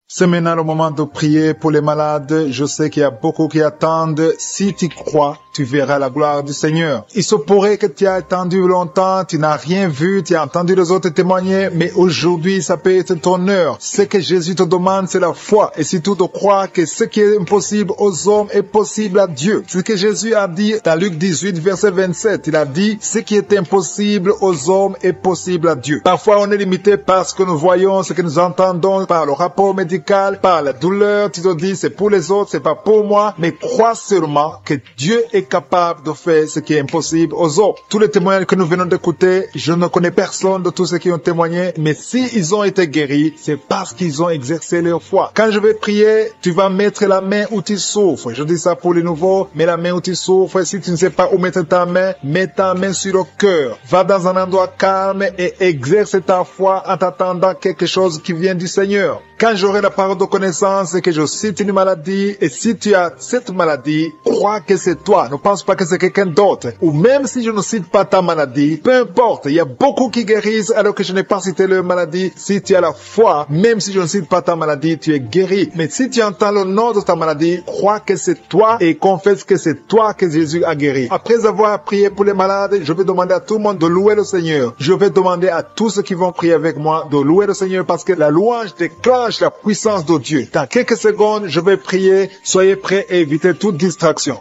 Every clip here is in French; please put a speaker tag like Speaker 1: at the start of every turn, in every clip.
Speaker 1: C'est maintenant le moment de prier pour les malades. Je sais qu'il y a beaucoup qui attendent. Si tu crois, tu verras la gloire du Seigneur. Il se pourrait que tu as attendu longtemps, tu n'as rien vu, tu as entendu les autres témoigner, mais aujourd'hui, ça peut être ton heure. Ce que Jésus te demande, c'est la foi. Et si tu te crois que ce qui est impossible aux hommes est possible à Dieu. C'est ce que Jésus a dit dans Luc 18, verset 27. Il a dit, ce qui est impossible aux hommes est possible à Dieu. Parfois, on est limité par ce que nous voyons, ce que nous entendons, par le rapport médical, par la douleur. Tu te dis, c'est pour les autres, c'est pas pour moi. Mais crois seulement que Dieu est capable de faire ce qui est impossible aux autres. Tous les témoignages que nous venons d'écouter, je ne connais personne de tous ceux qui ont témoigné, mais s'ils ont été guéris, c'est parce qu'ils ont exercé leur foi. Quand je vais prier, tu vas mettre la main où tu souffres. Je dis ça pour les nouveaux, mets la main où tu souffres. Si tu ne sais pas où mettre ta main, mets ta main sur le cœur. Va dans un endroit calme et exerce ta foi en t'attendant quelque chose qui vient du Seigneur. Quand j'aurai la parole de connaissance et que je cite une maladie, et si tu as cette maladie, crois que c'est toi. Ne pense pas que c'est quelqu'un d'autre. Ou même si je ne cite pas ta maladie, peu importe. Il y a beaucoup qui guérissent alors que je n'ai pas cité leur maladie. Si tu as la foi, même si je ne cite pas ta maladie, tu es guéri. Mais si tu entends le nom de ta maladie, crois que c'est toi et confesse que c'est toi que Jésus a guéri. Après avoir prié pour les malades, je vais demander à tout le monde de louer le Seigneur. Je vais demander à tous ceux qui vont prier avec moi de louer le Seigneur parce que la louange déclenche la puissance de Dieu. Dans quelques secondes, je vais prier. Soyez prêts et évitez toute distraction.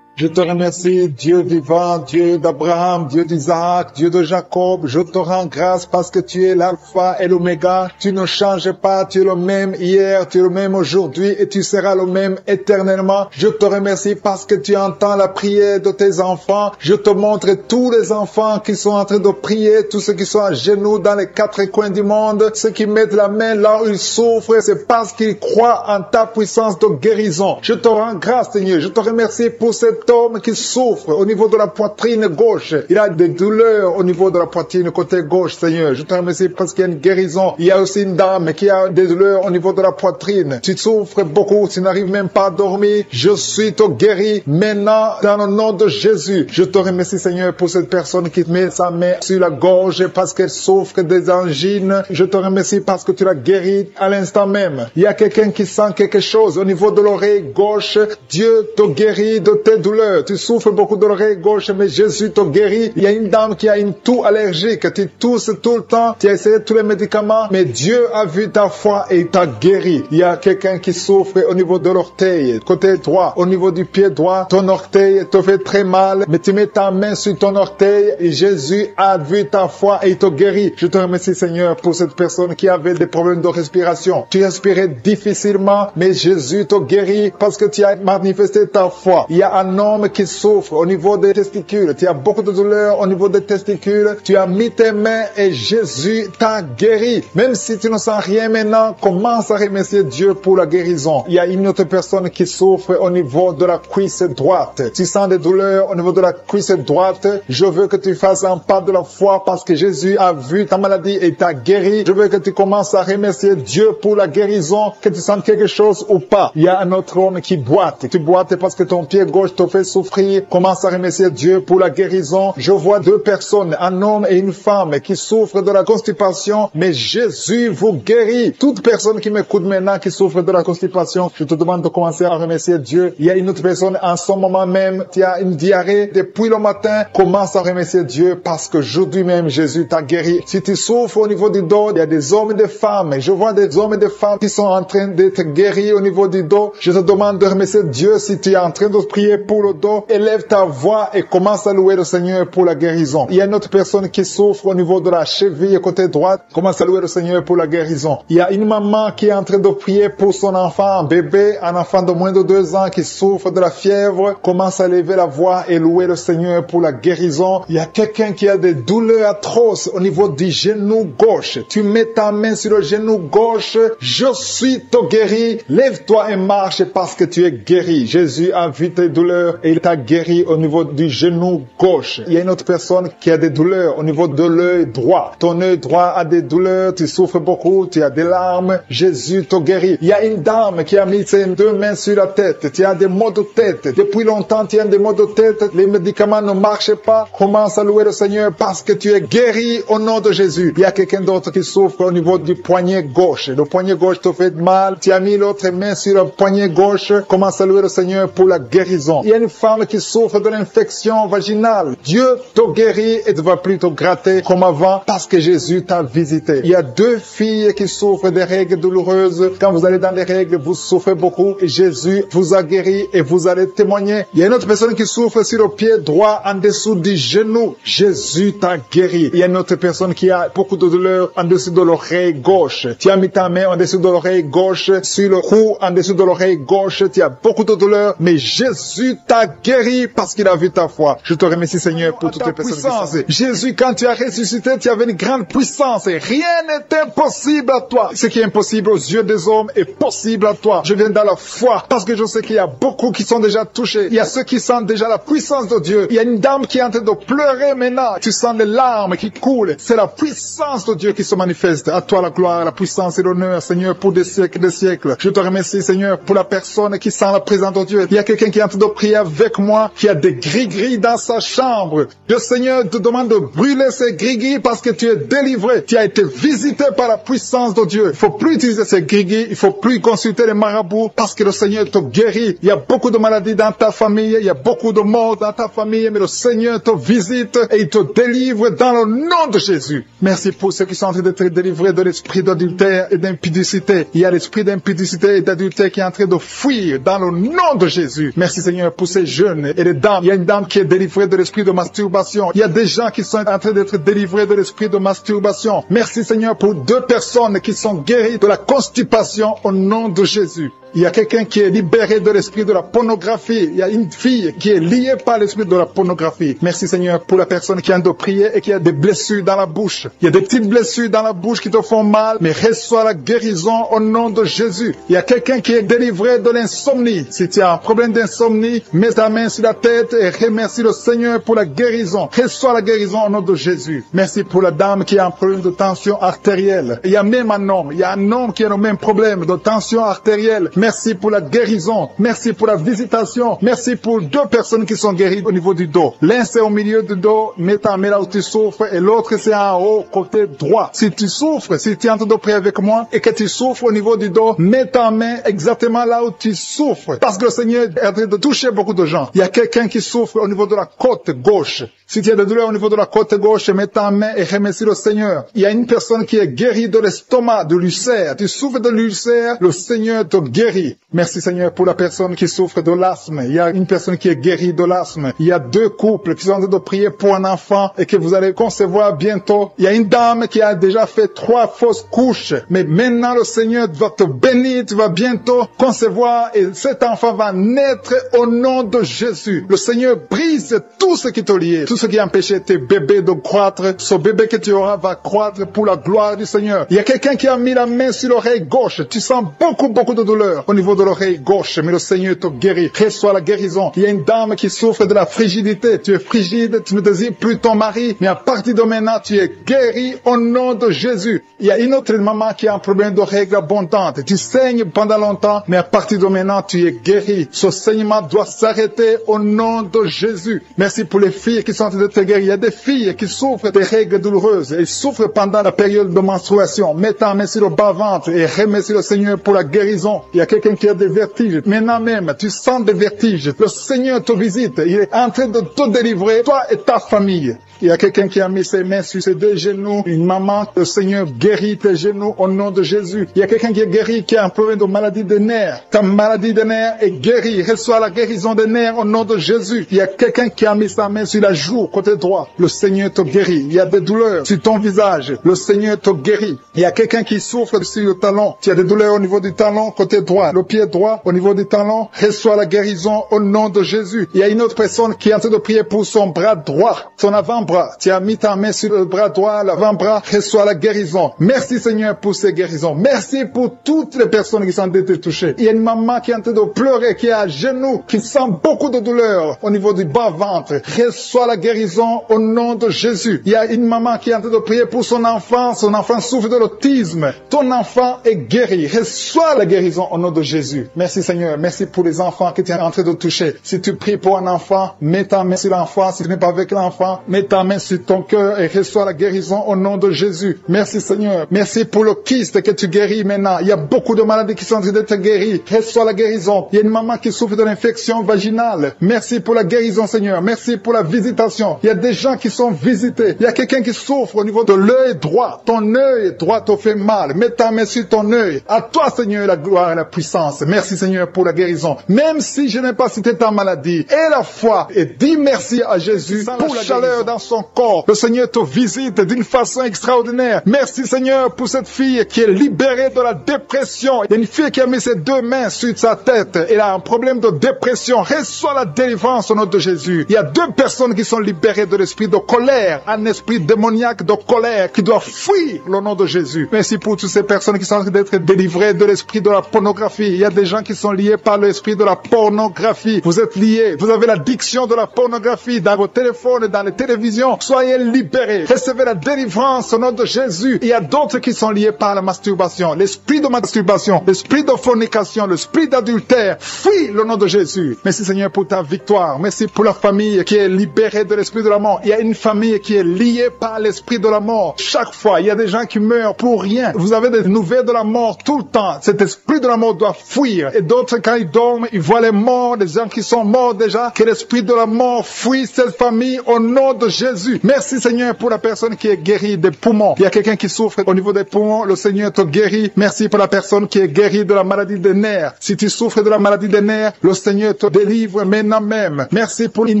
Speaker 1: Je te remercie, Dieu vivant, Dieu d'Abraham, Dieu d'Isaac, Dieu de Jacob. Je te rends grâce parce que tu es l'alpha et l'oméga. Tu ne changes pas, tu es le même hier, tu es le même aujourd'hui et tu seras le même éternellement. Je te remercie parce que tu entends la prière de tes enfants. Je te montre tous les enfants qui sont en train de prier, tous ceux qui sont à genoux dans les quatre coins du monde, ceux qui mettent la main là où ils souffrent, c'est parce qu'ils croient en ta puissance de guérison. Je te rends grâce, Seigneur. Je te remercie pour cet homme qui souffre au niveau de la poitrine gauche. Il a des douleurs au niveau de la poitrine côté gauche, Seigneur. Je te remercie parce qu'il y a une guérison. Il y a aussi une dame qui a des douleurs au niveau de la poitrine. Tu souffres beaucoup, tu n'arrives même pas à dormir. Je suis te guéri maintenant dans le nom de Jésus. Je te remercie, Seigneur, pour cette personne qui met sa main sur la gorge parce qu'elle souffre des angines. Je te remercie parce que tu l'as guéri à l'instant même. Il y a quelqu'un qui sent quelque chose au niveau de l'oreille gauche. Dieu te guérit de tes douleurs. Tu souffres beaucoup de l'oreille gauche, mais Jésus te guérit. Il y a une dame qui a une toux allergique. Tu tousses tout le temps. Tu as essayé tous les médicaments, mais Dieu a vu ta foi et il t'a guéri. Il y a quelqu'un qui souffre au niveau de l'orteil, côté droit, au niveau du pied droit. Ton orteil te fait très mal, mais tu mets ta main sur ton orteil et Jésus a vu ta foi et il te guérit. Je te remercie, Seigneur, pour cette personne qui avait des problèmes de respiration. Tu respirais difficilement, mais Jésus te guérit parce que tu as manifesté ta foi. Il y a un homme qui souffre au niveau des testicules. Tu as beaucoup de douleurs au niveau des testicules. Tu as mis tes mains et Jésus t'a guéri. Même si tu ne sens rien maintenant, commence à remercier Dieu pour la guérison. Il y a une autre personne qui souffre au niveau de la cuisse droite. Tu sens des douleurs au niveau de la cuisse droite. Je veux que tu fasses un pas de la foi parce que Jésus a vu ta maladie et t'a guéri. Je veux que tu commences à remercier Dieu pour la guérison, que tu sens quelque chose ou pas. Il y a un autre homme qui boite. Tu boites parce que ton pied gauche te fait souffrir. Commence à remercier Dieu pour la guérison. Je vois deux personnes, un homme et une femme qui souffrent de la constipation, mais Jésus vous guérit. Toute personne qui m'écoute maintenant qui souffre de la constipation, je te demande de commencer à remercier Dieu. Il y a une autre personne en ce moment même qui a une diarrhée depuis le matin. Commence à remercier Dieu parce que aujourd'hui même Jésus t'a guéri. Si tu souffres au niveau du dos, il y a des hommes et des femmes. Je vois des hommes et des femmes qui sont en train d'être guéris au niveau du dos. Je te demande de remercier Dieu si tu es en train de prier pour le dos. Élève ta voix et commence à louer le Seigneur pour la guérison. Il y a une autre personne qui souffre au niveau de la cheville côté droite. Commence à louer le Seigneur pour la guérison. Il y a une maman qui est en train de prier pour son enfant, un bébé, un enfant de moins de 2 ans qui souffre de la fièvre. Commence à lever la voix et louer le Seigneur pour la guérison. Il y a quelqu'un qui a des douleurs atroces au niveau du genou gauche. Tu mets ta main sur le genou gauche. Je suis te guéri. Lève-toi et marche parce que tu es guéri. Jésus a vu tes douleurs douleurs et il t'a guéri au niveau du genou gauche. Il y a une autre personne qui a des douleurs au niveau de l'œil droit. Ton œil droit a des douleurs, tu souffres beaucoup, tu as des larmes. Jésus te guérit. Il y a une dame qui a mis ses deux mains sur la tête. Tu as des maux de tête. Depuis longtemps, tu as des maux de tête. Les médicaments ne marchent pas. Commence à louer le Seigneur parce que tu es guéri au nom de Jésus. Il y a quelqu'un d'autre qui souffre au niveau du poignet gauche. Le poignet gauche te fait mal. Tu as mis l'autre main sur le poignet gauche. Commence à louer le Seigneur pour la guérison. Il y a une femme qui souffre de l'infection vaginale. Dieu te guérit et ne va plus te gratter comme avant parce que Jésus t'a visité. Il y a deux filles qui souffrent des règles douloureuses. Quand vous allez dans les règles, vous souffrez beaucoup. Jésus vous a guéri et vous allez témoigner. Il y a une autre personne qui souffre sur le pied droit en dessous du genou. Jésus t'a guéri. Il y a une autre personne qui a beaucoup de douleur en dessous de l'oreille gauche. Tu as mis ta main en dessous de l'oreille gauche, sur le cou en dessous de l'oreille gauche. Tu as beaucoup de douleur, mais Jésus t'a guéri parce qu'il a vu ta foi. Je te remercie, Seigneur, pour toutes les personnes qui sont. Jésus, quand tu as ressuscité, tu avais une grande puissance et rien n'est impossible à toi. Ce qui est impossible aux yeux des hommes est possible à toi. Je viens dans la foi parce que je sais qu'il y a beaucoup qui sont déjà touchés. Il y a ceux qui sentent déjà la puissance de Dieu. Il y a une dame qui est en train de pleurer maintenant. Tu sens les larmes qui coulent. C'est la puissance de Dieu qui se manifeste. À toi la gloire, la puissance et l'honneur, Seigneur, pour des siècles et des siècles. Je te remercie, Seigneur, pour la personne qui sent la présence de Dieu. Il y a quelqu'un qui est en train de prier avec moi, qui a des gris-gris dans sa chambre. Le Seigneur te demande de brûler ces gris-gris parce que tu es délivré. Tu as été visité par la puissance de Dieu. Il faut plus utiliser ces gris-gris. Il faut plus consulter les marabouts parce que le Seigneur te guérit. Il y a beaucoup de maladies dans ta famille. Il y a beaucoup de morts dans ta famille. Mais le Seigneur te visite et il te délivre dans le nom de Jésus. Merci pour ceux qui sont en train d'être délivrés de l'esprit d'adultère et d'impudicité. Il y a l'esprit d'impudicité et d'adultère qui est en train de fuir dans le nom de Jésus. Merci Seigneur pour ces jeunes et les dames. Il y a une dame qui est délivrée de l'esprit de masturbation. Il y a des gens qui sont en train d'être délivrés de l'esprit de masturbation. Merci Seigneur pour deux personnes qui sont guéries de la constipation au nom de Jésus. Il y a quelqu'un qui est libéré de l'esprit de la pornographie. Il y a une fille qui est liée par l'esprit de la pornographie. Merci Seigneur pour la personne qui a de prier et qui a des blessures dans la bouche. Il y a des petites blessures dans la bouche qui te font mal, mais reçois la guérison au nom de Jésus. Il y a quelqu'un qui est délivré de l'insomnie. Si tu as un problème d'insomnie, mets ta main sur la tête et remercie le Seigneur pour la guérison. Reçois la guérison au nom de Jésus. Merci pour la dame qui a un problème de tension artérielle. Il y a même un homme. Il y a un homme qui a le même problème de tension artérielle. Merci pour la guérison. Merci pour la visitation. Merci pour deux personnes qui sont guéries au niveau du dos. L'un c'est au milieu du dos, mets ta main là où tu souffres, et l'autre c'est en haut, côté droit. Si tu souffres, si tu es en train de prier avec moi et que tu souffres au niveau du dos, mets ta main exactement là où tu souffres. Parce que le Seigneur est en train de toucher beaucoup de gens. Il y a quelqu'un qui souffre au niveau de la côte gauche. Si tu as des douleurs au niveau de la côte gauche, mets ta main et remercie le Seigneur. Il y a une personne qui est guérie de l'estomac, de l'ulcère. Tu souffres de l'ulcère, le Seigneur te guérit. Merci Seigneur pour la personne qui souffre de l'asthme. Il y a une personne qui est guérie de l'asthme. Il y a deux couples qui sont en train de prier pour un enfant et que vous allez concevoir bientôt. Il y a une dame qui a déjà fait 3 fausses couches. Mais maintenant le Seigneur va te bénir, tu vas bientôt concevoir et cet enfant va naître au nom de Jésus. Le Seigneur brise tout ce qui te liait. Tout ce qui empêchait tes bébés de croître, ce bébé que tu auras va croître pour la gloire du Seigneur. Il y a quelqu'un qui a mis la main sur l'oreille gauche. Tu sens beaucoup de douleur au niveau de l'oreille gauche, mais le Seigneur te guérit. Reçois la guérison. Il y a une dame qui souffre de la frigidité. Tu es frigide, tu ne désires plus ton mari, mais à partir de maintenant, tu es guéri au nom de Jésus. Il y a une autre maman qui a un problème de règles abondantes. Tu saignes pendant longtemps, mais à partir de maintenant, tu es guéri. Ce saignement doit s'arrêter au nom de Jésus. Merci pour les filles qui sont en train de te guérir. Il y a des filles qui souffrent des règles douloureuses. Elles souffrent pendant la période de menstruation. Mets ta main sur le bas-ventre et remercie le Seigneur pour la guérison. Il y a quelqu'un qui a des vertiges. Maintenant même, tu sens des vertiges. Le Seigneur te visite. Il est en train de te délivrer, toi et ta famille. Il y a quelqu'un qui a mis ses mains sur ses deux genoux. Une maman, le Seigneur guérit tes genoux au nom de Jésus. Il y a quelqu'un qui est guéri, qui a un problème de maladie des nerfs. Ta maladie des nerfs est guérie. Reçois la guérison des nerfs au nom de Jésus. Il y a quelqu'un qui a mis sa main sur la joue, côté droit. Le Seigneur te guérit. Il y a des douleurs sur ton visage. Le Seigneur te guérit. Il y a quelqu'un qui souffre sur le talon. Tu as des douleurs au niveau du talon, côté droit. Le pied droit, au niveau du talon. Reçois la guérison au nom de Jésus. Il y a une autre personne qui est en train de prier pour son bras droit, son avant-bras. bras. Tu as mis ta main sur le bras droit, l'avant-bras. Reçois la guérison. Merci Seigneur pour ces guérisons. Merci pour toutes les personnes qui sont touchées. Il y a une maman qui est en train de pleurer, qui est à genoux, qui sent beaucoup de douleur au niveau du bas-ventre. Reçois la guérison au nom de Jésus. Il y a une maman qui est en train de prier pour son enfant souffre de l'autisme. Ton enfant est guéri. Reçois la guérison au nom de Jésus. Merci Seigneur. Merci pour les enfants que tu es en train de toucher. Si tu pries pour un enfant, mets ta main sur l'enfant. Si tu n'es pas avec l'enfant, mets ta main sur ton cœur et reçois la guérison au nom de Jésus. Merci Seigneur. Merci pour le kyste que tu guéris maintenant. Il y a beaucoup de maladies qui sont en train d'être guéries. Reçois la guérison. Il y a une maman qui souffre de l'infection vaginale. Merci pour la guérison Seigneur. Merci pour la visitation. Il y a des gens qui sont visités. Il y a quelqu'un qui souffre au niveau de l'œil droit. Ton œil droit te fait mal. Mets ta main sur ton œil. À toi Seigneur la gloire et la puissance. Merci Seigneur pour la guérison. Même si je n'ai pas cité ta maladie, et la foi, et dis merci à Jésus pour la chaleur dans son corps. Le Seigneur te visite d'une façon extraordinaire. Merci Seigneur pour cette fille qui est libérée de la dépression. Il y a une fille qui a mis ses deux mains sur sa tête. Elle a un problème de dépression. Reçois la délivrance au nom de Jésus. Il y a deux personnes qui sont libérées de l'esprit de colère, un esprit démoniaque de colère qui doit fuir le nom de Jésus. Merci pour toutes ces personnes qui sont en train d'être délivrées de l'esprit de la pornographie. Il y a des gens qui sont liés par l'esprit de la pornographie. Vous êtes liés. Vous avez l'addiction de la pornographie dans vos téléphones et dans les télévisions. Soyez libérés. Recevez la délivrance au nom de Jésus. Il y a d'autres qui sont liés par la masturbation. L'esprit de masturbation, l'esprit de fornication, l'esprit d'adultère. Fuis le nom de Jésus. Merci Seigneur pour ta victoire. Merci pour la famille qui est libérée de l'esprit de la mort. Il y a une famille qui est liée par l'esprit de la mort. Chaque fois, il y a des gens qui meurent pour rien. Vous avez des nouvelles de la mort tout le temps. Cet esprit de la mort doit fuir. Et d'autres, quand ils dorment, ils voient les morts, des gens qui sont morts déjà. Que l'esprit de la mort fuit cette famille au nom de Jésus. Merci Seigneur pour la personne qui est guérie des poumons. Il y a quelqu'un qui souffre au niveau des poumons. Le Seigneur te guérit. Merci pour la personne qui est guérie de la maladie des nerfs. Si tu souffres de la maladie des nerfs, le Seigneur te délivre maintenant même. Merci pour une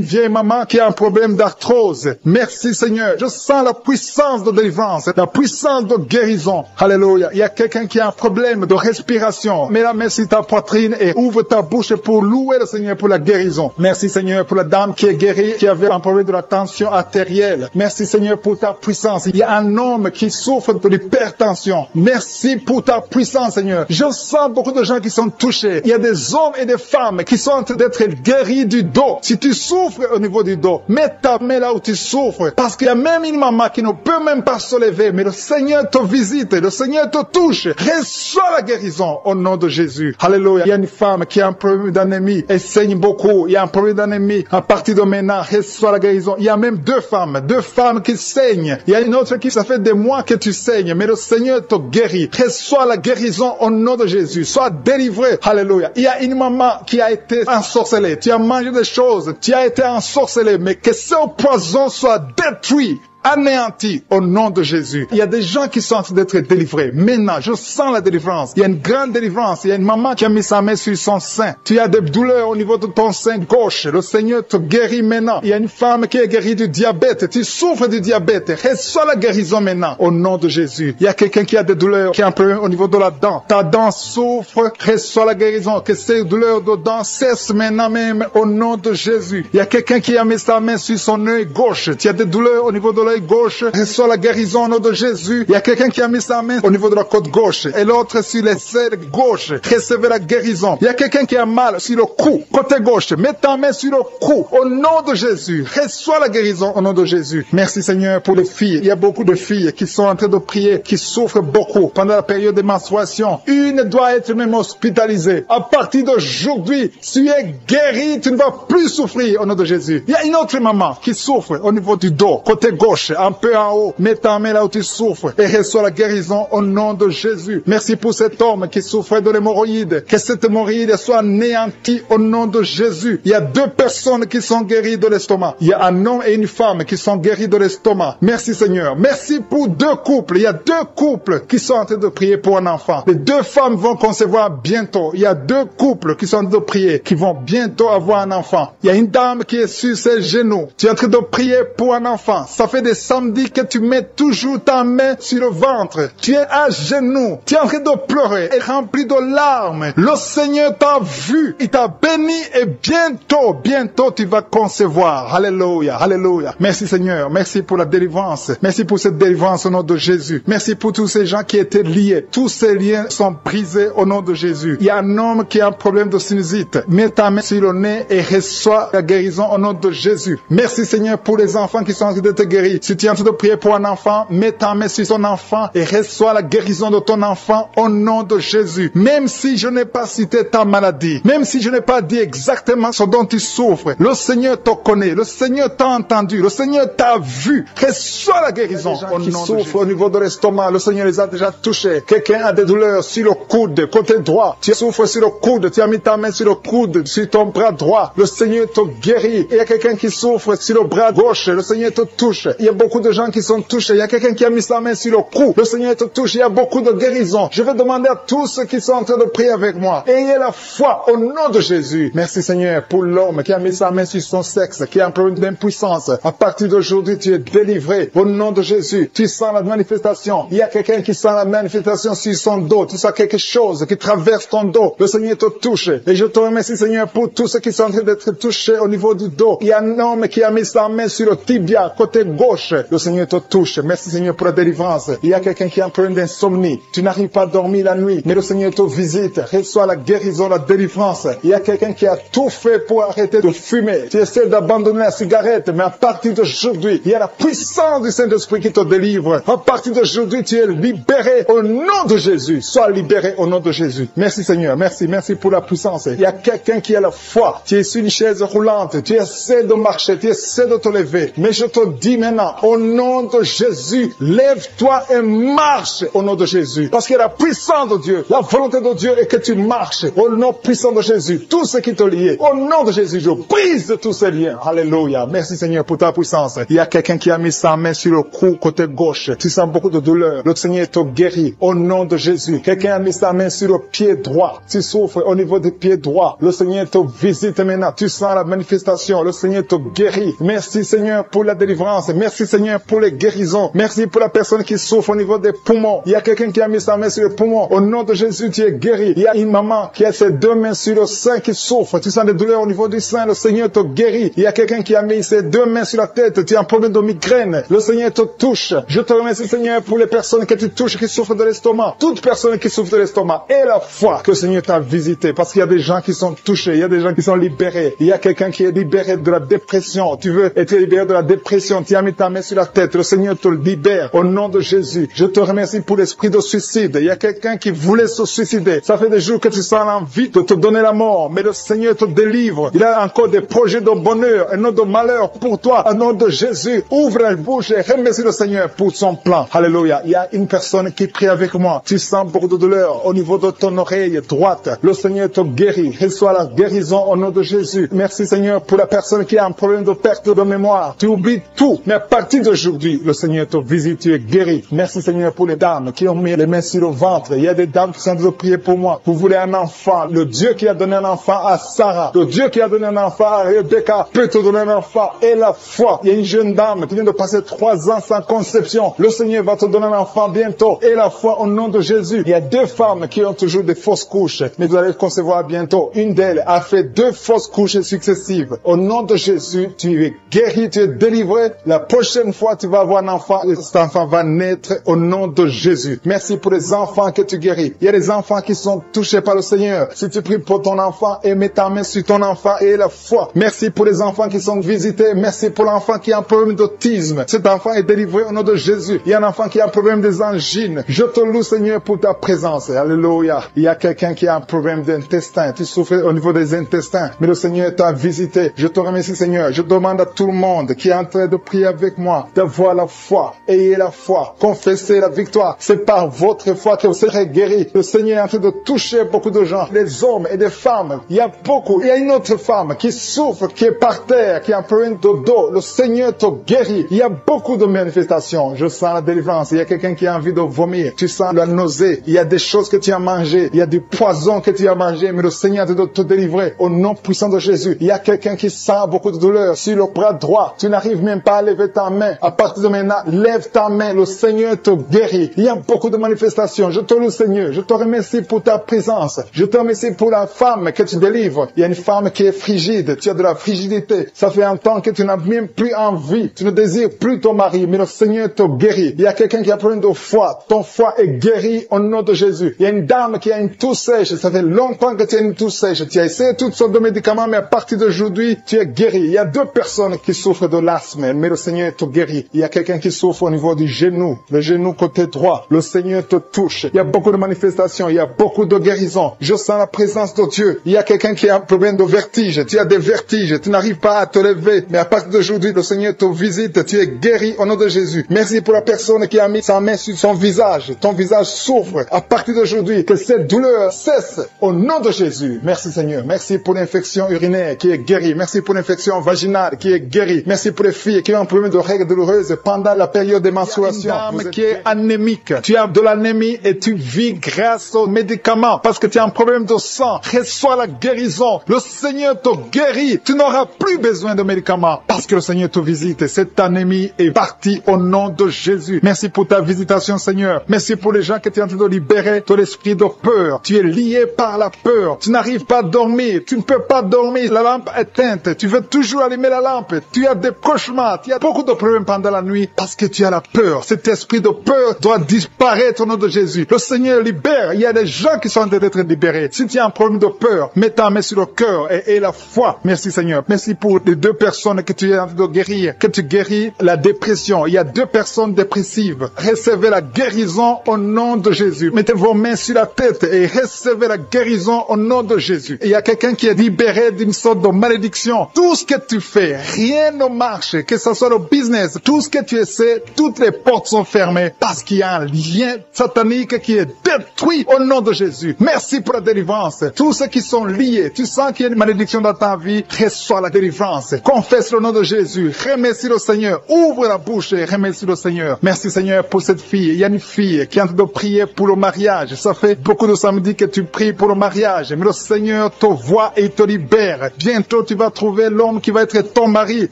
Speaker 1: vieille maman qui a un problème d'arthrose. Merci Seigneur. Je sens la puissance de délivrance, la puissance de guérison. Alléluia. Il y a quelqu'un qui a un problème de respiration. Mets la main sur ta poitrine et ouvre ta bouche pour louer le Seigneur pour la guérison. Merci Seigneur pour la dame qui est guérie, qui avait un problème de la tension artérielle. Merci Seigneur pour ta puissance. Il y a un homme qui souffre de l'hypertension. Merci pour ta puissance Seigneur. Je sens beaucoup de gens qui sont touchés. Il y a des hommes et des femmes qui sont en train d'être guéris du dos. Si tu souffres au niveau du dos, mets ta main là où tu souffres. Parce qu'il y a même une maman qui ne peut même pas se lever, mais le Seigneur te visite, le Seigneur te touche. Reçois la guérison au nom de Jésus. Alléluia. Il y a une femme qui a un problème d'anémie. Elle saigne beaucoup. Il y a un problème d'anémie. À partir de maintenant, reçois la guérison. Il y a même deux femmes qui saignent. Il y a une autre qui, ça fait des mois que tu saignes, mais le Seigneur te guérit. Reçois la guérison au nom de Jésus. Sois délivré. Alléluia. Il y a une maman qui a été ensorcelée. Tu as mangé des choses. Tu as été ensorcelé, mais que ce poison soit détruit. Anéanti au nom de Jésus. Il y a des gens qui sont en train d'être délivrés. Maintenant, je sens la délivrance. Il y a une grande délivrance. Il y a une maman qui a mis sa main sur son sein. Tu as des douleurs au niveau de ton sein gauche. Le Seigneur te guérit maintenant. Il y a une femme qui est guérie du diabète. Tu souffres du diabète. Reçois la guérison maintenant au nom de Jésus. Il y a quelqu'un qui a des douleurs, qui a un problème au niveau de la dent. Ta dent souffre. Reçois la guérison. Que ces douleurs de dents cessent maintenant même au nom de Jésus. Il y a quelqu'un qui a mis sa main sur son œil gauche. Tu as des douleurs au niveau de l'œil gauche, reçois la guérison au nom de Jésus. Il y a quelqu'un qui a mis sa main au niveau de la côte gauche et l'autre sur l'aisselle gauche. Recevez la guérison. Il y a quelqu'un qui a mal sur le cou, côté gauche. Mets ta main sur le cou au nom de Jésus. Reçois la guérison au nom de Jésus. Merci Seigneur pour les filles. Il y a beaucoup de filles qui sont en train de prier, qui souffrent beaucoup pendant la période de menstruation. Une doit être même hospitalisée. À partir d'aujourd'hui, tu es guéri, tu ne vas plus souffrir au nom de Jésus. Il y a une autre maman qui souffre au niveau du dos, côté gauche. Un peu en haut, mets ta main là où tu souffres et reçois la guérison au nom de Jésus. Merci pour cet homme qui souffrait de l'hémorroïde. Que cette hémorroïde soit anéantie au nom de Jésus. Il y a deux personnes qui sont guéries de l'estomac. Il y a un homme et une femme qui sont guéris de l'estomac. Merci Seigneur. Merci pour deux couples. Il y a deux couples qui sont en train de prier pour un enfant. Les deux femmes vont concevoir bientôt. Il y a deux couples qui sont en train de prier, qui vont bientôt avoir un enfant. Il y a une dame qui est sur ses genoux. Tu es en train de prier pour un enfant. Ça fait des les samedis que tu mets toujours ta main sur le ventre. Tu es à genoux, tu es en train de pleurer et rempli de larmes. Le Seigneur t'a vu, il t'a béni et bientôt tu vas concevoir. Alléluia, alléluia. Merci Seigneur, merci pour la délivrance. Merci pour cette délivrance au nom de Jésus. Merci pour tous ces gens qui étaient liés. Tous ces liens sont brisés au nom de Jésus. Il y a un homme qui a un problème de sinusite. Mets ta main sur le nez et reçois la guérison au nom de Jésus. Merci Seigneur pour les enfants qui sont en train de te guérir. Si tu es en train de prier pour un enfant, mets ta main sur son enfant et reçois la guérison de ton enfant au nom de Jésus. Même si je n'ai pas cité ta maladie, même si je n'ai pas dit exactement ce dont tu souffres, le Seigneur te connaît, le Seigneur t'a entendu, le Seigneur t'a vu. Reçois la guérison. Qui souffrent au niveau de l'estomac, le Seigneur les a déjà touchés. Quelqu'un a des douleurs sur le coude, côté droit. Tu souffres sur le coude, tu as mis ta main sur le coude, sur ton bras droit. Le Seigneur te guérit. Il y a quelqu'un qui souffre sur le bras gauche, le Seigneur te touche. Il y a beaucoup de gens qui sont touchés. Il y a quelqu'un qui a mis sa main sur le cou, le Seigneur te touche. Il y a beaucoup de guérisons. Je vais demander à tous ceux qui sont en train de prier avec moi, ayez la foi au nom de Jésus. Merci Seigneur pour l'homme qui a mis sa main sur son sexe, qui a un problème d'impuissance. À partir d'aujourd'hui, tu es délivré au nom de Jésus. Tu sens la manifestation. Il y a quelqu'un qui sent la manifestation sur son dos. Tu sens quelque chose qui traverse ton dos. Le Seigneur te touche. Et je te remercie Seigneur pour tous ceux qui sont en train d'être touchés au niveau du dos. Il y a un homme qui a mis sa main sur le tibia, côté gauche. Le Seigneur te touche. Merci Seigneur pour la délivrance. Il y a quelqu'un qui a un problème d'insomnie. Tu n'arrives pas à dormir la nuit, mais le Seigneur te visite. Reçois la guérison, la délivrance. Il y a quelqu'un qui a tout fait pour arrêter de fumer. Tu essaies d'abandonner la cigarette, mais à partir d'aujourd'hui, il y a la puissance du Saint-Esprit qui te délivre. À partir d'aujourd'hui, tu es libéré au nom de Jésus. Sois libéré au nom de Jésus. Merci Seigneur, merci pour la puissance. Il y a quelqu'un qui a la foi. Tu es sur une chaise roulante, tu essaies de marcher, tu essaies de te lever. Mais je te dis maintenant, au nom de Jésus, lève-toi et marche au nom de Jésus. Parce que la puissance de Dieu, la volonté de Dieu est que tu marches au nom puissant de Jésus. Tout ce qui te lie, au nom de Jésus, je brise de tous ces liens. Alléluia. Merci Seigneur pour ta puissance. Il y a quelqu'un qui a mis sa main sur le cou côté gauche. Tu sens beaucoup de douleur. Le Seigneur te guérit au nom de Jésus. Quelqu'un a mis sa main sur le pied droit. Tu souffres au niveau du pied droit. Le Seigneur te visite maintenant. Tu sens la manifestation. Le Seigneur te guérit. Merci Seigneur pour la délivrance. Merci Seigneur pour les guérisons. Merci pour la personne qui souffre au niveau des poumons. Il y a quelqu'un qui a mis sa main sur le poumon. Au nom de Jésus, tu es guéri. Il y a une maman qui a ses deux mains sur le sein qui souffre. Tu sens des douleurs au niveau du sein. Le Seigneur te guérit. Il y a quelqu'un qui a mis ses deux mains sur la tête. Tu as un problème de migraine. Le Seigneur te touche. Je te remercie Seigneur pour les personnes que tu touches qui souffrent de l'estomac. Toute personne qui souffre de l'estomac. Et la foi que le Seigneur t'a visité. Parce qu'il y a des gens qui sont touchés. Il y a des gens qui sont libérés. Il y a quelqu'un qui est libéré de la dépression. Tu veux être libéré de la dépression. Tu as mis ta main sur la tête. Le Seigneur te libère. Au nom de Jésus. Je te remercie pour l'esprit de suicide. Il y a quelqu'un qui voulait se suicider. Ça fait des jours que tu sens l'envie de te donner la mort. Mais le Seigneur te délivre. Il a encore des projets de bonheur et non de malheur pour toi. Au nom de Jésus. Ouvre la bouche et remercie le Seigneur pour son plan. Alléluia. Il y a une personne qui prie avec moi. Tu sens beaucoup de douleur au niveau de ton oreille droite. Le Seigneur te guérit. Reçois la guérison au nom de Jésus. Merci Seigneur pour la personne qui a un problème de perte de mémoire. Tu oublies tout. Mais à partir d'aujourd'hui, le Seigneur te visite. Tu es guéri. Merci Seigneur pour les dames qui ont mis les mains sur le ventre. Il y a des dames qui sont en train de prier pour moi. Vous voulez un enfant. Le Dieu qui a donné un enfant à Sarah. Le Dieu qui a donné un enfant à Rebecca peut te donner un enfant. Et la foi. Il y a une jeune dame qui vient de passer 3 ans sans conception. Le Seigneur va te donner un enfant bientôt. Et la foi au nom de Jésus. Il y a 2 femmes qui ont toujours des fausses couches. Mais vous allez concevoir bientôt. Une d'elles a fait 2 fausses couches successives. Au nom de Jésus, tu es guéri, tu es délivré. La prochaine fois, tu vas avoir un enfant. Et cet enfant va naître au nom de Jésus. Merci pour les enfants que tu guéris. Il y a des enfants qui sont touchés par le Seigneur. Si tu pries pour ton enfant et mets ta main sur ton enfant et la foi. Merci pour les enfants qui sont visités. Merci pour l'enfant qui a un problème d'autisme. Cet enfant est délivré au nom de Jésus. Il y a un enfant qui a un problème des angines. Je te loue Seigneur pour ta présence. Alléluia. Il y a quelqu'un qui a un problème d'intestin. Tu souffres au niveau des intestins. Mais le Seigneur t'a visité. Je te remercie Seigneur. Je demande à tout le monde qui est en train de prier avec moi d'avoir la foi. Ayez la foi. Confessez la victoire. C'est par votre foi que vous serez guéris. Le Seigneur est en train de toucher beaucoup de gens. Des hommes et des femmes. Il y a beaucoup. Il y a une autre femme qui souffre, qui est par terre, qui a un problème de dos. Le Seigneur te guérit. Il y a beaucoup de manifestations. Je sens la délivrance. Il y a quelqu'un qui a envie de vomir. Tu sens la nausée. Il y a des choses que tu as mangées. Il y a du poison que tu as mangé. Mais le Seigneur doit te délivrer. Au nom puissant de Jésus. Il y a quelqu'un qui sent beaucoup de douleur sur le bras droit. Tu n'arrives même pas à lever ta ta main. À partir de maintenant, lève ta main. Le Seigneur te guérit. Il y a beaucoup de manifestations. Je te loue, Seigneur. Je te remercie pour ta présence. Je te remercie pour la femme que tu délivres. Il y a une femme qui est frigide. Tu as de la frigidité. Ça fait un temps que tu n'as même plus envie. Tu ne désires plus ton mari, mais le Seigneur te guérit. Il y a quelqu'un qui a problème de foie. Ton foie est guéri au nom de Jésus. Il y a une dame qui a une toux sèche. Ça fait longtemps que tu as une toux sèche. Tu as essayé toutes sortes de médicaments, mais à partir d'aujourd'hui, tu es guéri. Il y a 2 personnes qui souffrent de l'asthme, mais le Seigneur te guérit. Il y a quelqu'un qui souffre au niveau du genou, le genou côté droit. Le Seigneur te touche. Il y a beaucoup de manifestations. Il y a beaucoup de guérisons. Je sens la présence de Dieu. Il y a quelqu'un qui a un problème de vertige. Tu as des vertiges. Tu n'arrives pas à te lever, mais à partir d'aujourd'hui, le Seigneur te visite. Tu es guéri au nom de Jésus. Merci pour la personne qui a mis sa main sur son visage. Ton visage souffre. À partir d'aujourd'hui, que cette douleur cesse au nom de Jésus. Merci Seigneur. Merci pour l'infection urinaire qui est guérie. Merci pour l'infection vaginale qui est guérie. Merci pour les filles qui ont un problème de règles douloureuses pendant la période des menstruations. Une dame qui est anémique. Tu as de l'anémie et tu vis grâce aux médicaments parce que tu as un problème de sang. Reçois la guérison. Le Seigneur te guérit. Tu n'auras plus besoin de médicaments parce que le Seigneur te visite. Et cette anémie est partie au nom de Jésus. Merci pour ta visitation, Seigneur. Merci pour les gens que tu es en train de libérer de l'esprit de peur. Tu es lié par la peur. Tu n'arrives pas à dormir. Tu ne peux pas dormir. La lampe est éteinte. Tu veux toujours allumer la lampe. Tu as des cauchemars. Tu as beaucoup de problèmes pendant la nuit parce que tu as la peur. Cet esprit de peur doit disparaître au nom de Jésus. Le Seigneur libère. Il y a des gens qui sont en train d'être libérés. Si tu as un problème de peur, mets ta main sur le cœur et la foi. Merci Seigneur. Merci pour les 2 personnes que tu es en train de guérir. Que tu guéris la dépression. Il y a 2 personnes dépressives. Recevez la guérison au nom de Jésus. Mettez vos mains sur la tête et recevez la guérison au nom de Jésus. Il y a quelqu'un qui est libéré d'une sorte de malédiction. Tout ce que tu fais, rien ne marche. Que ce soit le business, tout ce que tu essaies, toutes les portes sont fermées parce qu'il y a un lien satanique qui est détruit au nom de Jésus. Merci pour la délivrance. Tous ceux qui sont liés, tu sens qu'il y a une malédiction dans ta vie, reçois la délivrance. Confesse le nom de Jésus. Remercie le Seigneur. Ouvre la bouche et remercie le Seigneur. Merci Seigneur pour cette fille. Il y a une fille qui est en train de prier pour le mariage. Ça fait beaucoup de samedis que tu pries pour le mariage. Mais le Seigneur te voit et te libère. Bientôt tu vas trouver l'homme qui va être ton mari.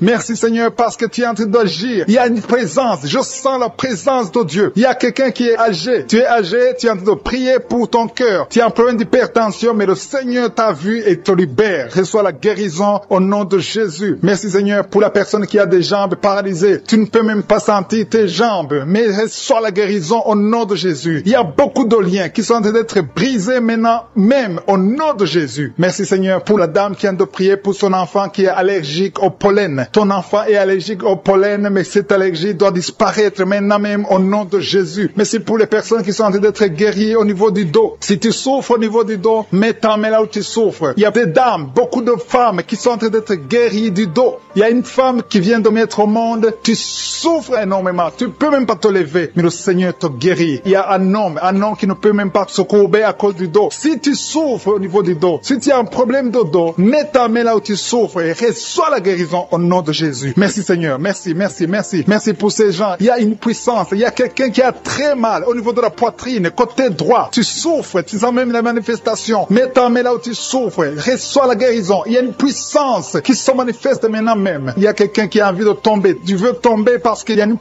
Speaker 1: Merci Seigneur parce que tu es en train d'agir. Il y a une présence. Je sens la présence de Dieu. Il y a quelqu'un qui est âgé. Tu es âgé, tu es en train de prier pour ton cœur. Tu as un problème d'hypertension, mais le Seigneur t'a vu et te libère. Reçois la guérison au nom de Jésus. Merci Seigneur pour la personne qui a des jambes paralysées. Tu ne peux même pas sentir tes jambes, mais reçois la guérison au nom de Jésus. Il y a beaucoup de liens qui sont en train d'être brisés maintenant, même au nom de Jésus. Merci Seigneur pour la dame qui vient de prier pour son enfant qui est allergique au pollen. Ton enfant est allergique au pollen, mais cette allergie doit disparaître maintenant même au nom de Jésus. Merci pour les personnes qui sont en train d'être guéries au niveau du dos. Si tu souffres au niveau du dos, mets ta main là où tu souffres. Il y a des dames, beaucoup de femmes qui sont en train d'être guéries du dos. Il y a une femme qui vient de mettre au monde. Tu souffres énormément. Tu peux même pas te lever, mais le Seigneur te guérit. Il y a un homme qui ne peut même pas se courber à cause du dos. Si tu souffres au niveau du dos, si tu as un problème de dos, mets ta main là où tu souffres et reçois la guérison au nom de Jésus. Merci Seigneur. Merci, merci, merci. Merci pour ces gens. Il y a une puissance. Il y a quelqu'un qui a très mal au niveau de la poitrine, côté droit. Tu souffres. Tu sens même la manifestation. Mets ta main là où tu souffres. Reçois la guérison. Il y a une puissance qui se manifeste maintenant même. Il y a quelqu'un qui a envie de tomber. Tu veux tomber parce qu'il y a une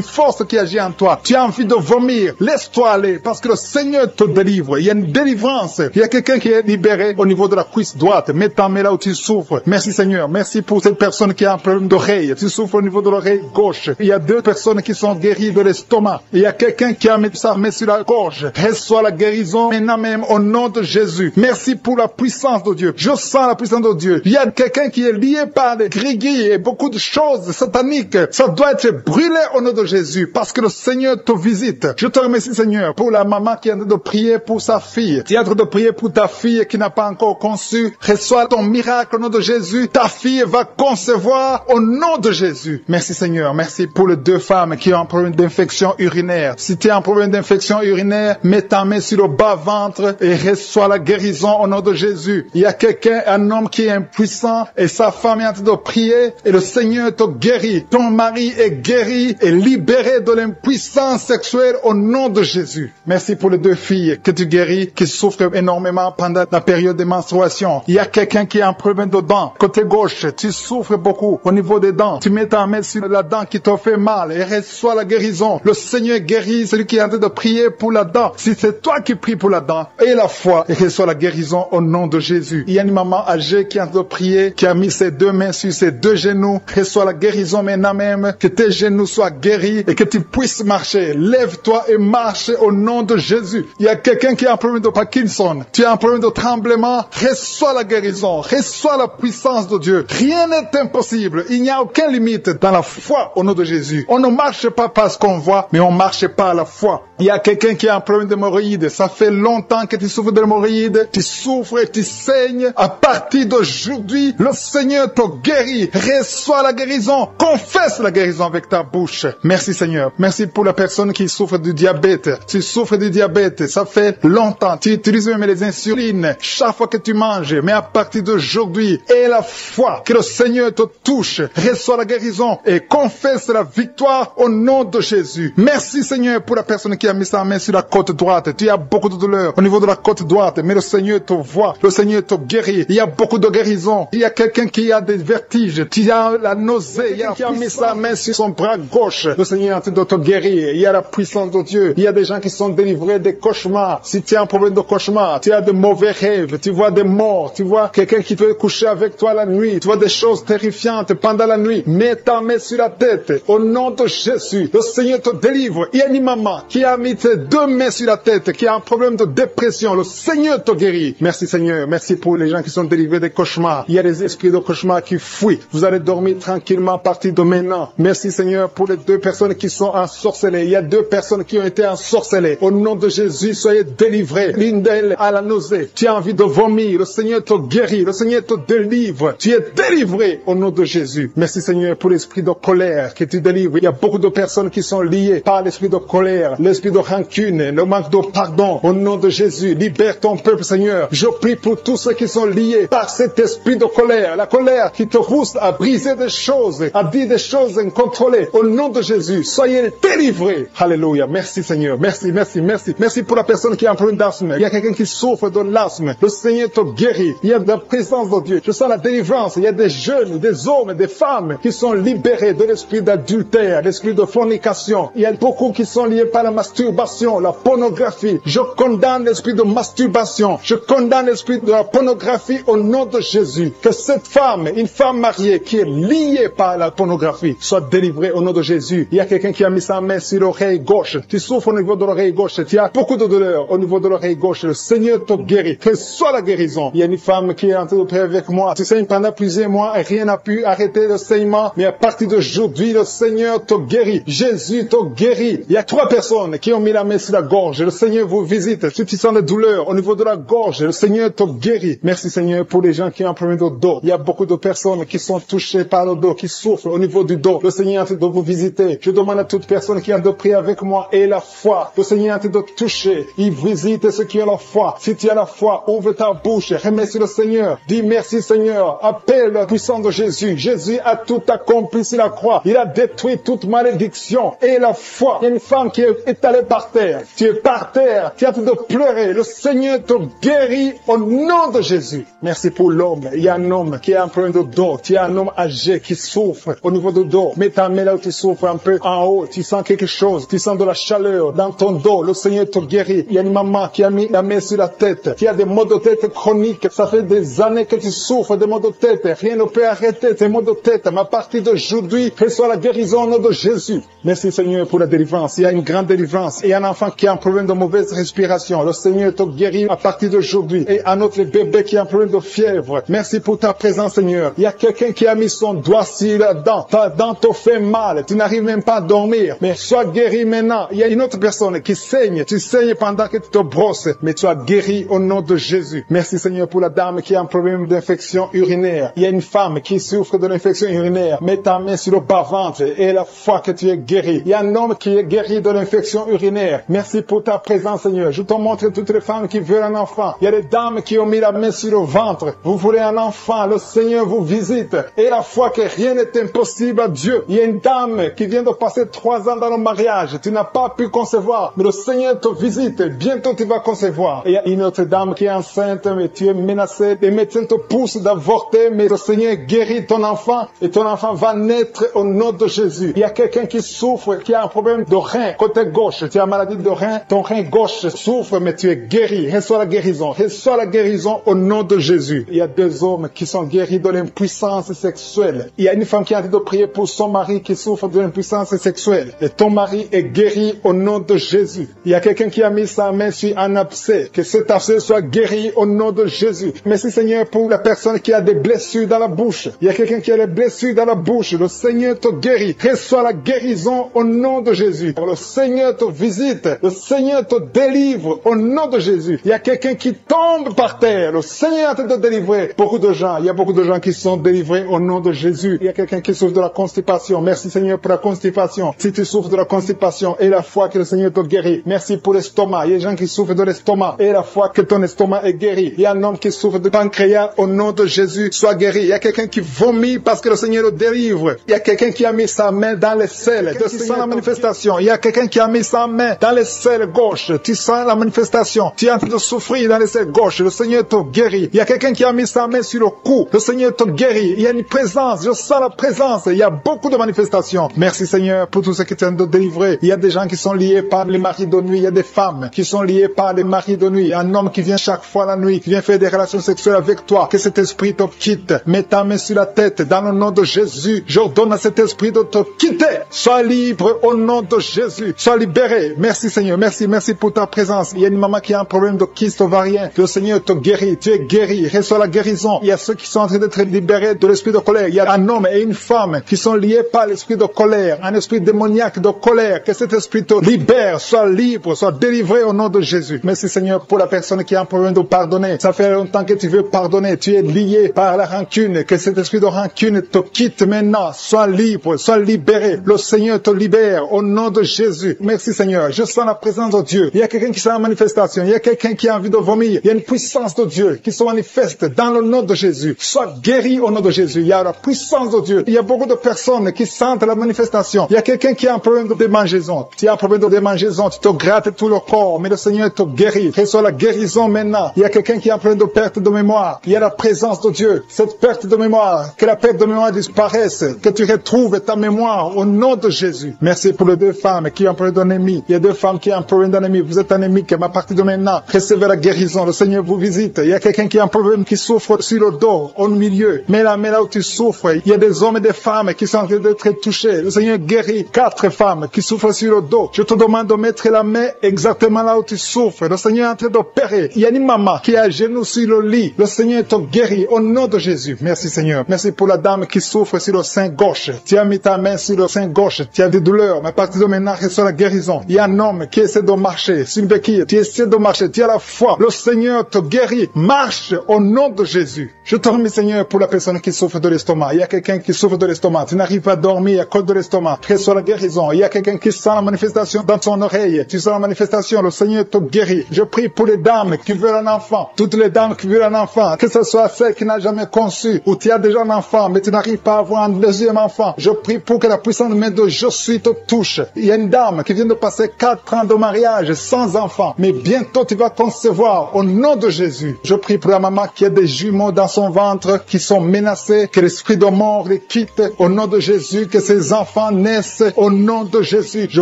Speaker 1: force qui agit en toi. Tu as envie de vomir. Laisse-toi aller parce que le Seigneur te délivre. Il y a une délivrance. Il y a quelqu'un qui est libéré au niveau de la cuisse droite. Mets ta main là où tu souffres. Merci Seigneur. Merci pour cette personne qui a un problème d'oreille. Tu souffres au niveau de l'oreille gauche. Il y a 2 personnes qui sont guéries de l'estomac. Il y a quelqu'un qui a mis sa main sur la gorge. Reçois la guérison maintenant même au nom de Jésus. Merci pour la puissance de Dieu. Je sens la puissance de Dieu. Il y a quelqu'un qui est lié par des grigui et beaucoup de choses sataniques. Ça doit être brûlé au nom de Jésus parce que le Seigneur te visite. Je te remercie Seigneur pour la maman qui est en train de prier pour sa fille. Tu es en train de prier pour ta fille qui n'a pas encore conçu. Reçois ton miracle au nom de Jésus. Ta fille va concevoir au nom de Jésus. Merci Seigneur. Merci pour les 2 femmes qui ont un problème d'infection urinaire. Si tu as un problème d'infection urinaire, mets ta main sur le bas-ventre et reçois la guérison au nom de Jésus. Il y a quelqu'un, un homme qui est impuissant et sa femme est en train de prier et le Seigneur te guérit. Ton mari est guéri et libéré de l'impuissance sexuelle au nom de Jésus. Merci pour les 2 filles que tu guéris, qui souffrent énormément pendant la période de menstruation. Il y a quelqu'un qui a un problème de dents. Côté gauche, tu souffres beaucoup au niveau des dents. Tu mets ta ta main sur la dent qui t'a fait mal et reçois la guérison. Le Seigneur guérit celui qui est en train de prier pour la dent. Si c'est toi qui pries pour la dent, et la foi et reçois la guérison au nom de Jésus. Il y a une maman âgée qui est en train de prier, qui a mis ses deux mains sur ses deux genoux. Reçois la guérison maintenant même, que tes genoux soient guéris et que tu puisses marcher. Lève-toi et marche au nom de Jésus. Il y a quelqu'un qui a un problème de Parkinson. Tu as un problème de tremblement. Reçois la guérison. Reçois la puissance de Dieu. Rien n'est impossible. Il n'y a aucune limite dans la foi au nom de Jésus. On ne marche pas parce qu'on voit, mais on marche pas à la foi. Il y a quelqu'un qui a un problème d'hémorroïdes. Ça fait longtemps que tu souffres d'hémorroïdes. Tu souffres et tu saignes. À partir d'aujourd'hui, le Seigneur te guérit. Reçois la guérison. Confesse la guérison avec ta bouche. Merci Seigneur. Merci pour la personne qui souffre du diabète. Tu souffres du diabète. Ça fait longtemps. Tu utilises même les insulines chaque fois que tu manges. Mais à partir d'aujourd'hui, aie la foi que le Seigneur te touche. Reçois la guérison et confesse la victoire au nom de Jésus. Merci Seigneur pour la personne qui a mis sa main sur la côte droite. Tu as beaucoup de douleur au niveau de la côte droite, mais le Seigneur te voit. Le Seigneur te guérit. Il y a beaucoup de guérison. Il y a quelqu'un qui a des vertiges. Tu as la nausée. Il y a qui a mis sa main sur son bras gauche. Le Seigneur est en train de te guérir. Il y a la puissance de Dieu. Il y a des gens qui sont délivrés des cauchemars. Si tu as un problème de cauchemar, tu as de mauvais rêves, tu vois des morts, tu vois quelqu'un qui veut coucher avec toi la nuit, tu vois des choses terrifiantes pendant la nuit. Mets ta main sur la tête. Au nom de Jésus, le Seigneur te délivre. Il y a une maman qui a mis ses deux mains sur la tête, qui a un problème de dépression. Le Seigneur te guérit. Merci Seigneur. Merci pour les gens qui sont délivrés des cauchemars. Il y a des esprits de cauchemar qui fuient. Vous allez dormir tranquillement à partir de maintenant. Merci Seigneur pour les deux personnes qui sont ensorcelées. Il y a deux personnes qui ont été ensorcelées. Au nom de Jésus, soyez délivrés. L'une d'elles a la nausée. Tu as envie de vomir. Le Seigneur te guérit. Le Seigneur te délivre. Tu es délivré au nom de Jésus. Merci Seigneur pour l'esprit de colère que tu délivres. Il y a beaucoup de personnes qui sont liées par l'esprit de colère, l'esprit de rancune, le manque de pardon. Au nom de Jésus, libère ton peuple Seigneur. Je prie pour tous ceux qui sont liés par cet esprit de colère. La colère qui te pousse à briser des choses, à dire des choses incontrôlées. Au nom de Jésus, soyez délivrés. Alléluia. Merci Seigneur. Merci, merci, merci. Merci pour la personne qui a un problème d'asthme. Il y a quelqu'un qui souffre de l'asthme. Le Seigneur te guérit. Il y a de la présence de Dieu. Je sens la délivrance. Il y a des jeunes, des hommes, des femmes qui sont libérés de l'esprit d'adultère, l'esprit de fornication. Il y a beaucoup qui sont liés par la masturbation, la pornographie. Je condamne l'esprit de masturbation. Je condamne l'esprit de la pornographie au nom de Jésus. Que cette femme, une femme mariée qui est liée par la pornographie, soit délivrée au nom de Jésus. Il y a quelqu'un qui a mis sa main sur l'oreille gauche. Tu souffres au niveau de l'oreille gauche. Tu as beaucoup de douleur au niveau de l'oreille gauche. Le Seigneur te guérit. Reçois la guérison. Il y a une femme qui est en train de prier avec moi. Tu saignes pendant plusieurs mois et rien n'a pu arrêter le saignement. Mais à partir d'aujourd'hui, le Seigneur te guérit. Jésus te guérit. Il y a 3 personnes qui ont mis la main sur la gorge. Le Seigneur vous visite. Si tu sens des douleurs au niveau de la gorge, le Seigneur te guérit. Merci Seigneur pour les gens qui ont un problème de dos. Il y a beaucoup de personnes qui sont touchées par le dos, qui souffrent au niveau du dos. Le Seigneur est en train de vous visiter. Je demande à toute personne qui a de prier avec moi et la foi. Le Seigneur est en train de toucher. Il visite ceux qui ont la foi. Si tu as la foi, ouvre ta bouche. Remercie le Seigneur. Dis merci Seigneur. Appelle la puissance de Jésus. Jésus a tout accompli sur la croix. Il a détruit toute malédiction. Et la foi. Il y a une femme qui est étalée par terre. Tu es par terre. Tu es en train de pleurer. Le Seigneur te guérit au nom de Jésus. Merci pour l'homme. Il y a un homme qui a un problème de dos. Tu as un homme âgé qui souffre au niveau du dos. Mets ta main là où tu souffres un peu en haut. Tu sens quelque chose. Tu sens de la chaleur dans ton dos. Le Seigneur te guérit. Il y a une maman qui a mis la main sur la tête. Qui a des maux de tête chroniques. Ça fait des années que tu souffres de maux de tête. Rien ne peut arrêter tes maux de tête. Mais à partir d'aujourd'hui, reçois la guérison au nom de Jésus. Merci Seigneur pour la délivrance. Il y a une grande délivrance. Il y a un enfant qui a un problème de mauvaise respiration. Le Seigneur te guérit à partir d'aujourd'hui. Et un autre bébé qui a un problème de fièvre. Merci pour ta présence Seigneur. Il y a quelqu'un qui a mis son doigt sur la dent. Ta dent te fait mal. Tu n'arrives même pas à dormir. Mais sois guéri maintenant. Il y a une autre personne qui saigne. Tu saignes pendant que tu te brosses. Mais tu as guéri au nom de Jésus. Merci Seigneur pour la dame qui a un problème d'infection urinaire. Il y a une femme qui souffre de l'infection urinaire. Mets ta main sur le bas-ventre et la foi que tu es guéri. Il y a un homme qui est guéri de l'infection urinaire. Merci pour ta présence Seigneur. Je te montre toutes les femmes qui veulent un enfant. Il y a des dames qui ont mis la main sur le ventre. Vous voulez un enfant. Le Seigneur vous visite. Et la foi que rien n'est impossible à Dieu. Il y a une dame qui vient de passer 3 ans dans le mariage. Tu n'as pas pu concevoir. Mais le Seigneur te visite. Bientôt tu vas concevoir. Et il y a une autre dame qui est enceinte, mais tu es menacée. Les médecins te poussent d'avorter, mais le Seigneur guérit ton enfant. Et ton enfant va va naître au nom de Jésus. Il y a quelqu'un qui souffre, qui a un problème de rein, côté gauche. Tu as maladie de rein, ton rein gauche souffre, mais tu es guéri. Reçois la guérison. Reçois la guérison au nom de Jésus. Il y a 2 hommes qui sont guéris de l'impuissance sexuelle. Il y a une femme qui a dit de prier pour son mari qui souffre de l'impuissance sexuelle. Et ton mari est guéri au nom de Jésus. Il y a quelqu'un qui a mis sa main sur un abcès. Que cet abcès soit guéri au nom de Jésus. Merci Seigneur pour la personne qui a des blessures dans la bouche. Il y a quelqu'un qui a des blessures dans la bouche. Le Seigneur te guérit. Reçois la guérison au nom de Jésus. Le Seigneur te visite. Le Seigneur te délivre au nom de Jésus. Il y a quelqu'un qui tombe par terre. Le Seigneur te délivrer. Beaucoup de gens, il y a beaucoup de gens qui sont délivrés au nom de Jésus. Il y a quelqu'un qui souffre de la constipation. Merci Seigneur pour la constipation. Si tu souffres de la constipation et la foi que le Seigneur te guérit. Merci pour l'estomac. Il y a des gens qui souffrent de l'estomac et la foi que ton estomac est guéri. Il y a un homme qui souffre de pancréas au nom de Jésus. Sois guéri. Il y a quelqu'un qui vomit parce que le Seigneur le délivre. Il y a quelqu'un qui a mis sa main dans les selles. Tu sens la manifestation. Il y a quelqu'un qui a mis sa main dans les selles gauches. Tu sens la manifestation. Tu es en train de souffrir dans les selles gauches. Le Seigneur te guérit. Il y a quelqu'un qui a mis sa main sur le cou. Le Seigneur te guérit. Il y a une présence. Je sens la présence. Il y a beaucoup de manifestations. Merci Seigneur pour tout ce que tu viens de délivrer. Il y a des gens qui sont liés par les maris de nuit. Il y a des femmes qui sont liées par les maris de nuit. Un homme qui vient chaque fois la nuit, qui vient faire des relations sexuelles avec toi. Que cet esprit te quitte. Mets ta main sur la tête. Dans le nom de Jésus, j'ordonne à cet esprit de te quitter. Sois libre au nom de Jésus. Sois libéré. Merci Seigneur. Merci pour ta présence. Il y a une maman qui a un problème de kyste ovarien. Le Seigneur te guérit. Tu es guéri. Reçois la guérison. Il y a ceux qui sont en train d'être libérés de l'esprit de colère. Il y a un homme et une femme qui sont liés par l'esprit de colère. Un esprit démoniaque de colère. Que cet esprit te libère. Sois libre. Sois délivré au nom de Jésus. Merci Seigneur pour la personne qui a un problème de pardonner. Ça fait longtemps que tu veux pardonner. Tu es lié par la rancune. Que cet esprit de rancune te quitte maintenant. Sois libre. Sois libéré. Le Seigneur te libère au nom de Jésus. Merci Seigneur. Je sens la présence de Dieu. Il y a quelqu'un qui sent la manifestation. Il y a quelqu'un qui a envie de vomir. Il y a une puissance de Dieu qui se manifeste dans le nom de Jésus. Sois guéri au nom de Jésus. Il y a la puissance de Dieu. Il y a beaucoup de personnes qui sentent la manifestation. Il y a quelqu'un qui a un problème de démangeaison. Tu as un problème de démangeaison. Tu te grattes tout le corps. Mais le Seigneur te guérit. Reçois la guérison maintenant. Il y a quelqu'un qui a un problème de perte de mémoire. Il y a la présence de Dieu. Cette perte de mémoire. Que la perte de mémoire disparaisse. Que tu retrouves ta mémoire au nom de Jésus. Merci pour les 2 femmes qui ont un problème d'anémie. Il y a 2 femmes qui ont un problème d'anémie. Vous êtes anémique. Mais à partir de maintenant, recevez la guérison. Le Seigneur vous visite. Il y a quelqu'un qui a un problème qui souffre sur le dos, au milieu. Mais là où tu souffres, il y a des hommes et des femmes qui sont en train d'être touchés. Le Seigneur guérit 4 femmes qui souffrent sur le dos. Je te demande de mettre la main exactement là où tu souffres. Le Seigneur est en train d'opérer. Il y a une maman qui a genou sur le lit. Le Seigneur te guérit au nom de Jésus. Merci Seigneur. Merci pour la dame qui souffre sur le sein gauche. Tu as mis ta main sur le sein gauche. Tu as des douleurs. Mais à partir de maintenant, reçois la guérison. Il y a un homme qui essaie de marcher sur une béquille. Tu essaies de marcher. Tu as la foi. Le Seigneur te guérit. Marche au nom de Jésus. Je te remercie Seigneur pour la personne qui souffre de l'estomac. Il y a quelqu'un qui souffre de l'estomac. Tu n'arrives pas à dormir à cause de l'estomac. Reçois la guérison. Il y a quelqu'un qui sent la manifestation dans son oreille. Tu sens la manifestation. Le Seigneur te guérit. Je prie pour les dames qui veulent un enfant. Toutes les dames qui veulent un enfant. Que ce soit celle qui n'a jamais conçu ou tu as déjà un enfant mais tu n'arrives pas à avoir un deuxième enfant. Je prie pour que la puissante main de Je suis te touche. Il y a une dame qui vient de passer 4 ans de mariage sans enfant. Mais bientôt tu vas concevoir au nom de Jésus. Je prie pour la maman qui a des jumeaux dans son ventre qui sont menacés. Que l'esprit de mort les quitte au nom de Jésus. Que ces enfants naissent au nom de Jésus. Je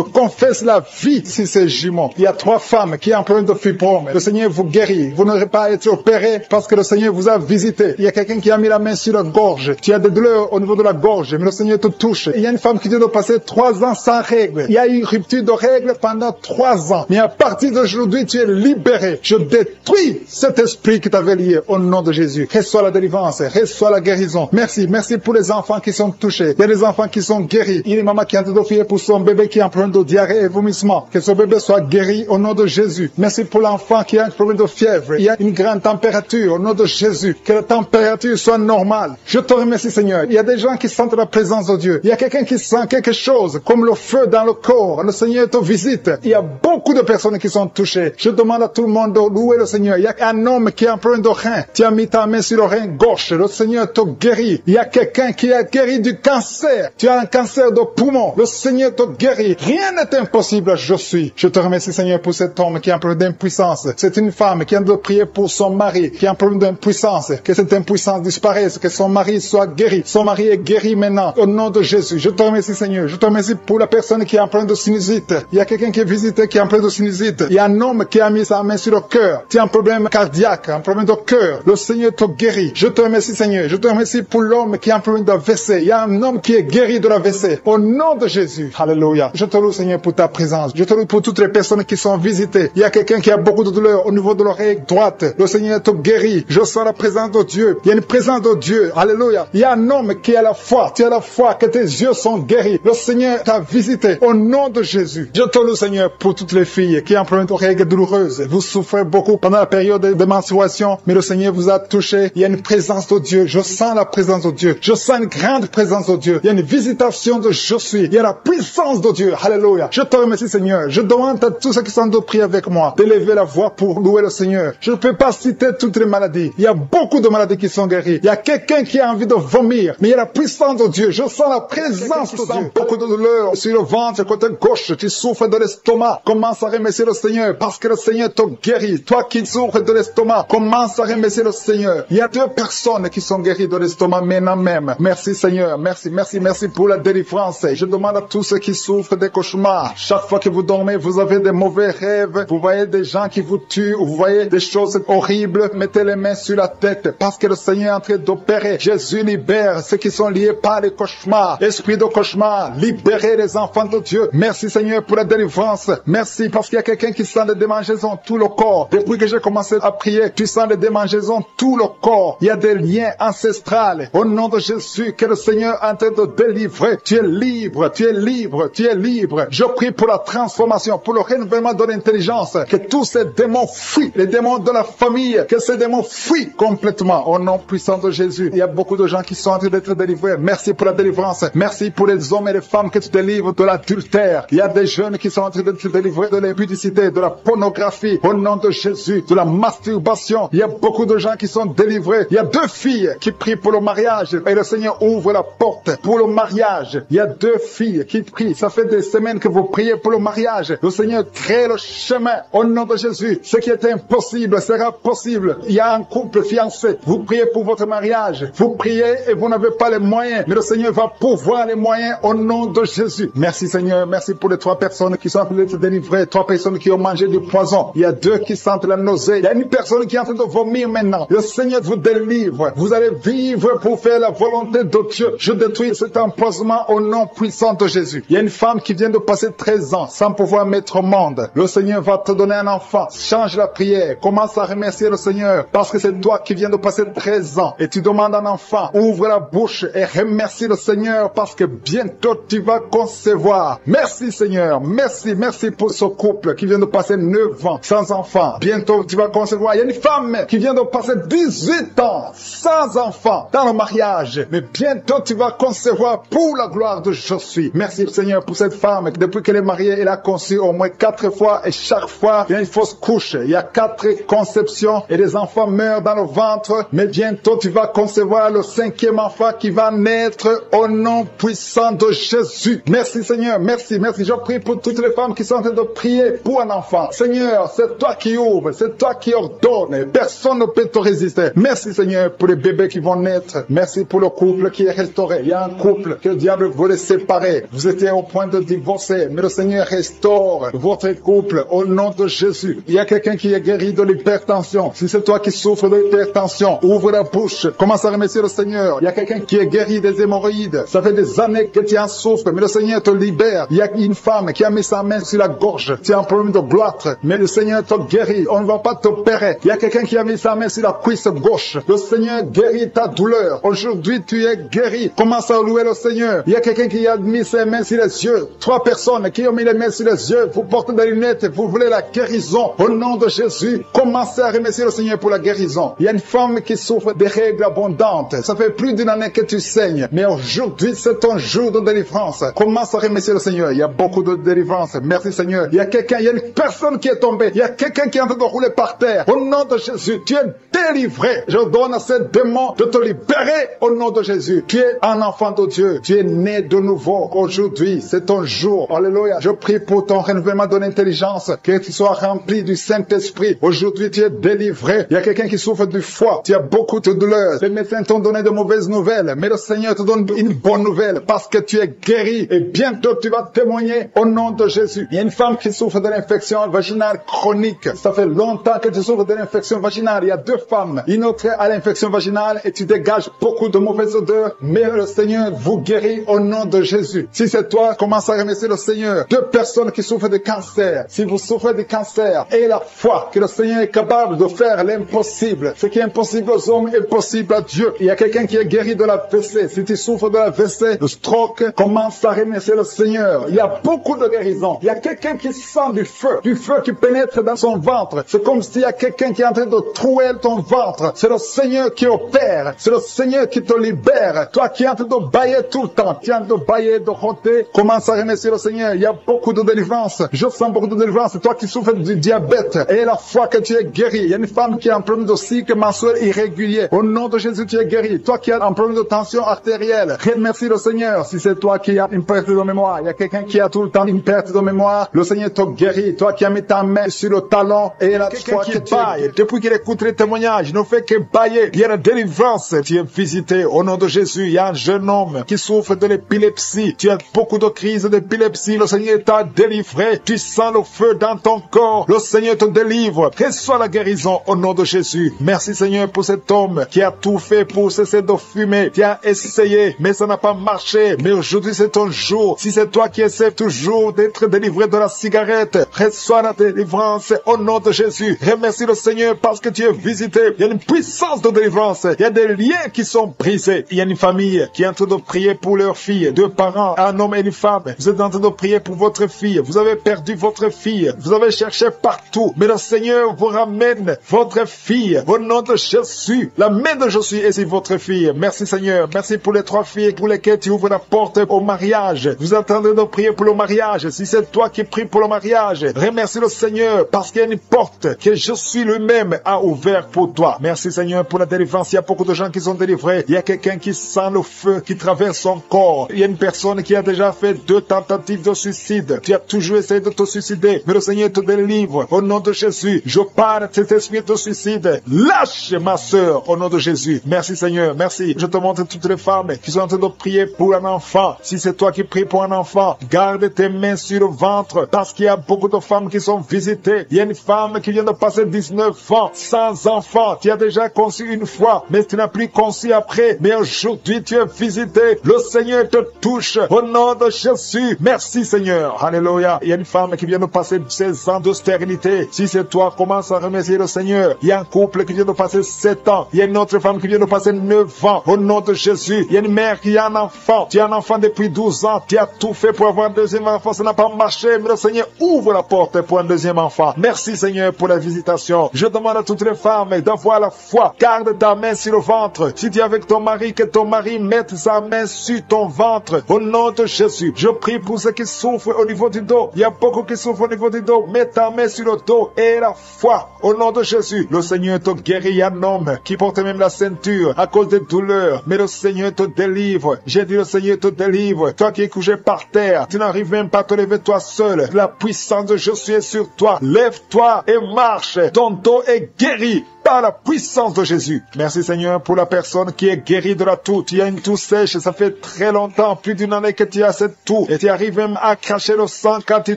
Speaker 1: confesse la vie sur ces jumeaux. Il y a 3 femmes qui ont un problème de fibrome. Le Seigneur vous guérit. Vous n'aurez pas à être opéré parce que le Seigneur vous a visité. Il y a quelqu'un qui a mis la main sur la gorge. Tu as des douleurs au niveau de la gorge, mais le Seigneur te touche. Il y a une femme qui vient de passer 3 ans sans règles. Il y a eu une rupture de règles pendant 3 ans. Mais à partir d'aujourd'hui, tu es libéré. Je détruis cet esprit qui t'avait lié au nom de Jésus. Reçois la délivrance, reçois la guérison. Merci pour les enfants qui sont touchés. Il y a des enfants qui sont guéris. Il y a une maman qui est en train d'offrir pour son bébé qui a un problème de diarrhée et vomissement. Que ce bébé soit guéri au nom de Jésus. Merci pour l'enfant qui a un problème de fièvre. Il y a une grande température au nom de Jésus. Que la température soit normale. Je te remercie Seigneur. Il y a des gens qui sentent la présence de Dieu. Il y a quelqu'un qui sent quelque chose comme le feu dans le corps. Le Seigneur te visite. Il y a beaucoup de personnes qui sont touchées. Je demande à tout le monde de louer le Seigneur. Il y a un homme qui a un problème de rein. Tu as mis ta main sur le rein gauche. Le Seigneur te guérit. Il y a quelqu'un qui a guéri du cancer. Tu as un cancer de poumon. Le Seigneur te guérit. Rien n'est impossible. Je suis. Je te remercie Seigneur pour cet homme qui a un problème d'impuissance. C'est une femme qui a de prier pour son mari qui a un problème d'impuissance. Que cette impuissance disparaisse. Que son mari soit guéri. Son mari est guéri. guéris maintenant. Au nom de Jésus, je te remercie, Seigneur. Je te remercie pour la personne qui est en train de sinusite. Il y a quelqu'un qui est visité, qui est en train de sinusite. Il y a un homme qui a mis sa main sur le cœur. Tu as un problème cardiaque, un problème de cœur. Le Seigneur te guérit. Je te remercie, Seigneur. Je te remercie pour l'homme qui a un problème d'AVC. Il y a un homme qui est guéri de l'AVC. Au nom de Jésus. Alléluia. Je te loue, Seigneur, pour ta présence. Je te loue pour toutes les personnes qui sont visitées. Il y a quelqu'un qui a beaucoup de douleur au niveau de l'oreille droite. Le Seigneur te guérit. Je sens la présence de Dieu. Il y a une présence de Dieu. Alléluia. Il y a un homme qui a la foi. Tu as la foi que tes yeux sont guéris. Le Seigneur t'a visité. Au nom de Jésus. Je te loue, Seigneur, pour toutes les filles qui ont un problème d'oreille douloureuse. Vous souffrez beaucoup pendant la période de menstruation, mais le Seigneur vous a touché. Il y a une présence de Dieu. Je sens la présence de Dieu. Je sens une grande présence de Dieu. Il y a une visitation de je suis. Il y a la puissance de Dieu. Alléluia. Je te remercie, Seigneur. Je demande à tous ceux qui sont de prier avec moi d'élever la voix pour louer le Seigneur. Je ne peux pas citer toutes les maladies. Il y a beaucoup de maladies qui sont guéries. Il y a quelqu'un qui a envie de vomir, mais il y a la puissance de Dieu. Je sens la présence de Dieu. Beaucoup de douleur sur le ventre, côté gauche. Tu souffres de l'estomac. Commence à remercier le Seigneur parce que le Seigneur te guérit. Toi qui souffres de l'estomac, commence à remercier le Seigneur. Il y a 2 personnes qui sont guéries de l'estomac maintenant même. Merci, Seigneur. Merci, merci, merci pour la délivrance. Je demande à tous ceux qui souffrent des cauchemars. Chaque fois que vous dormez, vous avez des mauvais rêves. Vous voyez des gens qui vous tuent. Vous voyez des choses horribles. Mettez les mains sur la tête parce que le Seigneur est en train d'opérer. Jésus libère ceux qui sont liés par les cauchemars. Esprit de cauchemar, libérez les enfants de Dieu. Merci, Seigneur, pour la délivrance. Merci parce qu'il y a quelqu'un qui sent les démangeaisons tout le corps. Depuis que j'ai commencé à prier, tu sens les démangeaisons tout le corps. Il y a des liens ancestrales. Au nom de Jésus, que le Seigneur est en train de délivrer. Tu es libre, tu es libre, tu es libre. Je prie pour la transformation, pour le renouvellement de l'intelligence. Que tous ces démons fuient, les démons de la famille, que ces démons fuient complètement. Au nom puissant de Jésus. Il y a beaucoup de gens qui sont en train d'être délivrés. Merci pour la délivrance. Merci pour les hommes et les femmes que tu délivres de l'adultère. Il y a des jeunes qui sont en train d'être délivrés de l'impudicité, de la pornographie. Au nom de Jésus, de la masturbation. Il y a beaucoup de gens qui sont délivrés. Il y a 2 filles qui prient pour le mariage et le Seigneur ouvre la porte pour le mariage. Il y a 2 filles qui prient. Ça fait des semaines que vous priez pour le mariage. Le Seigneur crée le chemin. Au nom de Jésus, ce qui est impossible sera possible. Il y a un couple fiancé. Vous priez pour votre mariage. Vous priez et vous n'avez pas les moyens. Mais le Seigneur va pourvoir les moyens au nom de Jésus. Merci, Seigneur. Merci pour les 3 personnes qui sont en train d'être délivrées. 3 personnes qui ont mangé du poison. Il y a 2 qui sentent la nausée. Il y a une personne qui est en train de vomir maintenant. Le Seigneur vous délivre. Vous allez vivre pour faire la volonté de Dieu. Je détruis cet empoisonnement au nom puissant de Jésus. Il y a une femme qui vient de passer 13 ans sans pouvoir mettre au monde. Le Seigneur va te donner un enfant. Change la prière. Commence à remercier le Seigneur parce que c'est toi qui viens de passer 13 ans et tu demandes un enfant. Ouvre la bouche et remercie le Seigneur parce que bientôt tu vas concevoir. Merci, Seigneur. Merci, merci pour ce couple qui vient de passer 9 ans sans enfant. Bientôt tu vas concevoir. Il y a une femme qui vient de passer 18 ans sans enfant dans le mariage. Mais bientôt tu vas concevoir pour la gloire de je suis. Merci, Seigneur, pour cette femme. Depuis qu'elle est mariée, elle a conçu au moins 4 fois et chaque fois il y a une fausse couche. Il y a 4 conceptions et les enfants meurent dans le ventre. Mais bientôt tu vas concevoir le 5e enfant qui va naître au nom puissant de Jésus. Merci, Seigneur. Merci, merci. Je prie pour toutes les femmes qui sont en train de prier pour un enfant. Seigneur, c'est toi qui ouvres, c'est toi qui ordonnes. Personne ne peut te résister. Merci, Seigneur, pour les bébés qui vont naître. Merci pour le couple qui est restauré. Il y a un couple que le diable voulait séparer. Vous étiez au point de divorcer, mais le Seigneur restaure votre couple au nom de Jésus. Il y a quelqu'un qui est guéri de l'hypertension. Si c'est toi qui souffres de l'hypertension, ouvre la bouche. Commence à remercier le Seigneur. Il y a quelqu'un qui est guéri des hémorroïdes. Ça fait des années que tu en souffres, mais le Seigneur te libère. Il y a une femme qui a mis sa main sur la gorge. Tu as un problème de gloître, mais le Seigneur te guérit. On ne va pas t'opérer. Il y a quelqu'un qui a mis sa main sur la cuisse gauche. Le Seigneur guérit ta douleur. Aujourd'hui, tu es guéri. Commence à louer le Seigneur. Il y a quelqu'un qui a mis ses mains sur les yeux. 3 personnes qui ont mis les mains sur les yeux. Vous portez des lunettes et vous voulez la guérison. Au nom de Jésus, commencez à remercier le Seigneur pour la guérison. Il y a une femme qui souffre des règles abondantes. Ça fait plus d'une année que tu saignes. Mais aujourd'hui, c'est ton jour de délivrance. Commence à remercier le Seigneur. Il y a beaucoup de délivrance. Merci, Seigneur. Il y a une personne qui est tombée. Il y a quelqu'un qui est en train de rouler par terre. Au nom de Jésus, tu es délivré. Je donne à ces démons de te libérer au nom de Jésus. Tu es un enfant de Dieu. Tu es né de nouveau. Aujourd'hui, c'est ton jour. Alléluia. Je prie pour ton renouvellement de l'intelligence. Que tu sois rempli du Saint-Esprit. Aujourd'hui, tu es délivré. Il y a quelqu'un qui souffre du foie. Tu as beaucoup de douleurs. Les médecins t'ont donné de mauvaises nouvelles. Mais le Seigneur te donne une bonne nouvelle parce que tu es guéri et bientôt tu vas témoigner au nom de Jésus. Il y a une femme qui souffre de l'infection vaginale chronique. Ça fait longtemps que tu souffres de l'infection vaginale. Il y a 2 femmes. Une autre a l'infection vaginale et tu dégages beaucoup de mauvaises odeurs. Mais le Seigneur vous guérit au nom de Jésus. Si c'est toi, commence à remercier le Seigneur. 2 personnes qui souffrent de cancer. Si vous souffrez de cancer, ayez la foi que le Seigneur est capable de faire l'impossible. Ce qui est impossible aux hommes est possible à Dieu. Il y a quelqu'un qui est guéri de la WC. Si tu souffres de la WC, le stroke, commence à remercier le Seigneur. Il y a beaucoup de guérisons. Il y a quelqu'un qui sent du feu qui pénètre dans son ventre. C'est comme s'il y a quelqu'un qui est en train de trouer ton ventre. C'est le Seigneur qui opère. C'est le Seigneur qui te libère. Toi qui es en train de bailler tout le temps, tu es en train de bailler, de roter, commence à remercier le Seigneur. Il y a beaucoup de délivrance. Je sens beaucoup de délivrance. Toi qui souffres du diabète, et la foi que tu es guéri. Il y a une femme qui a un problème de cycle mensuel irrégulier. Au nom de Jésus, tu es guéri. Toi qui as un problème de tension artérielle, remercie le Seigneur. Si c'est toi qui as une perte de mémoire, il y a quelqu'un qui a tout le temps une perte de mémoire, le Seigneur te guérit. Toi qui as mis ta main sur le talon et la foi qui baille. Depuis qu'il écoute les témoignages, il ne fait que bailler. Il y a la délivrance. Tu es visité au nom de Jésus. Il y a un jeune homme qui souffre de l'épilepsie. Tu as beaucoup de crises d'épilepsie. Le Seigneur t'a délivré. Tu sens le feu dans ton corps. Le Seigneur te délivre. Reçois la guérison au nom de Jésus. Merci Seigneur pour cet homme qui a tout fait pour cesser de fumer. Tu as essayé, mais ça n'a pas marché. Mais aujourd'hui c'est ton jour. Si c'est toi qui essaies toujours d'être délivré de la cigarette, reçois la délivrance au nom de Jésus. Remercie le Seigneur parce que tu es visité. Il y a une puissance de délivrance. Il y a des liens qui sont brisés. Il y a une famille qui est en train de prier pour leur fille. 2 parents, un homme et une femme. Vous êtes en train de prier pour votre fille. Vous avez perdu votre fille. Vous avez cherché partout. Mais le Seigneur vous ramène votre fille. Au nom de Jésus. La main de Jésus est sur votre fille. Merci Seigneur. Merci pour les 3 filles pour lesquelles tu ouvres la porte au mariage. Vous êtes en train de prier pour le mariage. Si c'est toi qui pries pour le mariage, remercie le Seigneur parce qu'il y a une porte que Jésus lui-même a ouverte pour toi. Merci Seigneur pour la délivrance. Il y a beaucoup de gens qui sont délivrés. Il y a quelqu'un qui sent le feu qui traverse son corps. Il y a une personne qui a déjà fait 2 tentatives de suicide. Tu as toujours essayé de te suicider, mais le Seigneur te délivre. Au nom de Jésus, je parle de cet esprit de suicide. Lâche ma sœur au nom de Jésus. Merci Seigneur, merci. Je te montre toutes les femmes qui sont en train de prier pour un enfant. Si c'est toi qui pries pour un enfant, garde tes mains sur le ventre parce qu'il y a beaucoup de femmes qui sont visitées. Il y a une femme qui vient de passer 19 ans sans enfant. Tu as déjà conçu une fois, mais tu n'as plus conçu après. Mais aujourd'hui, tu es visité. Le Seigneur te touche au nom de Jésus. Merci Seigneur. Alléluia. Il y a une femme qui vient de passer 16 ans de stérilité. Si c'est toi, commence à remercier le Seigneur. Il y a un couple qui vient de passer 7 ans. Il y a une autre femme qui vient de passer 9 ans. Au nom de Jésus. Il y a une mère qui a un enfant. Tu as un enfant depuis 12 ans. Tu as tout fait pour avoir un deuxième enfant. Ça n'a pas marché. Mais le Seigneur ouvre la porte pour un deuxième enfant. Merci Seigneur pour la visitation. Je demande à toutes les femmes d'avoir la foi. Garde ta main sur le ventre. Si tu es avec ton mari, que ton mari mette sa main sur ton ventre. Au nom de Jésus. Je prie pour ceux qui souffrent au niveau du dos. Il y a beaucoup qui souffrent au niveau du dos. Mets ta main sur le dos et la foi. Au nom de Jésus. Le Seigneur te guérit. Un homme qui porte même la ceinture à cause des douleurs. Mais le Seigneur te délivre. J'ai dit le Seigneur te délivre. Toi qui es couché par terre. Tu n'arrives même pas à te lever toi seul. La puissance de Jésus est sur toi. Lève-toi et marche. Ton dos est guéri par la puissance de Jésus. Merci Seigneur pour la personne qui est guérie de la toux. Tu as une toux sèche, ça fait très longtemps, plus d'une année que tu as cette toux. Et tu arrives même à cracher le sang quand tu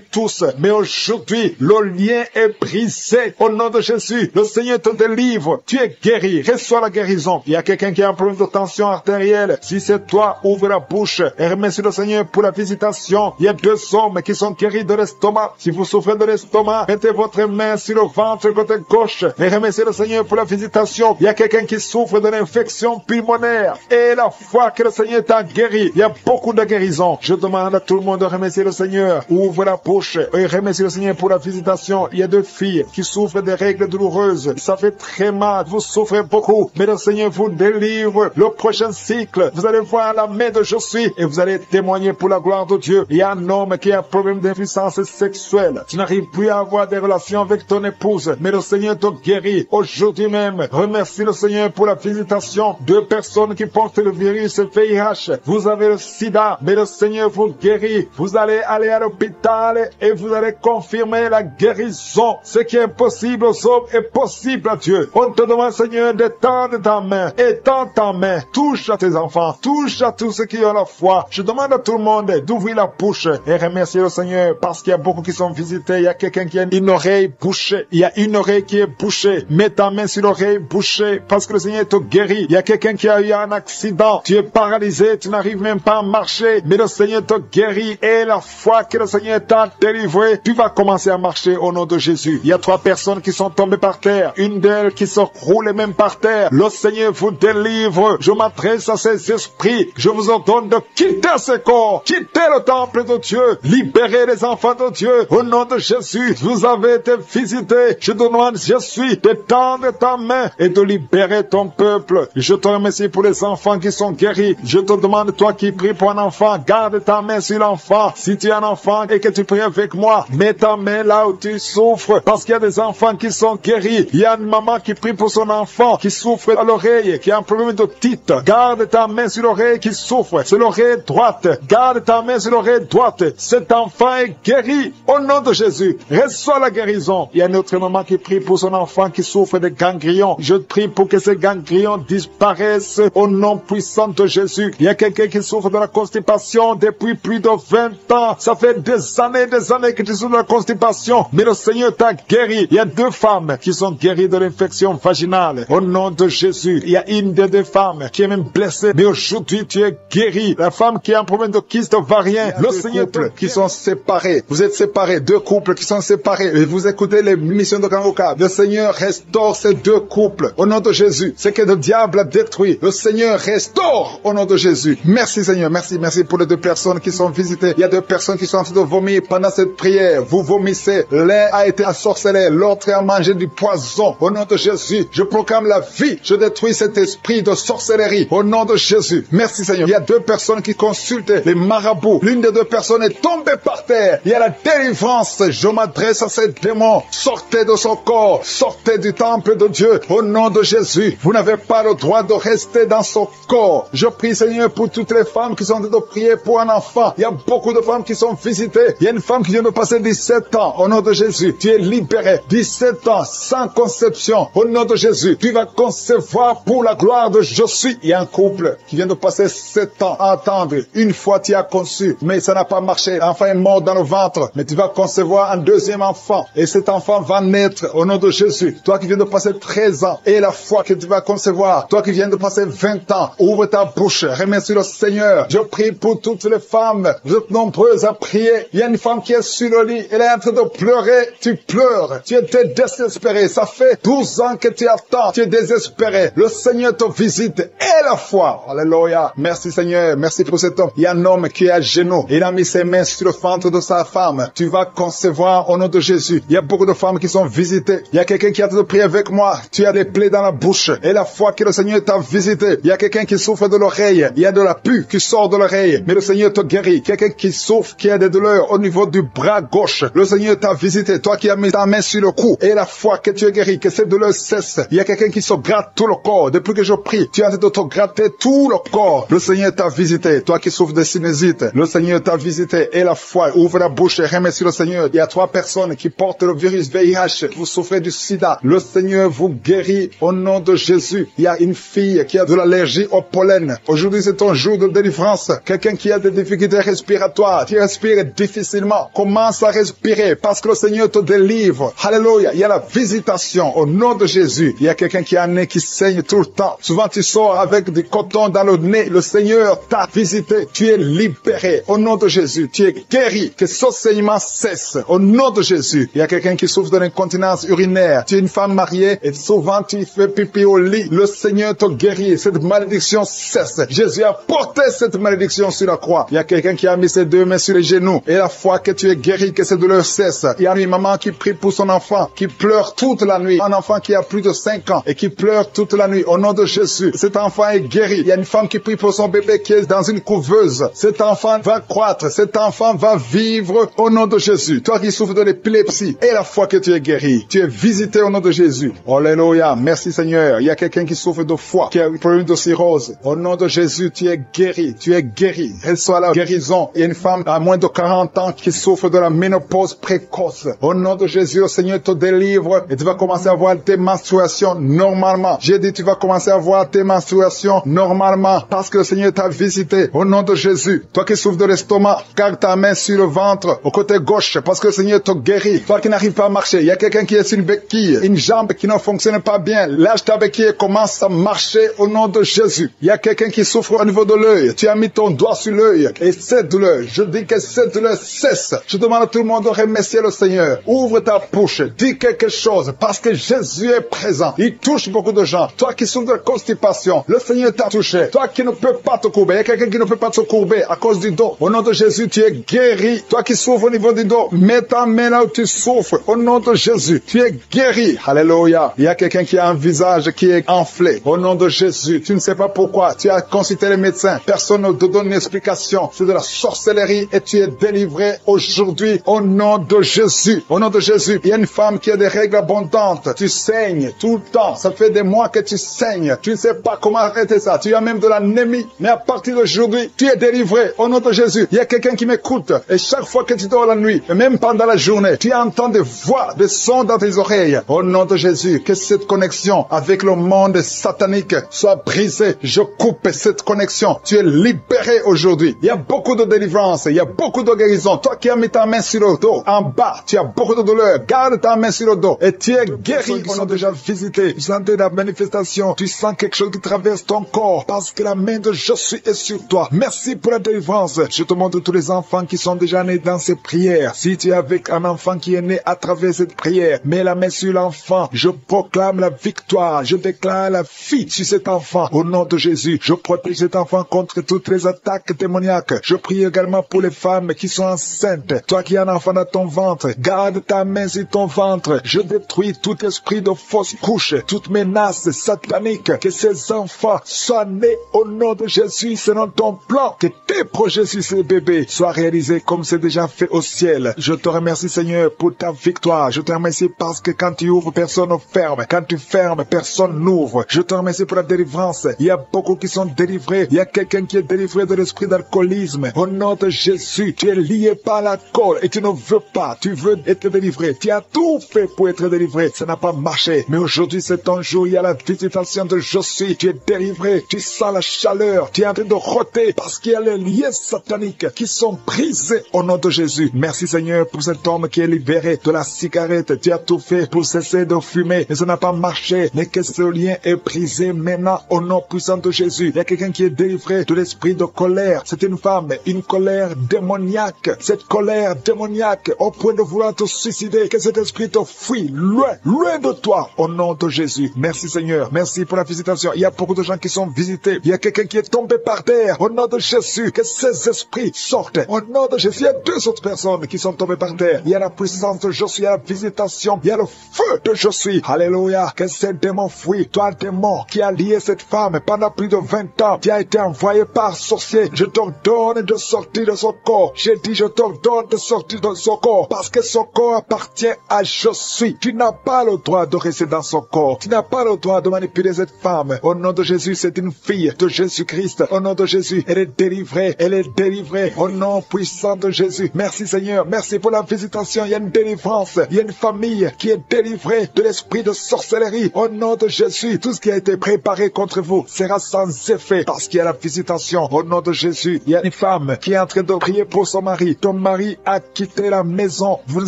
Speaker 1: tousses. Mais aujourd'hui, le lien est brisé. Au nom de Jésus, le Seigneur te délivre. Tu es guéri. Reçois la guérison. Il y a quelqu'un qui a un problème de tension artérielle. Si c'est toi, ouvre la bouche et remercie le Seigneur pour la visitation. Il y a 2 hommes qui sont guéris de l'estomac. Si vous souffrez de l'estomac, mettez votre main sur le ventre côté gauche et remerciez le Seigneur pour la visitation. Il y a quelqu'un qui souffre de l'infection pulmonaire et la foi que le Seigneur t'a guéri. Il y a beaucoup de guérisons. Je demande à tout le monde de remercier le Seigneur. Ouvre la bouche et remercie le Seigneur pour la visitation. Il y a 2 filles qui souffrent des règles douloureuses. Ça fait très mal. Vous souffrez beaucoup. Mais le Seigneur vous délivre. Le prochain cycle, vous allez voir la main de Jésus et vous allez témoigner pour la gloire de Dieu. Il y a un homme qui a un problème d'impuissance sexuelle. Tu n'arrives plus à avoir des relations avec ton épouse. Mais le Seigneur te guérit. Aujourd'hui, aujourd'hui même. Remercie le Seigneur pour la visitation de personnes qui portent le virus VIH. Vous avez le sida, mais le Seigneur vous guérit. Vous allez aller à l'hôpital et vous allez confirmer la guérison. Ce qui est impossible aux hommes est possible à Dieu. On te demande, Seigneur, d'étendre ta main. Étends ta main. Touche à tes enfants. Touche à tous ceux qui ont la foi. Je demande à tout le monde d'ouvrir la bouche et remercier le Seigneur parce qu'il y a beaucoup qui sont visités. Il y a quelqu'un qui a une oreille bouchée. Il y a une oreille qui est bouchée. Mets ta main sur l'oreille bouchée parce que le Seigneur te guérit. Il y a quelqu'un qui a eu un accident. Tu es paralysé. Tu n'arrives même pas à marcher. Mais le Seigneur te guérit. Et la foi que le Seigneur t'a délivré, tu vas commencer à marcher au nom de Jésus. Il y a 3 personnes qui sont tombées par terre. Une d'elles qui se roule même par terre. Le Seigneur vous délivre. Je m'adresse à ces esprits. Je vous ordonne de quitter ce corps. Quitter le temple de Dieu. Libérez les enfants de Dieu. Au nom de Jésus, vous avez été visités. Je te demande, Jésus, d'étendre ta main et de libérer ton peuple. Je te remercie pour les enfants qui sont guéris. Je te demande, toi qui pries pour un enfant, garde ta main sur l'enfant. Si tu es un enfant et que tu pries avec moi, mets ta main là où tu souffres, parce qu'il y a des enfants qui sont guéris. Il y a une maman qui prie pour son enfant qui souffre à l'oreille, qui a un problème d'otite. Garde ta main sur l'oreille qui souffre. C'est l'oreille droite. Garde ta main sur l'oreille droite. Cet enfant est guéri au nom de Jésus. Reçois la guérison. Il y a une autre maman qui prie pour son enfant qui souffre de ganglions. Je prie pour que ces ganglions disparaissent au nom puissant de Jésus. Il y a quelqu'un qui souffre de la constipation depuis plus de 20 ans. Ça fait des années que tu souffres de la constipation. Mais le Seigneur t'a guéri. Il y a 2 femmes qui sont guéries de l'infection vaginale. Au nom de Jésus. Il y a une des 2 femmes qui est même blessée. Mais aujourd'hui, tu es guéri. La femme qui a un problème de kyste ovarien. Le Seigneur qui sont séparés. Vous êtes séparés. 2 couples qui sont séparés. Et vous écoutez les missions de Kangoka. Le Seigneur restaure ces 2 couples. Au nom de Jésus. Ce que le diable a détruit. Le Seigneur restaure au nom de Jésus. Merci Seigneur. Merci pour les 2 personnes qui sont visitées. Il y a 2 personnes qui sont en train de vomir pendant cette prière. Vous vomissez. L'un a été ensorcelé. L'autre a mangé du poison. Au nom de Jésus. Je proclame la vie. Je détruis cet esprit de sorcellerie. Au nom de Jésus. Merci Seigneur. Il y a 2 personnes qui consultent les marabouts. L'une des 2 personnes est tombée par terre. Il y a la délivrance. Je m'adresse à ces démons. Sortez de son corps. Sortez du temple de Dieu. Au nom de Jésus. Vous n'avez pas le droit de rester dans son corps. Je prie Seigneur pour toutes les femmes qui sont en train de prier pour un enfant. Il y a beaucoup de femmes qui sont visitées. Il y a une femme qui vient de passer 17 ans. Au nom de Jésus. Tu es libéré. 17 ans sans conception. Au nom de Jésus. Tu vas concevoir pour la gloire de je suis. Il y a un couple qui vient de passer 7 ans à attendre. Une fois tu as conçu, mais ça n'a pas marché. L'enfant est mort dans le ventre. Mais tu vas concevoir un 2e enfant. Et cet enfant va naître au nom de Jésus. Toi qui viens de passer 13 ans. Et la foi que tu vas concevoir. Toi qui viens de passer 20 ans. Ouvre ta bouche. Remercie le Seigneur. Je prie pour toutes les femmes. Vous êtes nombreuses à prier. Il y a une femme qui est sur le lit. Elle est en train de pleurer. Tu pleures. Tu étais désespéré. Ça fait 12 ans que tu attends. Tu es désespéré. Le Seigneur te visite. Et la foi. Alléluia. Merci Seigneur. Merci pour cet homme. Il y a un homme qui est à genoux. Il a mis ses mains sur le ventre de sa femme. Tu vas concevoir au nom de Jésus. Il y a beaucoup de femmes qui sont visitées. Il y a quelqu'un qui a de prier avec moi. Tu as des plaies dans la bouche. Et la foi que le Seigneur t'a visité. Il y a quelqu'un qui souffre de l'oreille. Il y a de la pus qui sort de l'oreille. Mais le Seigneur te guérit. Quelqu'un qui souffre, qui a des douleurs au niveau du bras gauche. Le Seigneur t'a visité. Toi qui as mis ta main sur le cou. Et la foi que tu es guéri. Que cette douleur cesse. Il y a quelqu'un qui se gratte tout le corps. Depuis que je prie, tu es en train de te gratter tout le corps. Le Seigneur t'a visité. Toi qui souffres de sinusite. Le Seigneur t'a visité. Et la foi. Ouvre la bouche et remercie le Seigneur. Il y a 3 personnes qui portent le virus VIH. Vous souffrez du sida. Le Seigneur vous guérit au nom de Jésus. Il y a une fille qui a de l'allergie au pollen. Aujourd'hui, c'est ton jour de délivrance. Quelqu'un qui a des difficultés respiratoires, qui respire difficilement, commence à respirer parce que le Seigneur te délivre. Alléluia. Il y a la visitation au nom de Jésus. Il y a quelqu'un qui a un nez qui saigne tout le temps. Souvent, tu sors avec du coton dans le nez. Le Seigneur t'a visité. Tu es libéré au nom de Jésus. Tu es guéri. Que ce saignement cesse au nom de Jésus. Il y a quelqu'un qui souffre de l'incontinence urinaire. Tu es une femme mariée et souvent tu fais pipi au lit. Le Seigneur te guérit. Cette malédiction cesse. Jésus a porté cette malédiction sur la croix. Il y a quelqu'un qui a mis ses 2 mains sur les genoux. Et la foi que tu es guéri, que cette douleur cesse. Il y a une maman qui prie pour son enfant, qui pleure toute la nuit. Un enfant qui a plus de 5 ans et qui pleure toute la nuit. Au nom de Jésus, cet enfant est guéri. Il y a une femme qui prie pour son bébé qui est dans une couveuse. Cet enfant va croître. Cet enfant va vivre au nom de Jésus. Toi qui souffres de l'épilepsie, et la foi que tu es guéri. Tu es visité au nom de Jésus. Alléluia. Merci Seigneur. Il y a quelqu'un qui souffre de foie, qui a un problème de cirrhose. Au nom de Jésus, tu es guéri. Tu es guéri. Reçois la guérison. Il y a une femme à moins de 40 ans qui souffre de la ménopause précoce. Au nom de Jésus, le Seigneur te délivre et tu vas commencer à voir tes menstruations normalement. J'ai dit, tu vas commencer à voir tes menstruations normalement parce que le Seigneur t'a visité. Au nom de Jésus. Toi qui souffres de l'estomac, garde ta main sur le ventre, au côté gauche, parce que le Seigneur te guérit. Toi qui n'arrives pas à marcher, il y a quelqu'un qui est sur une béquille, une jambe qui ne fonctionne pas bien. Lâche ta béquille et commence à marcher au nom de Jésus. Il y a quelqu'un qui souffre au niveau de l'œil. Tu as mis ton doigt sur l'œil et cette douleur, je dis que cette douleur cesse. Je demande à tout le monde de remercier le Seigneur. Ouvre ta bouche, dis quelque chose parce que Jésus est présent. Il touche beaucoup de gens. Toi qui souffres de constipation, le Seigneur t'a touché. Toi qui ne peux pas te courber, il y a quelqu'un qui ne peut pas te courber à cause du dos. Au nom de Jésus, tu es guéri. Toi qui souffres au niveau du dos, mets ta main là où tu souffres. Au nom de Jésus, tu es guéri. Alléluia. Il y a quelqu'un qui a un visage qui est enflé. Au nom de Jésus, tu ne sais pas pourquoi. Tu as consulté les médecins. Personne ne te donne une explication. C'est de la sorcellerie et tu es délivré aujourd'hui au nom de Jésus. Au nom de Jésus, il y a une femme qui a des règles abondantes. Tu saignes tout le temps. Ça fait des mois que tu saignes. Tu ne sais pas comment arrêter ça. Tu as même de l'anémie. Mais à partir d'aujourd'hui, tu es délivré au nom de Jésus. Il y a quelqu'un qui m'écoute et chaque fois que tu dors la nuit, et même pendant la journée, tu entends des voix, des sons dans tes oreilles. Au nom de Jésus, que cette connexion avec le monde satanique soit brisée. Je coupe cette connexion. Tu es libéré aujourd'hui. Il y a beaucoup de délivrance, il y a beaucoup de guérison. Toi qui as mis ta main sur le dos, en bas, tu as beaucoup de douleur. Garde ta main sur le dos et tu es guéri. On a déjà visité. Tu sens la manifestation. Tu sens quelque chose qui traverse ton corps parce que la main de Jésus est sur toi. Merci pour la délivrance. Je te montre tous les enfants qui sont déjà nés dans ces prières. Si tu es avec un enfant qui est né à travers cette prière, mets la main sur l'enfant. Je proclame la victoire. Je déclare la vie sur cet enfant. Au nom de Jésus, je protège cet enfant contre toutes les attaques démoniaques. Je prie également pour les femmes qui sont enceintes. Toi qui as un enfant dans ton ventre, garde ta main sur ton ventre. Je détruis tout esprit de fausse couche, toute menace satanique. Que ces enfants soient nés au nom de Jésus selon ton plan. Que tes projets sur ces bébés soient réalisés comme c'est déjà fait au ciel. Je te remercie Seigneur pour ta victoire. Je te remercie parce que quand tu ouvres, personne ne ferme. Quand tu fermes, personne n'ouvre. Je te remercie pour la délivrance. Il y a beaucoup qui sont délivrés. Il y a quelqu'un qui est délivré de l'esprit d'alcoolisme. Au nom de Jésus, tu es lié par l'alcool et tu ne veux pas. Tu veux être délivré. Tu as tout fait pour être délivré. Ça n'a pas marché. Mais aujourd'hui, c'est ton jour. Il y a la visitation de Jésus. Tu es délivré. Tu sens la chaleur. Tu es en train de roter parce qu'il y a les liens sataniques qui sont brisés au nom de Jésus. Merci Seigneur pour cet homme qui est libéré de la cigarette. Tu as tout fait pour cesser de fumer. Et ça n'a pas marché. Mais que ce lien est brisé maintenant au nom puissant de Jésus. Il y a quelqu'un qui est délivré de l'esprit de colère. C'est une femme, une colère démoniaque. Cette colère démoniaque au point de vouloir te suicider. Que cet esprit te fuit loin, loin de toi au nom de Jésus. Merci Seigneur. Merci pour la visitation. Il y a beaucoup de gens qui sont visités. Il y a quelqu'un qui est tombé par terre au nom de Jésus. Que ces esprits sortent au nom de Jésus. Il y a deux autres personnes qui sont tombées par terre. Il y a la puissance de Jésus. Il y a la visitation. Il y a le feu de Jésus. Alléluia. Que ces démons fuient. Toi démon qui a lié cette femme pendant plus de 20 ans. Qui a été envoyé par sorcier. Je t'ordonne de sortir de son corps. J'ai dit je t'ordonne de sortir de son corps. Parce que son corps appartient à Jésus. Tu n'as pas le droit de rester dans son corps. Tu n'as pas le droit de manipuler cette femme. Au nom de Jésus, c'est une fille de Jésus-Christ. Au nom de Jésus, elle est délivrée. Elle est délivrée. Au nom puissant de Jésus. Merci Seigneur. Merci pour la visitation. Il y a une délivrance. Il y a une famille qui est délivrée de l'esprit de sorcellerie. Au nom de Jésus, tout ce qui a été préparé contre vous sera sans effet parce qu'il y a la visitation. Au nom de Jésus, il y a une femme qui est en train de prier pour son mari. Ton mari a quitté la maison. Vous ne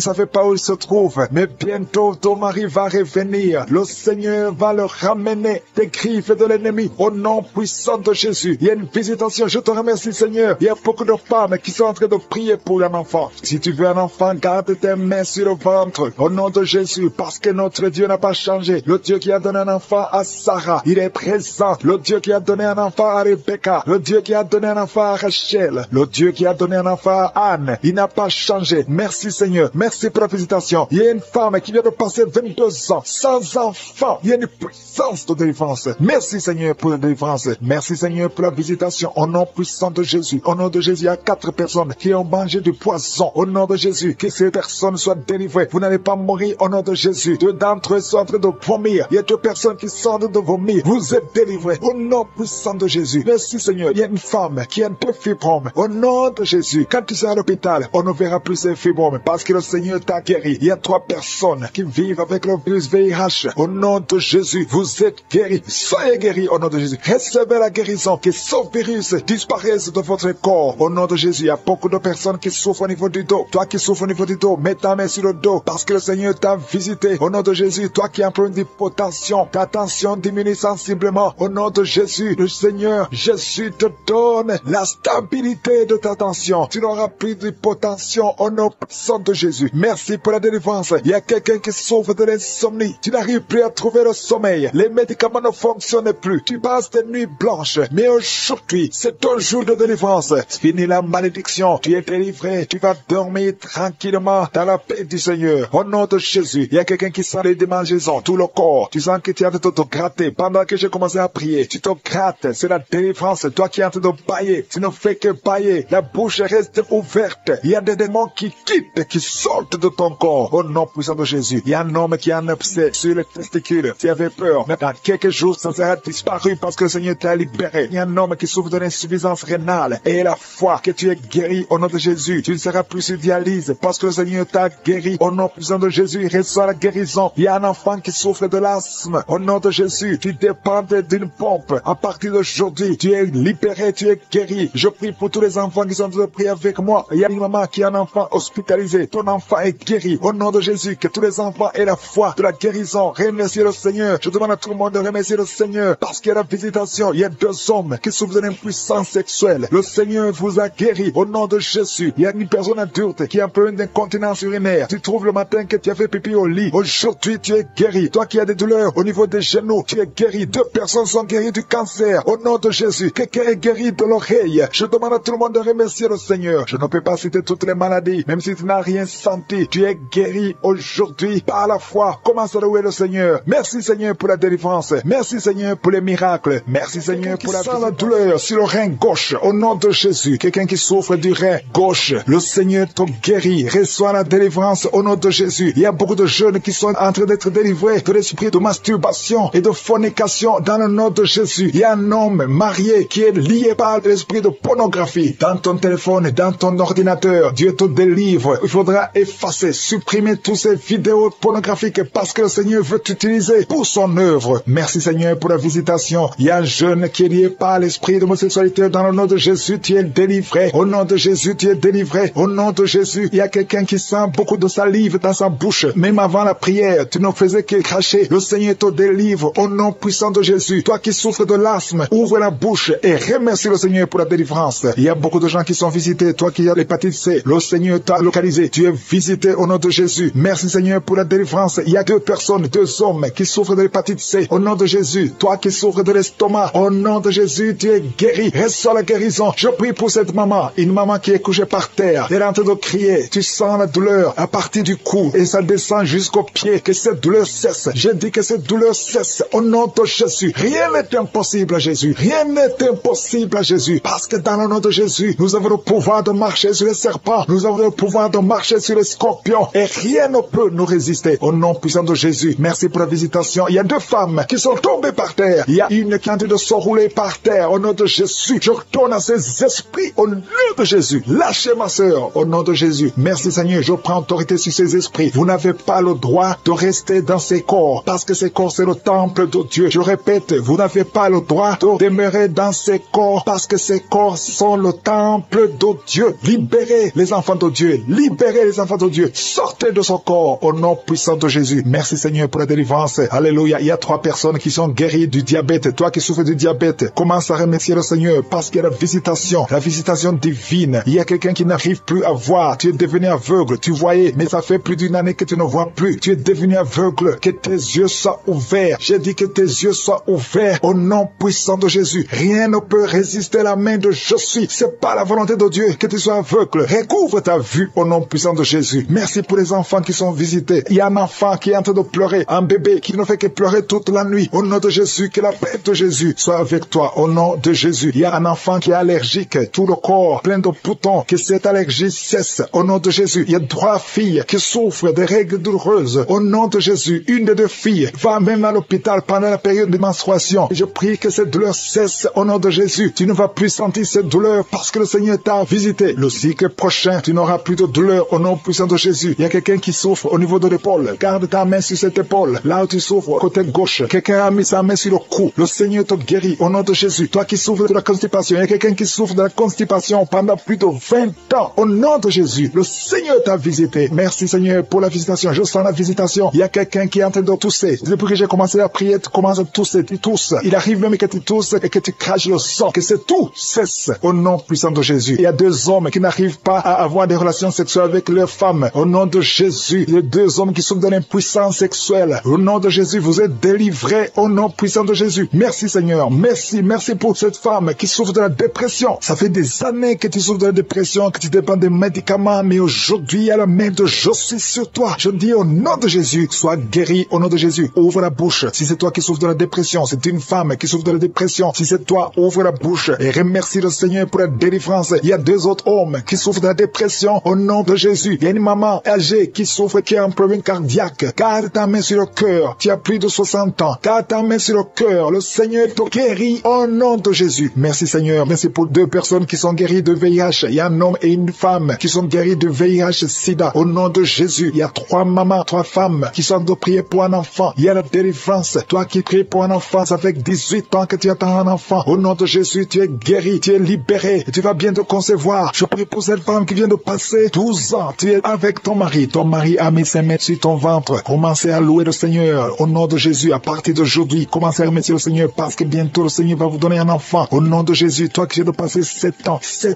Speaker 1: savez pas où il se trouve, mais bientôt ton mari va revenir. Le Seigneur va le ramener des griffes de l'ennemi. Au nom puissant de Jésus, il y a une visitation. Je te remercie Seigneur. Il y a beaucoup de femmes qui sont en train de prier pour un enfant. Si tu veux un enfant, garde tes mains sur le ventre. Au nom de Jésus, parce que notre Dieu n'a pas changé. Le Dieu qui a donné un enfant à Sarah, il est présent. Le Dieu qui a donné un enfant à Rebecca, le Dieu qui a donné un enfant à Rachel, le Dieu qui a donné un enfant à Anne, il n'a pas changé. Merci Seigneur. Merci pour la visitation. Il y a une femme qui vient de passer 22 ans sans enfant. Il y a une puissance de délivrance. Merci Seigneur pour la délivrance. Merci Seigneur pour la visitation. Au nom puissant de Jésus. Au nom de Jésus, il y a 4 personnes qui ont mangé du poison. Au nom de Jésus, que ces personnes soient délivrées. Vous n'allez pas mourir au nom de Jésus. 2 d'entre délivrés sont en train de vomir. Il y a deux personnes qui sont en train de vomir. Vous êtes délivrés au nom puissant de Jésus. Merci Seigneur. Il y a une femme qui a deux fibromes. Au nom de Jésus, quand tu seras à l'hôpital, on ne verra plus ces fibromes parce que le Seigneur t'a guéri. Il y a 3 personnes qui vivent avec le virus VIH. Au nom de Jésus, vous êtes guéris. Soyez guéris au nom de Jésus. Recevez la guérison, que ce virus disparaisse de votre corps. Au nom de Jésus, il y a beaucoup de personnes qui souffrent au niveau du dos. Toi qui souffres au niveau du dos, mets ta main sur le dos parce que le Seigneur t'a visité. Au nom de Jésus, toi qui as un problème d'hypotension, ta tension diminue sensiblement. Au nom de Jésus, le Seigneur Jésus te donne la stabilité de ta tension. Tu n'auras plus d'hypotension au nom puissant de Jésus. Merci pour la délivrance. Il y a quelqu'un qui souffre de l'insomnie. Tu n'arrives plus à trouver le sommeil. Les médicaments ne fonctionnent plus. Tu passes des nuits blanches. Mais aujourd'hui, c'est ton jour de délivrance. Fini la malédiction. Tu es délivré. Tu vas dormir tranquillement dans la paix du Seigneur. Au nom de Jésus, il y a quelqu'un qui sent les démangeaisons, tout le corps. Tu sens que tu es en train de te gratter. Pendant que j'ai commencé à prier, tu te grattes. C'est la délivrance. Toi qui es en train de bailler, tu ne fais que bailler. La bouche reste ouverte. Il y a des démons qui quittent, qui sortent de ton corps. Au nom puissant de Jésus. Il y a un homme qui a un abcès sur les testicules. Tu avais peur. Mais dans quelques jours, ça sera disparu parce que le Seigneur t'a libéré. Il y a un homme qui souffre de l'insuffisance rénale. Et la foi que tu es guéri au nom de Jésus. Tu ne seras plus sur dialyse parce que le Seigneur t'a guéri. Au nom puissant de Jésus, il reçoit la guérison. Il y a un enfant qui souffre de l'asthme. Au nom de Jésus, tu dépends d'une pompe. À partir d'aujourd'hui, tu es libéré, tu es guéri. Je prie pour tous les enfants qui sont en train de prier avec moi. Il y a une maman qui a un enfant hospitalisé. Ton enfant est guéri. Au nom de Jésus, que tous les enfants aient la foi de la guérison. Remerciez le Seigneur. Je demande à tout le monde de remercier le Seigneur parce qu'il y a la visitation. Il y a 2 hommes qui souffrent de l'impuissance sexuelle. Le Seigneur vous a guéri. Au nom de Jésus, il y a une personne adulte qui a un peu d'incontinence urinaire. Tu trouves le matin que tu as fait pipi au lit. Aujourd'hui, tu es guéri. Toi qui as des douleurs au niveau des genoux, tu es guéri. 2 personnes sont guéries du cancer. Au nom de Jésus, quelqu'un est guéri de l'oreille. Je demande à tout le monde de remercier le Seigneur. Je ne peux pas citer toutes les maladies, même si tu n'as rien senti. Tu es guéri aujourd'hui par la foi. Commence à louer le Seigneur. Merci Seigneur pour la délivrance. Merci Seigneur pour les miracles. Merci Seigneur pour la douleur sur le rein gauche. Au nom de Jésus, quelqu'un qui souffre du rein gauche, le Seigneur te guérit. Reçois la délivrance au nom de Jésus. Il y a beaucoup de jeunes qui sont en train d'être délivrés de l'esprit de masturbation et de fornication dans le nom de Jésus. Il y a un homme marié qui est lié par l'esprit de pornographie dans ton téléphone, dans ton ordinateur. Dieu te délivre. Il faudra effacer, supprimer toutes ces vidéos pornographiques parce que le Seigneur veut t'utiliser pour son œuvre. Merci Seigneur pour la visitation. Il y a un jeune qui est lié par l'esprit d'homosexualité dans le nom de Jésus. Tu es délivré. Au nom de Jésus, tu es délivré. Au nom de Jésus, il y a quelqu'un qui sent beaucoup de salive dans sa bouche. Même avant la prière, tu ne faisais que cracher. Le Seigneur te délivre au nom puissant de Jésus. Toi qui souffres de l'asthme, ouvre la bouche et remercie le Seigneur pour la délivrance. Il y a beaucoup de gens qui sont visités. Toi qui as l'hépatite C, le Seigneur t'a localisé. Tu es visité au nom de Jésus. Merci Seigneur pour la délivrance. Il y a 2 personnes, 2 hommes qui souffrent de l'hépatite C. Au nom de Jésus, toi qui souffres de l'estomac, au nom de Jésus, tu es guéri. Reçois la guérison. Je prie pour cette maman, une maman qui est couchée par terre. Elle est en train de crier. Tu sens la douleur à partir du cou et ça descend jusqu'au pied. Que cette douleur cesse. Je dis que cette douleur cesse au nom de Jésus. Rien n'est impossible à Jésus. Rien n'est impossible à Jésus. Parce que dans le nom de Jésus, nous avons le pouvoir de marcher sur les serpents. Nous avons le pouvoir de marcher sur les scorpions. Et rien ne peut nous résister. Au nom puissant de Jésus. Merci pour la visitation. Il y a 2 femmes qui sont tombées par terre. Il y a une qui est en train de se rouler par terre. Au nom de Jésus, je retourne à ces esprits. Au nom de Jésus. Lâchez ma sœur. Au nom de Jésus. Merci Seigneur. Je prends autorité sur ces esprits. Vous n'avez pas le droit de rester dans ces corps. Parce que ces corps, c'est le temple de Dieu. Je répète, vous n'avez pas le droit de demeurer dans ces corps. Parce que ces corps sont le temple de Dieu. Libérez les enfants de Dieu. Libérez les enfants de Dieu. Sortez de ce corps. Au nom puissant de Jésus. Merci Seigneur pour la délivrance. Alléluia. Il y a 3 personnes qui sont guéries du diabète. Toi qui souffres du diabète, commence à remercier le Seigneur parce qu'il y a la visitation divine. Il y a quelqu'un qui n'arrive plus à voir. Tu es devenu aveugle. Tu voyais, mais ça fait plus d'1 année que tu ne vois plus. Tu es devenu aveugle. Que tes yeux soient ouverts. J'ai dit que tes yeux soient ouverts au nom puissant de Jésus. Rien ne peut résister à la main de je suis. C'est pas la volonté de Dieu que tu sois aveugle. Recouvre ta vue au nom puissant de Jésus. Merci pour les enfants qui sont visités. Il y a un enfant qui est en train de pleurer, un bébé qui ne fait que pleurer toute la nuit. Au nom de Jésus, que la paix de Jésus soit avec toi. Au nom de Jésus, il y a un enfant qui est allergique, tout le corps plein de boutons, que cette allergie cesse. Au nom de Jésus, il y a 3 filles qui souffrent des règles douloureuses. Au nom de Jésus, une des deux filles va même à l'hôpital pendant la période de menstruation. Je prie que cette douleur cesse au nom de Jésus. Tu ne vas plus sentir cette douleur parce que le Seigneur t'a visité. Le cycle prochain, tu n'auras plus de douleur au nom puissant de Jésus. Il y a quelqu'un qui souffre au niveau de l'épaule. Garde ta main sur cette épaule. Là où tu souffres, côté gauche. Quelqu'un a mis sa main sur le cou. Le Seigneur te guérit au nom de Jésus. Toi qui souffres de la constipation, il y a quelqu'un qui souffre de la constipation pendant plus de 20 ans. Au nom de Jésus, le Seigneur t'a visité. Merci Seigneur pour la visitation. Je sens la visitation. Il y a quelqu'un qui est en train de tousser. Depuis que j'ai commencé à prier, tu commences à tousser, tu tousses. Il arrive même que tu tousses et que tu craches le sang. Que c'est tout cesse au nom puissant de Jésus. Il y a deux hommes qui n'arrivent pas à avoir des relations sexuelles avec leurs femmes. Au nom de Jésus, il y a deux hommes qui souffrent de l'impuissance sexuelle. Au nom de Jésus, vous êtes délivrés au nom puissant de Jésus. Merci Seigneur. Merci pour cette femme qui souffre de la dépression. Ça fait des années que tu souffres de la dépression, que tu dépends des médicaments, mais aujourd'hui, il y a la main de Jésus sur toi. Je dis au nom de Jésus, sois guéri au nom de Jésus. Ouvre la bouche. Si c'est toi qui souffres de la dépression, c'est une femme qui souffre de la dépression. Si c'est toi, ouvre la bouche et remercie le Seigneur pour la délivrance. Il y a deux autres hommes qui souffrent de la dépression au nom de Jésus. Il y a une maman âgée qui souffre, qui a un problème cardiaque. Garde ta main sur le cœur. Tu as plus de 60 ans. Garde ta main sur le cœur. Le Seigneur te guérit au nom de Jésus. Merci Seigneur. Merci pour deux personnes qui sont guéries de VIH. Il y a un homme et une femme qui sont guéris de VIH-Sida. Au nom de Jésus, il y a trois mamans, trois femmes qui sont de prier pour un enfant. Il y a la délivrance. Toi qui pries pour un enfant, ça fait 18 ans que tu attends un enfant. Au nom de Jésus, tu es guéri, tu es libéré et tu vas bientôt concevoir. Je prie pour cette femme qui vient de passer 12 ans. Tu es avec ton mari. Ton mari a mis ses mains sur ton ventre. Commencez à louer le Seigneur. Au nom de Jésus, à partir d'aujourd'hui, commencez à remercier le Seigneur parce que bientôt le Seigneur va vous donner un enfant. Au nom de Jésus, toi qui viens de passer 7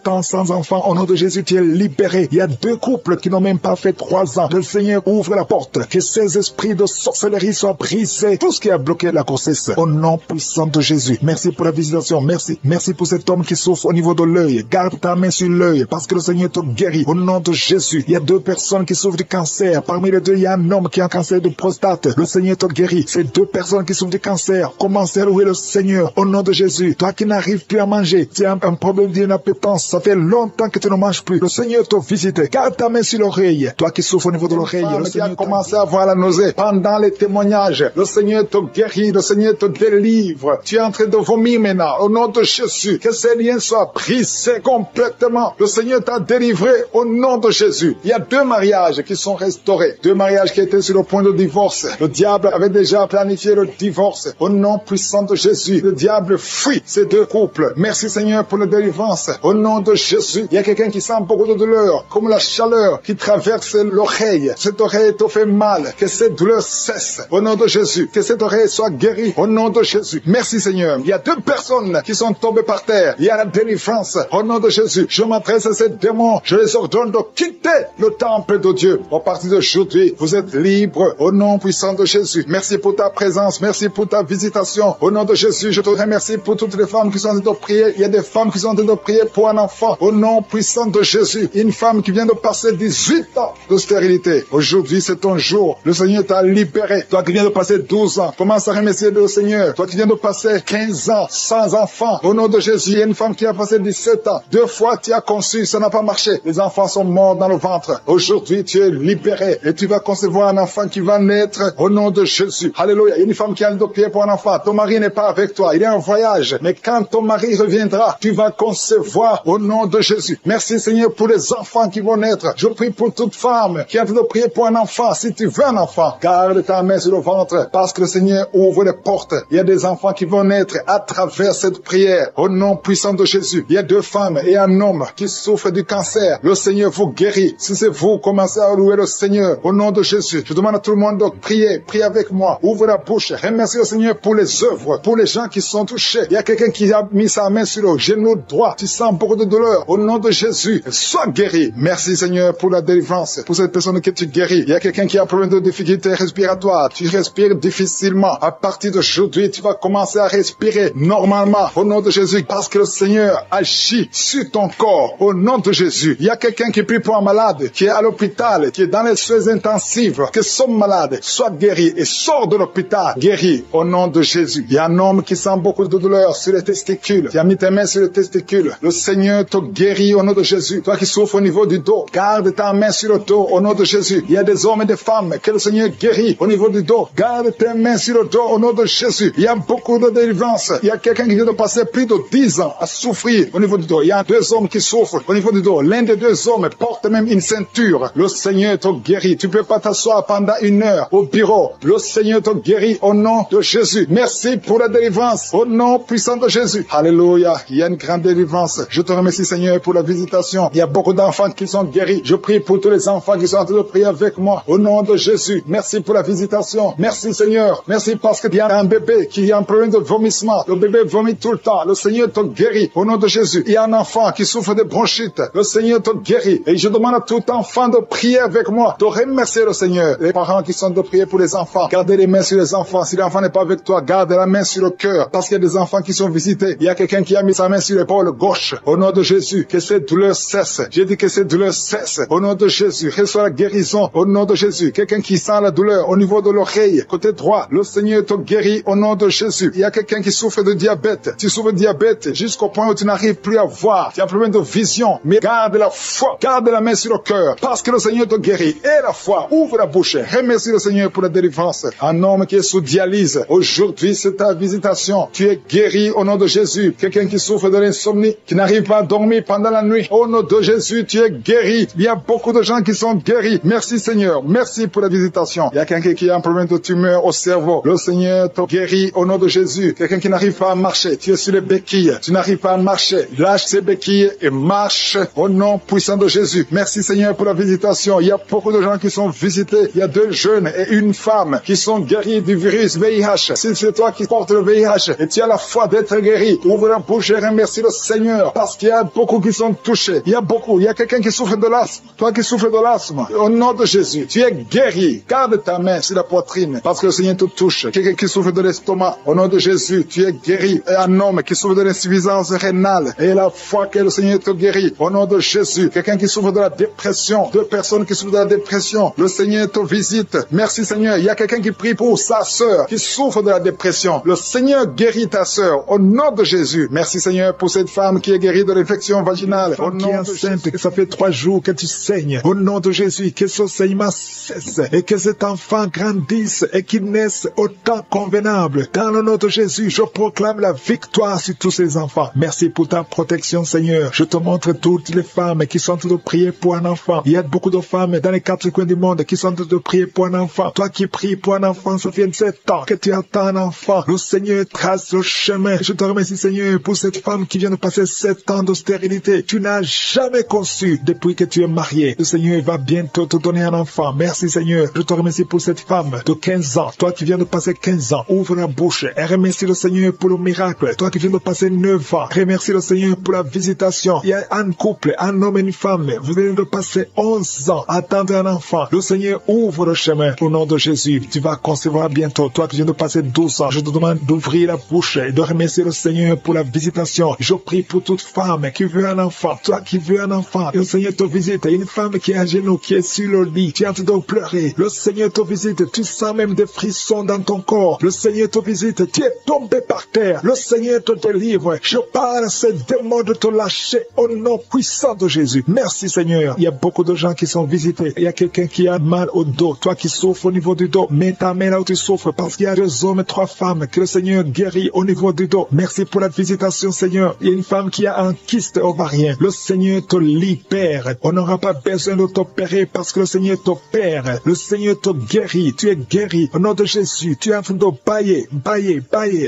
Speaker 1: ans sans enfant, au nom de Jésus, tu es libéré. Il y a deux couples qui n'ont même pas fait 3 ans. Le Seigneur ouvre la porte. Que ces esprits de sorcellerie soient brisés. Tout ce qui a bloqué la grossesse. Au nom puissant de Jésus. Merci pour la visitation. Merci pour cet homme qui souffre au niveau de l'œil. Garde ta main sur l'œil parce que le Seigneur te guérit. Au nom de Jésus. Il y a deux personnes qui souffrent du cancer. Parmi les deux, il y a un homme qui a un cancer de prostate. Le Seigneur te guérit. Ces deux personnes qui souffrent du cancer, commencez à louer le Seigneur. Au nom de Jésus. Toi qui n'arrives plus à manger, tu as un problème d'inappétence. Ça fait longtemps que tu ne manges plus. Le Seigneur te visite. Garde ta main sur l'oreille. Toi qui souffres au niveau de l'oreille, le Seigneur a commencé à avoir la nausée. Pendant les témoignages, le Seigneur te guérit, le Seigneur te délivre. Tu es en train de vomir maintenant. Au nom de Jésus, que ces liens soient brisés complètement. Le Seigneur t'a délivré au nom de Jésus. Il y a deux mariages qui sont restaurés. Deux mariages qui étaient sur le point de divorce. Le diable avait déjà planifié le divorce. Au nom puissant de Jésus, le diable fuit ces deux couples. Merci Seigneur pour la délivrance. Au nom de Jésus, il y a quelqu'un qui sent beaucoup de douleur, comme la chaleur qui traverse l'oreille. Cette oreille te fait mal. Que cette douleur cesse. Au nom de Jésus, que cette oreille soit guérie. Au nom de Jésus. Merci Seigneur. Il y a deux personnes qui sont tombées par terre. Il y a la délivrance. Au nom de Jésus, je m'adresse à ces démons. Je les ordonne de quitter le temple de Dieu. À partir d'aujourd'hui, vous êtes libres. Au nom puissant de Jésus. Merci pour ta présence. Merci pour ta visitation. Au nom de Jésus, je te remercie pour toutes les femmes qui sont en train de prier. Il y a des femmes qui sont en train de prier pour un enfant. Au nom puissant de Jésus. Une femme qui vient de passer 18 ans de stérilité. Aujourd'hui, c'est ton jour. Le Seigneur t'a libéré. Toi qui viens de passer 12 ans, commence à remercier le Seigneur. Toi qui viens de passer 15 ans sans enfant. Au nom de Jésus, il y a une femme qui a passé 17 ans. 2 fois tu as conçu, ça n'a pas marché. Les enfants sont morts dans le ventre. Aujourd'hui, tu es libéré et tu vas concevoir un enfant qui va naître au nom de Jésus. Alléluia. Il y a une femme qui a le pied pour un enfant. Ton mari n'est pas avec toi. Il est en voyage. Mais quand ton mari reviendra, tu vas concevoir au nom de Jésus. Merci Seigneur pour les enfants qui vont naître. Je prie pour toute femme qui est en train de prier pour un enfant. Si tu veux un enfant, garde ta main sur le ventre parce que le Seigneur ouvre les portes. Il y a des enfants qui vont naître à travers cette prière au nom puissant de Jésus. Il y a 2 femmes et un homme qui souffrent du cancer. Le Seigneur vous guérit. Si c'est vous, commencez à louer le Seigneur au nom de Jésus. Je demande à tout le monde de prier. Priez avec moi. Ouvre la bouche. Remercie le Seigneur pour les œuvres, pour les gens qui sont touchés. Il y a quelqu'un qui a mis sa main sur le genou droit. Tu sens beaucoup de douleur. Au nom de Jésus, sois guéri. Merci Seigneur pour la délivrance. Pour cette personne que tu guéris. Il y a quelqu'un qui a un problème de difficulté respiratoire. Tu respires difficilement. À partir d'aujourd'hui, tu vas commencer à respirer normalement. Au nom de Jésus, parce que le Seigneur agit sur ton corps. Au nom de Jésus. Il y a quelqu'un qui prie pour un malade, qui est à l'hôpital, qui est dans les soins intensives. Que son malade soit guéri et sort de l'hôpital. Guéri au nom de Jésus. Il y a un homme qui sent beaucoup de douleur sur les testicules. Tu as mis tes mains sur les testicules. Le Seigneur te guérit au nom de Jésus. Toi qui souffres au niveau du dos, garde ta main sur le dos au nom de Jésus. Il y a des hommes et des femmes que le Seigneur Seigneur guérit au niveau du dos. Garde tes mains sur le dos au nom de Jésus. Il y a beaucoup de délivrance. Il y a quelqu'un qui vient de passer plus de 10 ans à souffrir au niveau du dos. Il y a 2 hommes qui souffrent au niveau du dos. L'un des 2 hommes porte même une ceinture. Le Seigneur te guérit. Tu peux pas t'asseoir pendant 1 heure au bureau. Le Seigneur te guérit au nom de Jésus. Merci pour la délivrance au nom puissant de Jésus. Alléluia. Il y a une grande délivrance. Je te remercie, Seigneur, pour la visitation. Il y a beaucoup d'enfants qui sont guéris. Je prie pour tous les enfants qui sont en train de prier avec moi au nom de Jésus. Merci pour la visitation. Merci, Seigneur. Merci parce qu'il y a un bébé qui a un problème de vomissement. Le bébé vomit tout le temps. Le Seigneur te guérit au nom de Jésus. Il y a un enfant qui souffre de bronchite. Le Seigneur te guérit. Et je demande à tout enfant de prier avec moi, de remercier le Seigneur. Les parents qui sont de prier pour les enfants, gardez les mains sur les enfants. Si l'enfant n'est pas avec toi, garde la main sur le cœur. Parce qu'il y a des enfants qui sont visités. Il y a quelqu'un qui a mis sa main sur l'épaule gauche. Au nom de Jésus, que cette douleur cesse. J'ai dit que cette douleur cesse. Au nom de Jésus, reçois la guérison. Au nom de Jésus, quelqu'un qui sent la douleur au niveau de l'oreille, côté droit, le Seigneur te guérit au nom de Jésus. Il y a quelqu'un qui souffre de diabète. Tu souffres de diabète jusqu'au point où tu n'arrives plus à voir. Tu as un problème de vision. Mais garde la foi. Garde la main sur le cœur. Parce que le Seigneur te guérit. Et la foi. Ouvre la bouche. Remercie le Seigneur pour la délivrance. Un homme qui est sous dialyse. Aujourd'hui, c'est ta visitation. Tu es guéri au nom de Jésus. Quelqu'un qui souffre de l'insomnie, qui n'arrive pas à dormir pendant la nuit. Au nom de Jésus, tu es guéri. Il y a beaucoup de gens qui sont guéris. Merci Seigneur. Merci pour la visitation. Il y a quelqu'un qui a un problème de tumeur au cerveau. Le Seigneur te guérit au nom de Jésus. Quelqu'un qui n'arrive pas à marcher. Tu es sur les béquilles. Tu n'arrives pas à marcher. Lâche ces béquilles et marche au nom puissant de Jésus. Merci Seigneur pour la visitation. Il y a beaucoup de gens qui sont visités. Il y a 2 jeunes et une femme qui sont guéris du virus VIH. Si c'est toi qui portes le VIH et tu as la foi d'être guéri, ouvre la bouche et remercie le Seigneur parce qu'il y a beaucoup qui sont touchés. Il y a beaucoup. Il y a quelqu'un qui souffre de l'asthme. Toi qui souffres de l'asthme, au nom de Jésus, tu es guéri. Garde ta main sur la poitrine parce que le Seigneur te touche. Quelqu'un qui souffre de l'estomac, au nom de Jésus, tu es guéri. Et un homme qui souffre de l'insuffisance rénale et la foi que le Seigneur te guérit, au nom de Jésus. Quelqu'un qui souffre de la dépression, 2 personnes qui souffrent de la dépression, le Seigneur te visite. Merci Seigneur. Il y a quelqu'un qui prie pour sa sœur qui souffre de la dépression. Le Seigneur guérit ta sœur, au nom de Jésus. Merci Seigneur pour cette femme qui est guérie de l'infection vaginale. Au nom de Jésus. Ça fait 3 jours que tu saignes. Au nom de Jésus, que ce saignement cesse et que cet enfant grandisse et qu'il naisse au temps convenable. Dans le nom de Jésus, je proclame la victoire sur tous ces enfants. Merci pour ta protection, Seigneur. Je te montre toutes les femmes qui sont en train de prier pour un enfant. Il y a beaucoup de femmes dans les 4 coins du monde qui sont en train de prier pour un enfant. Toi qui pries pour un enfant, ça fait 7 ans que tu attends un enfant. Le Seigneur trace le chemin. Je te remercie, Seigneur, pour cette femme qui vient de passer 7 ans de stérilité. Tu n'as jamais conçu depuis que tu es marié. Le Seigneur va bientôt te donner un enfant. Merci, Seigneur. Je te remercie pour cette femme de 15 ans. Toi qui viens de passer 15 ans, ouvre la bouche et remercie le Seigneur pour le miracle. Toi qui viens de passer 9 ans, remercie le Seigneur pour la visitation. Il y a un couple, un homme et une femme. Vous venez de passer 11 ans à attendre un enfant. Le Seigneur ouvre le chemin. Au nom de Jésus, tu vas concevoir bientôt. Toi qui viens de passer 12 ans, je te demande d'ouvrir la bouche et de remercier le Seigneur pour la visitation. Je prie pour toute femme qui veut un enfant. Toi qui veux un enfant, et le Seigneur te visite. Une femme qui est à genoux, qui est sur le lit, tu es en train de pleurer. Le Seigneur te visite. Tu sens même des frissons dans ton corps. Le Seigneur te visite. Tu es tombé par terre. Le Seigneur te délivre. Je parle à ces démons de te lâcher au nom puissant de Jésus. Merci Seigneur. Il y a beaucoup de gens qui sont visités. Il y a quelqu'un qui a mal au dos. Toi qui souffres au niveau du dos, mets ta main là où tu souffres parce qu'il y a 2 hommes et 3 femmes que le Seigneur guérit au niveau du dos. Merci pour la visitation Seigneur. Il y a une femme qui a un kyste ovarien. Le Seigneur te libère. On n'aura pas besoin de t'opérer parce que le Seigneur t'opère. Le Seigneur te guérit. Tu es guéri. Au nom de Jésus, tu es en train de bailler.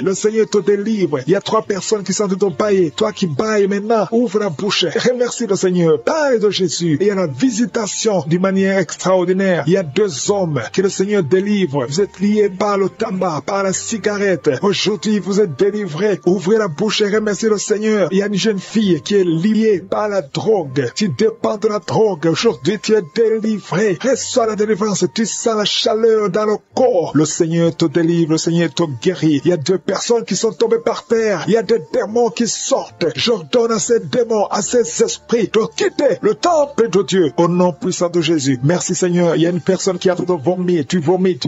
Speaker 1: Le Seigneur te délivre. Il y a 3 personnes qui sont en train de bailler. Toi qui bailles maintenant, ouvre la bouche. Remercie le Seigneur. Parle de Jésus. Et il y a la visitation d'une manière extraordinaire. Il y a 2 hommes que le Seigneur délivre. Vous êtes liés par le tabac, par la cigarette. Aujourd'hui, vous êtes délivrés. Ouvrez la bouche et remerciez le Seigneur. Il y a une jeune fille qui est liée par la drogue. Tu dépends de la drogue. Aujourd'hui, tu es délivré. Reçois la délivrance. Tu sens la chaleur dans le corps. Le Seigneur te délivre. Le Seigneur te guérit. Il y a 2 personnes qui sont tombées par terre. Il y a des démons qui sortent. J'ordonne à ces démons, à ces esprits de quitter le temple de Dieu au nom puissant de Jésus. Merci Seigneur. Il y a une personne qui a de vomir. Tu vomis.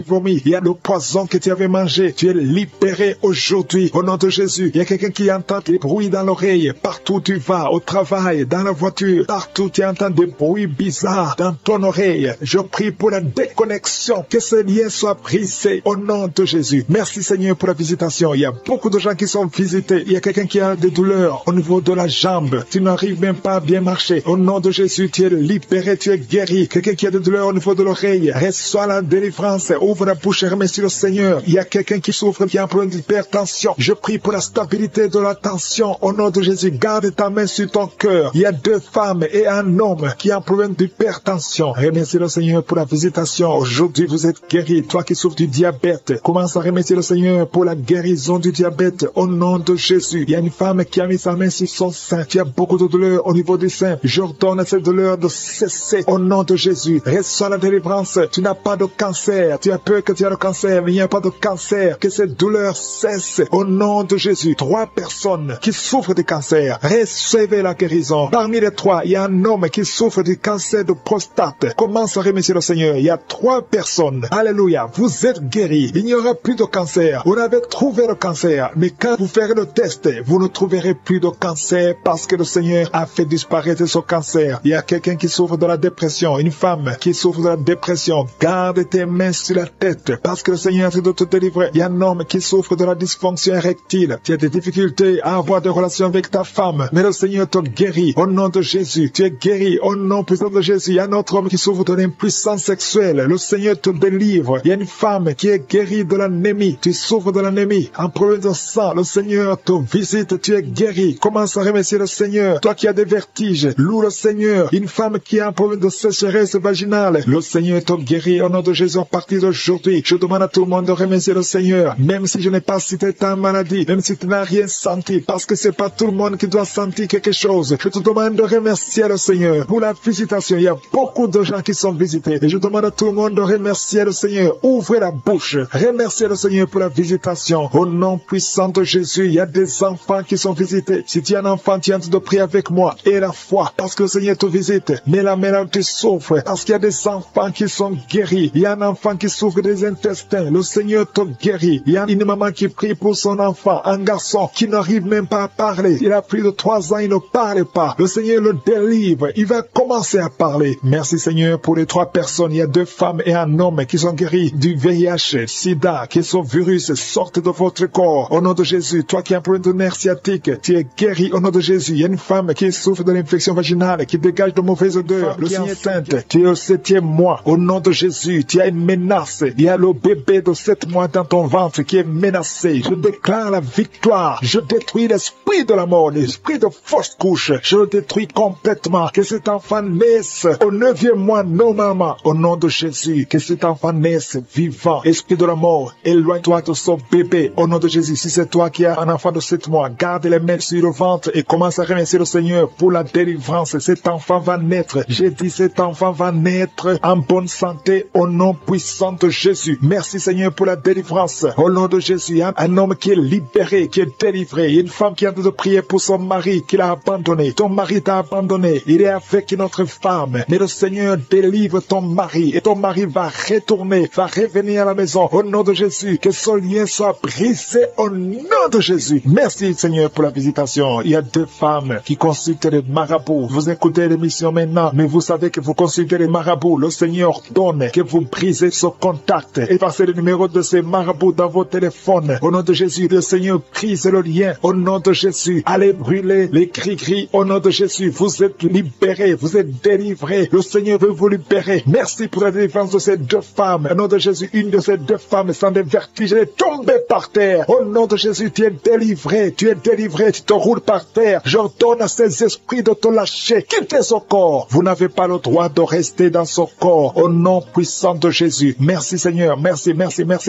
Speaker 1: Il y a le poison que tu avais mangé. Tu es libéré aujourd'hui au nom de Jésus. Il y a quelqu'un qui entend des bruits dans l'oreille. Partout où tu vas, au travail, dans la voiture, partout tu entends des bruits bizarres dans ton oreille. Je prie pour la déconnexion connexion, que ces liens soient brisés au nom de Jésus. Merci Seigneur pour la visitation. Il y a beaucoup de gens qui sont visités. Il y a quelqu'un qui a des douleurs au niveau de la jambe. Tu n'arrives même pas à bien marcher. Au nom de Jésus, tu es libéré, tu es guéri. Quelqu'un qui a des douleurs au niveau de l'oreille, reçois la délivrance. Ouvre la bouche et remercie le Seigneur. Il y a quelqu'un qui souffre, qui a un problème d'hypertension. Je prie pour la stabilité de la tension. Au nom de Jésus, garde ta main sur ton cœur. Il y a 2 femmes et un homme qui a un problème d'hypertension. Remercie le Seigneur pour la visitation. Aujourd'hui, vous êtes guéri. Toi qui souffres du diabète, commence à remercier le Seigneur pour la guérison du diabète. Au nom de Jésus, il y a une femme qui a mis sa main sur son sein. Tu as beaucoup de douleurs au niveau du sein. J'ordonne à cette douleur de cesser. Au nom de Jésus, reçois la délivrance. Tu n'as pas de cancer. Tu as peur que tu as le cancer, mais il n'y a pas de cancer. Que cette douleur cesse. Au nom de Jésus, 3 personnes qui souffrent de cancer, recevez la guérison. Parmi les 3, il y a un homme qui souffre du cancer de prostate. Commence à remercier le Seigneur. Il y a 3 personnes. Alléluia. Vous êtes guéris. Il n'y aura plus de cancer. Vous avez trouvé le cancer. Mais quand vous ferez le test, vous ne trouverez plus de cancer parce que le Seigneur a fait disparaître ce cancer. Il y a quelqu'un qui souffre de la dépression. Une femme qui souffre de la dépression. Garde tes mains sur la tête parce que le Seigneur est de te délivrer. Il y a un homme qui souffre de la dysfonction érectile. Tu as des difficultés à avoir des relations avec ta femme. Mais le Seigneur te guérit. Au nom de Jésus, tu es guéri. Au nom puissant de Jésus, il y a un autre homme qui souffre de l'impuissance sexuelle. Le Seigneur te délivre. Il y a une femme qui est guérie de l'anémie. Tu souffres de l'anémie. Un problème de sang. Le Seigneur te visite. Tu es guéri. Commence à remercier le Seigneur. Toi qui as des vertiges, loue le Seigneur. Une femme qui a un problème de sécheresse vaginale. Le Seigneur te guérit. Au nom de Jésus, à partir d'aujourd'hui, je demande à tout le monde de remercier le Seigneur. Même si je n'ai pas cité ta maladie, même si tu n'as rien senti, parce que c'est pas tout le monde qui doit sentir quelque chose. Je te demande de remercier le Seigneur pour la visitation. Il y a beaucoup de gens qui sont visités. Et je demande à tout le monde de remercier le Seigneur. Ouvrez la bouche. Remerciez le Seigneur pour la visitation. Au nom puissant de Jésus, il y a des enfants qui sont visités. Si tu es un enfant, tu es en train de prier avec moi. Et la foi, parce que le Seigneur te visite. Mais la mère tu souffres, parce qu'il y a des enfants qui sont guéris. Il y a un enfant qui souffre des intestins. Le Seigneur te guérit. Il y a une maman qui prie pour son enfant, un garçon qui n'arrive même pas à parler. Il a plus de 3 ans, il ne parle pas. Le Seigneur le délivre. Il va commencer à parler. Merci Seigneur pour les 3 personnes. Il y a 2 femmes et un homme qui sont guéris du VIH, SIDA, que ce virus sorte de votre corps. Au nom de Jésus, toi qui as un problème de nerf sciatique, tu es guéri au nom de Jésus. Il y a une femme qui souffre de l'infection vaginale, qui dégage de mauvaises odeurs. Le Seigneur est enceinte. Tu es au 7e mois. Au nom de Jésus, tu as une menace. Il y a le bébé de 7 mois dans ton ventre qui est menacé. Je déclare la victoire. Je détruis l'esprit de la mort, l'esprit de fausse couche. Je le détruis complètement. Que cet enfant naisse au 9e mois normalement. Au nom de Jésus, que cet enfant naisse vivant. Esprit de la mort, éloigne-toi de son bébé. Au nom de Jésus, si c'est toi qui as un enfant de 7 mois, garde les mains sur le ventre et commence à remercier le Seigneur pour la délivrance. Cet enfant va naître. J'ai dit cet enfant va naître en bonne santé au nom puissant de Jésus. Merci Seigneur pour la délivrance. Au nom de Jésus, un homme qui est libéré, qui est délivré. Une femme qui a de prier pour son mari qui l'a abandonné. Ton mari t'a abandonné. Il est avec une autre femme. Mais le Seigneur délivre ton mari et ton mari va retourner, va revenir à la maison. Au nom de Jésus, que son lien soit brisé au nom de Jésus. Merci Seigneur pour la visitation. Il y a 2 femmes qui consultent les marabouts. Vous écoutez l'émission maintenant, mais vous savez que vous consultez les marabouts. Le Seigneur donne que vous brisez ce contact et passez le numéro de ces marabouts dans vos téléphones. Au nom de Jésus, le Seigneur brise le lien. Au nom de Jésus, allez brûler les gris-gris. Au nom de Jésus, vous êtes libérés, vous êtes délivrés. Le Seigneur veut vous libérer. Merci pour la délivrance de ces 2 femmes. Au nom de Jésus, une de ces 2 femmes sans des vertiges, elle est tombée par terre. Au nom de Jésus, tu es délivré, tu es délivré, tu te roules par terre. J'ordonne à ces esprits de te lâcher. Quittez ce corps. Vous n'avez pas le droit de rester dans ce corps. Au nom puissant de Jésus. Merci Seigneur, merci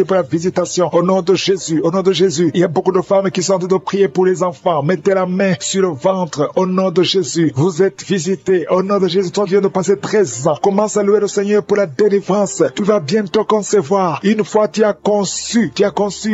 Speaker 1: pour la visitation. Au nom de Jésus, au nom de Jésus. Il y a beaucoup de femmes qui sont en train de prier pour les enfants. Mettez la main sur le ventre. Au nom de Jésus, vous êtes visités. Au nom de Jésus, toi viens de passer 13 ans. Commence à louer le Seigneur pour la délivrance. Tu vas bientôt concevoir. Une fois tu as conçu,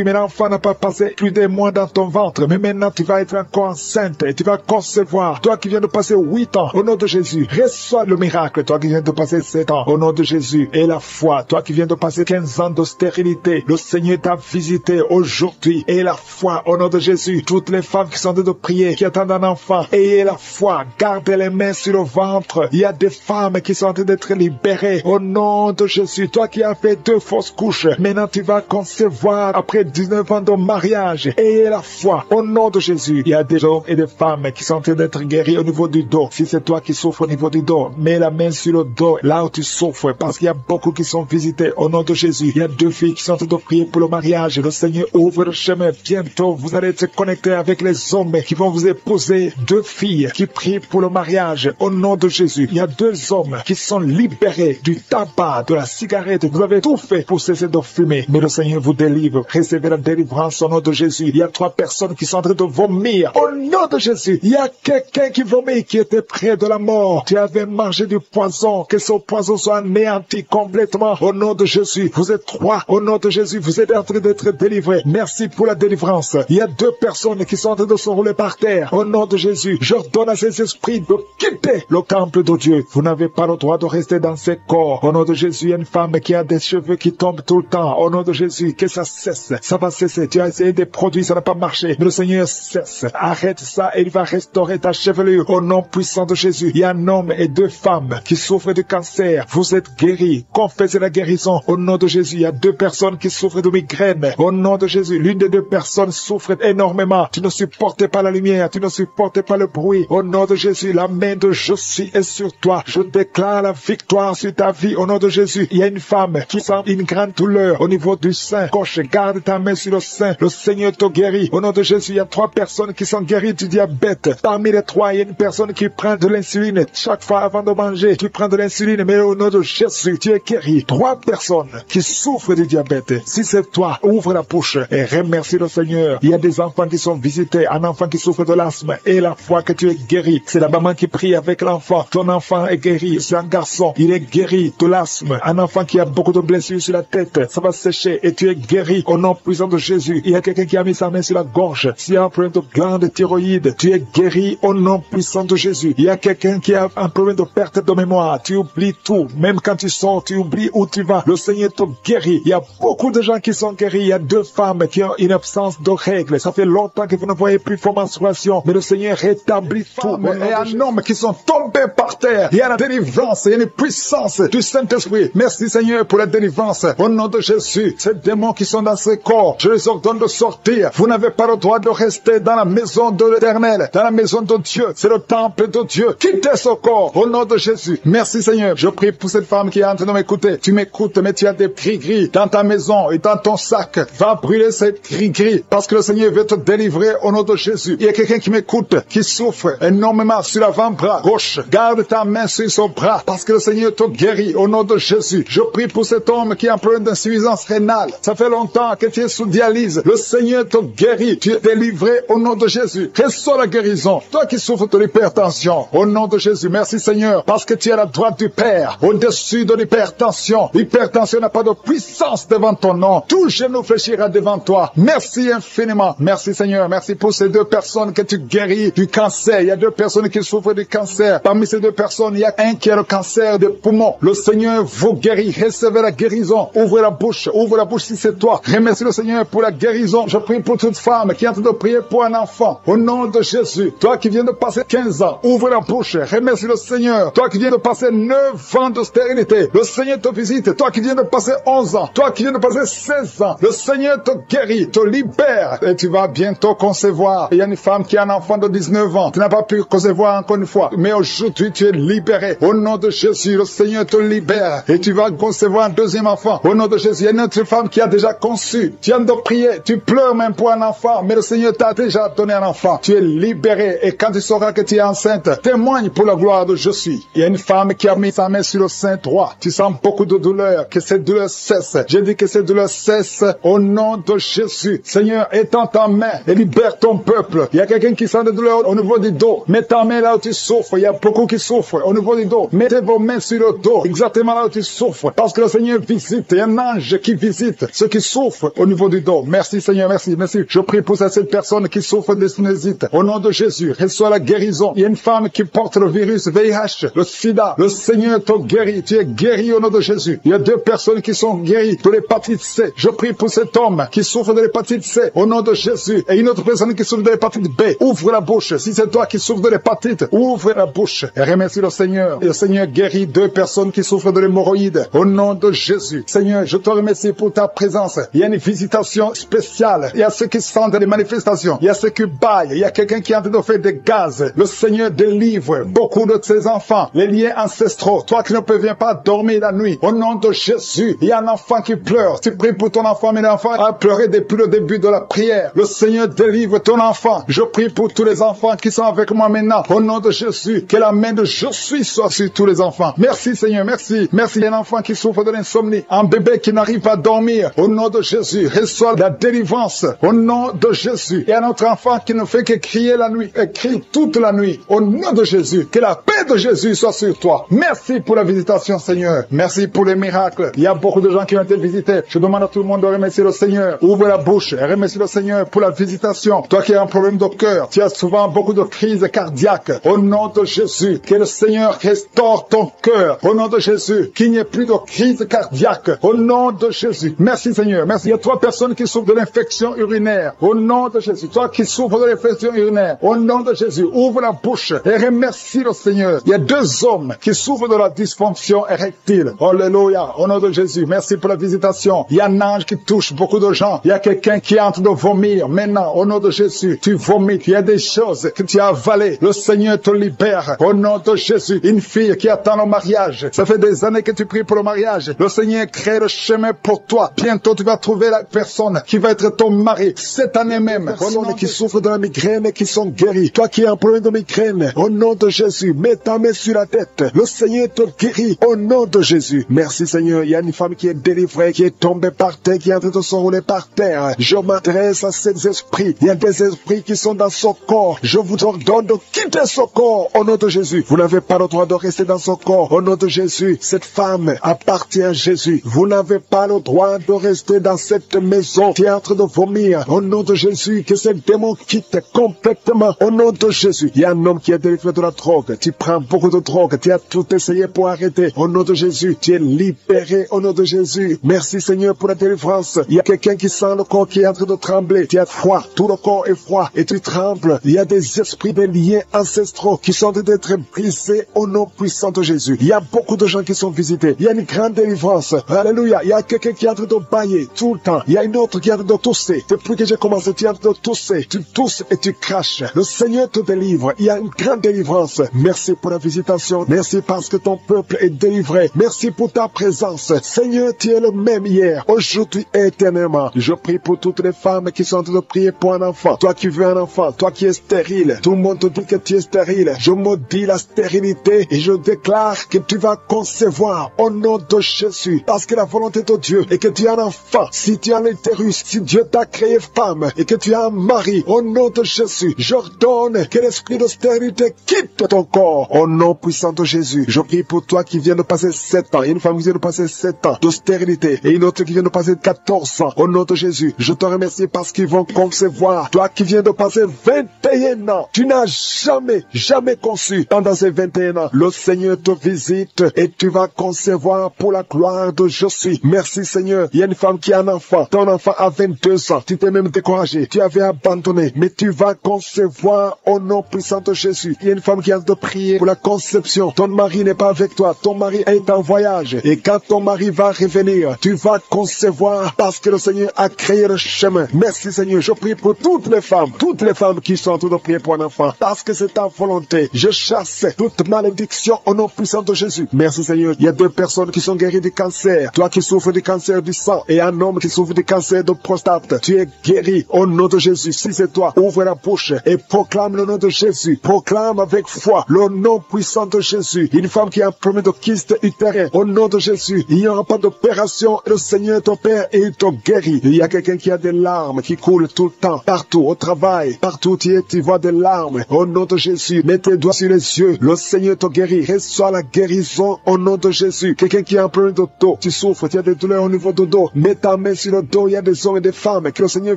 Speaker 1: mais l'enfant n'a pas passé plus de mois dans ton ventre. Mais maintenant tu vas être encore enceinte et tu vas concevoir. Toi qui viens de passer 8 ans, au nom de Jésus, reçois le miracle. Toi qui viens de passer 7 ans, au nom de Jésus, et la foi. Toi qui viens de passer 15 ans de stérilité, le Seigneur t'a visité aujourd'hui. Et la foi, au nom de Jésus. Toutes les femmes qui sont en train de prier, qui attendent un enfant, ayez la foi. Gardez les mains sur le ventre. Il y a des femmes qui sont en train d'être libérées. Au nom de de Jésus, toi qui as fait 2 fausses couches, maintenant tu vas concevoir après 19 ans de mariage. Ayez la foi. Au nom de Jésus, il y a des hommes et des femmes qui sont en train d'être guéris au niveau du dos. Si c'est toi qui souffres au niveau du dos, mets la main sur le dos, là où tu souffres, parce qu'il y a beaucoup qui sont visités. Au nom de Jésus, il y a 2 filles qui sont en train de prier pour le mariage. Le Seigneur ouvre le chemin. Bientôt, vous allez être connectés avec les hommes qui vont vous épouser. 2 filles qui prient pour le mariage. Au nom de Jésus, il y a 2 hommes qui sont libérés du tabac, de la cigarette. Vous avez tout fait pour cesser de fumer, mais le Seigneur vous délivre. Recevez la délivrance au nom de Jésus. Il y a 3 personnes qui sont en train de vomir. Au nom de Jésus, il y a quelqu'un qui vomit, qui était près de la mort. Tu avais mangé du poison. Que ce poison soit anéanti complètement. Au nom de Jésus, vous êtes 3. Au nom de Jésus, vous êtes en train d'être délivrés. Merci pour la délivrance. Il y a 2 personnes qui sont en train de se rouler par terre. Au nom de Jésus, j'ordonne à ces esprits de quitter le temple de Dieu. Vous n'avez pas le droit de rester dans ces corps. Au nom de Jésus, il y a une femme qui a des cheveux qui tombent tout le temps. Au nom de Jésus, que ça cesse. Ça va cesser. Tu as essayé des produits, ça n'a pas marché. Mais le Seigneur cesse. Arrête ça et il va restaurer ta chevelure. Au nom puissant de Jésus, il y a un homme et 2 femmes qui souffrent de cancer. Vous êtes guéris. Confessez la guérison. Au nom de Jésus, il y a 2 personnes qui souffrent de migraine. Au nom de Jésus, l'une des 2 personnes souffre énormément. Tu ne supportes pas la lumière. Tu ne supportes pas le bruit. Au nom de Jésus, la main de Jésus est sur toi. Je déclare la victoire sur ta vie. Au nom de Jésus, il y a une femme qui sent une grande douleur au niveau du sein gauche. Garde ta main sur le sein. Le Seigneur te guérit. Au nom de Jésus, il y a 3 personnes qui sont guéries du diabète. Parmi les 3, il y a une personne qui prend de l'insuline. Chaque fois avant de manger, tu prends de l'insuline. Mais au nom de Jésus, tu es guéri. 3 personnes qui souffrent du diabète. Si c'est toi, ouvre la bouche et remercie le Seigneur. Il y a des enfants qui sont visités. Un enfant qui souffre de l'asthme. Et la foi que tu es guéri. C'est la maman qui prie avec l'enfant. Ton enfant est guéri. C'est un garçon. Il est guéri de l'asthme. Un enfant qui a beaucoup de blessures sur la tête. Ça va sécher et tu es guéri au nom puissant de Jésus. Il y a quelqu'un qui a mis sa main sur la gorge. S'il y a un problème de glande thyroïde, tu es guéri au nom puissant de Jésus. Il y a quelqu'un qui a un problème de perte de mémoire. Tu oublies tout. Même quand tu sors, tu oublies où tu vas. Le Seigneur te guérit. Il y a beaucoup de gens qui sont guéris. Il y a 2 femmes qui ont une absence de règles. Ça fait longtemps que vous ne voyez plus vos menstruations. Mais le Seigneur rétablit tout. Et un homme qui sont tombés par terre. Il y a la délivrance. Il y a une puissance du Saint-Esprit. Merci Seigneur pour la délivrance. Au nom de Jésus, ces démons qui sont dans ces corps, je les ordonne de sortir. Vous n'avez pas le droit de rester dans la maison de l'Éternel, dans la maison de Dieu. C'est le temple de Dieu. Quittez ce corps au nom de Jésus. Merci Seigneur. Je prie pour cette femme qui est en train de m'écouter. Tu m'écoutes, mais tu as des gris-gris dans ta maison et dans ton sac. Va brûler ces gris-gris parce que le Seigneur veut te délivrer au nom de Jésus. Il y a quelqu'un qui m'écoute, qui souffre énormément sur l'avant-bras gauche. Garde ta main sur son bras parce que le Seigneur te guérit au nom de Jésus. Je prie pour cet homme qui a un problème d'insuffisance rénale. Ça fait longtemps que tu es sous dialyse. Le Seigneur te guérit. Tu es délivré au nom de Jésus. Reçois la guérison. Toi qui souffres de l'hypertension, au nom de Jésus. Merci Seigneur parce que tu es à la droite du Père, au-dessus de l'hypertension. L'hypertension n'a pas de puissance devant ton nom. Tout genou fléchira devant toi. Merci infiniment. Merci Seigneur. Merci pour ces 2 personnes que tu guéris du cancer. Il y a 2 personnes qui souffrent du cancer. Parmi ces 2 personnes, il y a un qui a le cancer des poumons. Le Seigneur vous guérit. Recevez la guérison. Ouvrez la bouche. Ouvre la bouche si c'est toi. Remercie le Seigneur pour la guérison. Je prie pour toute femme qui est en train de prier pour un enfant. Au nom de Jésus. Toi qui viens de passer 15 ans, ouvre la bouche. Remercie le Seigneur. Toi qui viens de passer 9 ans de stérilité, le Seigneur te visite. Toi qui viens de passer 11 ans, toi qui viens de passer 16 ans, le Seigneur te guérit, te libère. Et tu vas bientôt concevoir. Il y a une femme qui a un enfant de 19 ans. Tu n'as pas pu concevoir encore une fois. Mais aujourd'hui, tu es libéré. Au nom de Jésus, le Seigneur te libère. Et tu vas concevoir un 2e enfant. Au nom de Jésus, il y a une autre femme qui a déjà conçu. Tu viens de prier. Tu pleures même pour un enfant. Mais le Seigneur t'a déjà donné un enfant. Tu es libéré. Et quand tu sauras que tu es enceinte, témoigne pour la gloire de Jésus. Il y a une femme qui a mis sa main sur le sein droit. Tu sens beaucoup de douleur. Que cette douleur cesse. J'ai dit que cette douleur cesse au nom de Jésus. Seigneur, étends ta main et libère ton peuple. Il y a quelqu'un qui sent de douleur au niveau du dos. Mets ta main là où tu souffres. Il y a beaucoup qui souffrent au niveau du dos. Mettez vos mains sur le dos. Exactement là où tu souffres. Parce que le Seigneur visite. Il y a un ange qui visite ceux qui souffrent au niveau du dos. Merci Seigneur, merci, merci. Je prie pour cette personne qui souffre de sinusite. Au nom de Jésus, reçois la guérison. Il y a une femme qui porte le virus VIH, le sida. Le Seigneur te guérit. Tu es guéri au nom de Jésus. Il y a 2 personnes qui sont guéries de l'hépatite C. Je prie pour cet homme qui souffre de l'hépatite C au nom de Jésus. Et une autre personne qui souffre de l'hépatite B. Ouvre la bouche. Si c'est toi qui souffres de l'hépatite, ouvre la bouche et remercie le Seigneur. Et le Seigneur guérit 2 personnes qui souffrent de l'hémorragie. hémorroïdes. Au nom de Jésus. Seigneur, je te remercie pour ta présence. Il y a une visitation spéciale. Il y a ceux qui sentent les manifestations. Il y a ceux qui baillent. Il y a quelqu'un qui est en train de faire des gaz. Le Seigneur délivre beaucoup de ses enfants. Les liens ancestraux. Toi qui ne parviens pas dormir la nuit. Au nom de Jésus. Il y a un enfant qui pleure. Tu pries pour ton enfant, mais l'enfant a pleuré depuis le début de la prière. Le Seigneur délivre ton enfant. Je prie pour tous les enfants qui sont avec moi maintenant. Au nom de Jésus. Que la main de Je suis soit sur tous les enfants. Merci Seigneur, merci. Merci. Il y a un enfant qui souffre de l'insomnie. Un bébé qui n'arrive pas à dormir. Au nom de Jésus. Reçois la délivrance. Au nom de Jésus. Et un autre enfant qui ne fait que crier la nuit. Et crie toute la nuit. Au nom de Jésus. Que la paix de Jésus soit sur toi. Merci pour la visitation Seigneur. Merci pour les miracles. Il y a beaucoup de gens qui ont été visités. Je demande à tout le monde de remercier le Seigneur. Ouvre la bouche et remercie le Seigneur pour la visitation. Toi qui as un problème de cœur. Tu as souvent beaucoup de crises cardiaques. Au nom de Jésus. Que le Seigneur restaure ton cœur. Au nom de Jésus. Qu'il n'y ait plus de crise cardiaque. Au nom de Jésus. Merci Seigneur. Merci. Il y a 3 personnes qui souffrent de l'infection urinaire. Au nom de Jésus. Toi qui souffres de l'infection urinaire. Au nom de Jésus. Ouvre la bouche et remercie le Seigneur. Il y a 2 hommes qui souffrent de la dysfonction érectile. Alléluia. Au nom de Jésus. Merci pour la visitation. Il y a un ange qui touche beaucoup de gens. Il y a quelqu'un qui est en train de vomir. Maintenant, au nom de Jésus, tu vomites. Il y a des choses que tu as avalées. Le Seigneur te libère. Au nom de Jésus. Une fille qui attend le mariage. Ça fait des années que tu pries pour le mariage. Le Seigneur crée le chemin pour toi. Bientôt, tu vas trouver la personne qui va être ton mari. Cette année même. Personnes qui souffrent de la migraine et qui sont guéries. Toi qui as un problème de migraine. Au nom de Jésus. Mets ta main sur la tête. Le Seigneur te guérit. Au nom de Jésus. Merci Seigneur. Il y a une femme qui est délivrée, qui est tombée par terre, qui est en train de s'enrouler par terre. Je m'adresse à ces esprits. Il y a des esprits qui sont dans son corps. Je vous ordonne de quitter son corps. Au nom de Jésus. Vous n'avez pas le droit de rester dans son corps. Au nom de Jésus. Cette femme appartient à Jésus. Vous n'avez pas le droit de rester dans cette maison qui est en train de vomir. Au nom de Jésus. Que ce démon quitte complètement. Au nom de Jésus. Il y a un homme qui est délivré de la drogue. Tu prends beaucoup de drogue. Tu as tout essayé pour arrêter. Au nom de Jésus. Tu es libéré. Au nom de Jésus. Merci Seigneur pour la délivrance. Il y a quelqu'un qui sent le corps qui est en train de trembler. Tu as froid. Tout le corps est froid. Et tu trembles. Il y a des esprits, des liens ancestraux qui sont en train d'être brisés au nom puissant de Jésus. Il y a beaucoup de gens qui sont visités. Il y a une grande délivrance. Alléluia. Il y a quelqu'un qui est en train de bailler tout le temps. Il y a une autre qui est en train de tousser. Depuis que j'ai commencé, tu es en train de tousser. Tu tousses et tu craches. Le Seigneur te délivre. Il y a une grande délivrance. Merci pour la visitation. Merci parce que ton peuple est délivré. Merci pour ta présence. Seigneur, tu es le même hier, aujourd'hui et éternellement. Je prie pour toutes les femmes qui sont en train de prier pour un enfant. Toi qui veux un enfant, toi qui es stérile. Tout le monde te dit que tu es stérile. Je maudis la stérilité et je déclare que tu vas concevoir au nom de Jésus. Parce que la volonté de Dieu est que tu as un enfant. Si tu as l'utérus, si Dieu t'a créé femme et que tu as un mari, au nom de Jésus, j'ordonne que l'esprit de stérilité quitte ton corps. Au nom puissant de Jésus, je prie pour toi qui viens de passer 7 ans. Il y a une femme qui vient de passer 7 ans de stérilité et une autre qui vient de passer 14 ans. Au nom de Jésus, je te remercie parce qu'ils vont concevoir. Toi qui viens de passer 21 ans, tu n'as jamais conçu. Pendant ces 21 ans, le Seigneur te visite et tu vas concevoir pour la gloire de Jésus. Merci Seigneur. Il y a une femme qui a un enfant. Ton enfant a 22 ans. Tu t'es même découragé. Tu avais abandonné. Mais tu vas concevoir au nom puissant de Jésus. Il y a une femme qui a de prier pour la conception. Ton mari n'est pas avec toi. Ton mari est en voyage. Et quand ton mari va revenir, tu vas concevoir parce que le Seigneur a créé le chemin. Merci Seigneur. Je prie pour toutes les femmes qui sont en train de prier pour un enfant. Parce que c'est ta volonté. Je chasse toute malédiction au nom puissant de Jésus. Merci Seigneur. Il y a 2 personnes qui sont guéries du cancer. Toi qui souffres du cancer du sang et un homme qui souffre du cancer de prostate. Tu es guéri au nom de Jésus. Si c'est toi, ouvre la bouche et proclame le nom de Jésus. Proclame avec foi le nom puissant de Jésus. Une femme qui a un problème de kyste utérin. Au nom de Jésus, il n'y aura pas d'opération. Le Seigneur t'opère et il te guérit. Il y a quelqu'un qui a des larmes qui coulent tout le temps. Partout, au travail, partout tu es, tu vois des larmes. Au nom de Jésus, mets tes doigts sur les yeux. Le Seigneur te guérit. Reçois la guérison au nom de Jésus. Quelqu'un qui a un problème de dos, tu souffres, tu as des douleurs au niveau du dos. Mets ta main sur le dos. Il y a des hommes et des femmes que le Seigneur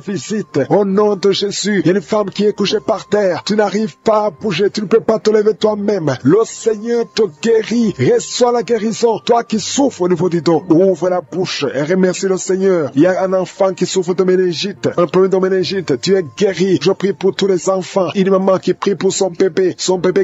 Speaker 1: visite. Au nom de Jésus, il y a une femme qui est couchée par terre. Tu n'arrives pas à bouger, tu ne peux pas te lever toi-même. Le Seigneur te guérit. Reçois la guérison. Toi qui souffres au niveau du dos, ouvre la bouche et remercie le Seigneur. Il y a un enfant qui souffre de méningite, un problème de méningite. Tu es guéri. Je prie pour tous les enfants. Une maman qui prie pour son bébé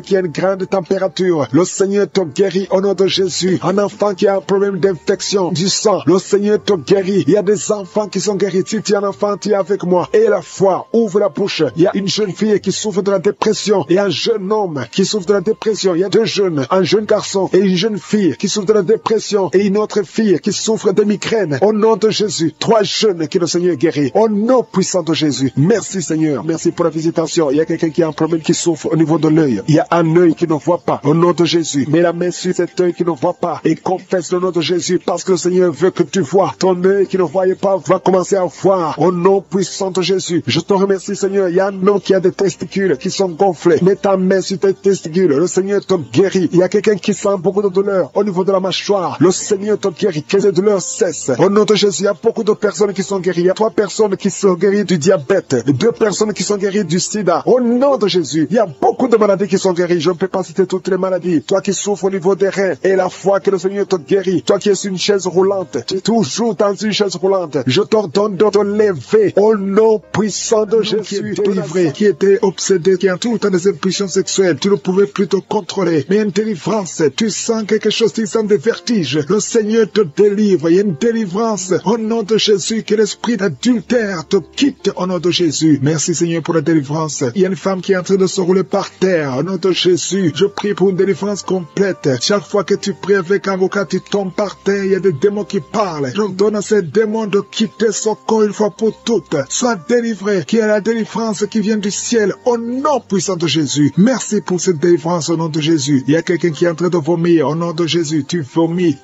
Speaker 1: qui a une grande température. Le Seigneur te guérit au nom de Jésus. Un enfant qui a un problème d'infection du sang, le Seigneur te guérit. Il y a des enfants qui sont guéris. Si tu es un enfant, tu es avec moi. Et la foi, ouvre la bouche. Il y a une jeune fille qui souffre de la dépression et un jeune homme qui souffre de la dépression. Il y a deux jeunes, un jeune garçon et une jeune fille qui souffre de la dépression et une autre fille qui souffre de migraine. Au nom de Jésus, 3 jeunes que le Seigneur guérit. Au nom puissant de Jésus. Merci Seigneur. Merci pour la visitation. Il y a quelqu'un qui a un problème qui souffre au niveau de l'œil. Il y a un œil qui ne voit pas. Au nom de Jésus. Mets la main sur cet œil qui ne voit pas et confesse le nom de Jésus parce que le Seigneur veut que tu vois. Ton œil qui ne voyait pas va commencer à voir. Au nom puissant de Jésus. Je te remercie Seigneur. Il y a un homme qui a des testicules qui sont gonflés. Mets ta main sur tes testicules. Le Seigneur te guérit. Il y a quelqu'un qui sent beaucoup de douleur au niveau de la mâchoire. Le Seigneur te guérit. Que les douleurs cessent. Au nom de Jésus, il y a beaucoup de personnes qui sont guéries. Il y a 3 personnes qui sont guéries du diabète. 2 personnes qui sont guéries du sida. Au nom de Jésus, il y a beaucoup de maladies qui sont guéries. Je ne peux pas citer toutes les maladies. Toi qui souffres au niveau des reins et la foi que le Seigneur te guérit. Toi qui es sur une chaise roulante. Tu es toujours dans une chaise roulante. Je t'ordonne de te lever. Au nom puissant de Jésus, délivré, qui était obsédé, qui a tout le temps des impulsions sexuelles. Tu ne pouvais plus te contrôler. Mais une délivrance. Tu sens quelque chose, tu sens des vertiges. Le Seigneur te délivre. Il y a une délivrance. Au nom de Jésus, que l'esprit d'adultère te quitte au nom de Jésus. Merci Seigneur pour la délivrance. Il y a une femme qui est en train de se rouler par terre. Au nom de Jésus, je prie pour une délivrance complète. Chaque fois que tu pries avec un avocat, tu tombes par terre. Il y a des démons qui parlent. Je donne à ces démons de quitter son corps une fois pour toutes. Sois délivré. Qu'il y ait la délivrance qui vient du ciel. Au nom puissant de Jésus. Merci pour cette délivrance au nom de Jésus. Il y a quelqu'un qui est en train de vomir au nom de Jésus. Tu vomis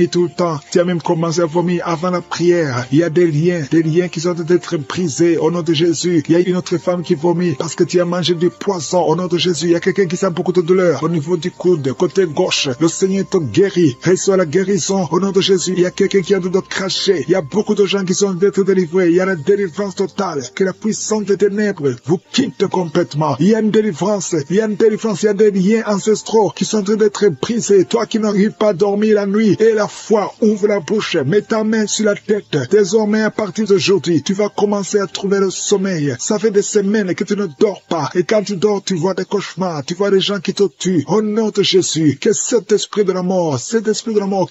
Speaker 1: tout le temps. Tu as même commencé à vomir avant la prière. Il y a des liens qui sont en train d'être brisés au nom de Jésus. Il y a une autre femme qui vomit parce que tu as mangé du poisson au nom de Jésus. Il y a quelqu'un qui sent beaucoup de douleur au niveau du coude, côté gauche. Le Seigneur te guérit. Reçois la guérison au nom de Jésus. Il y a quelqu'un qui a de cracher. Il y a beaucoup de gens qui sont d'être délivrés. Il y a la délivrance totale. Que la puissance des ténèbres vous quitte complètement. Il y a une délivrance. Il y a une délivrance. Il y a des liens ancestraux qui sont en train d'être brisés. Toi qui n'arrives pas à dormir la nuit et la foi, ouvre la bouche. Mets ta main sur la tête. Désormais, à partir d'aujourd'hui, tu vas commencer à trouver le sommeil. Ça fait des semaines que tu ne dors pas. Et quand tu dors, tu vois des cauchemars. Tu vois des gens qui te tuent. Au nom de Jésus, que cet esprit de la mort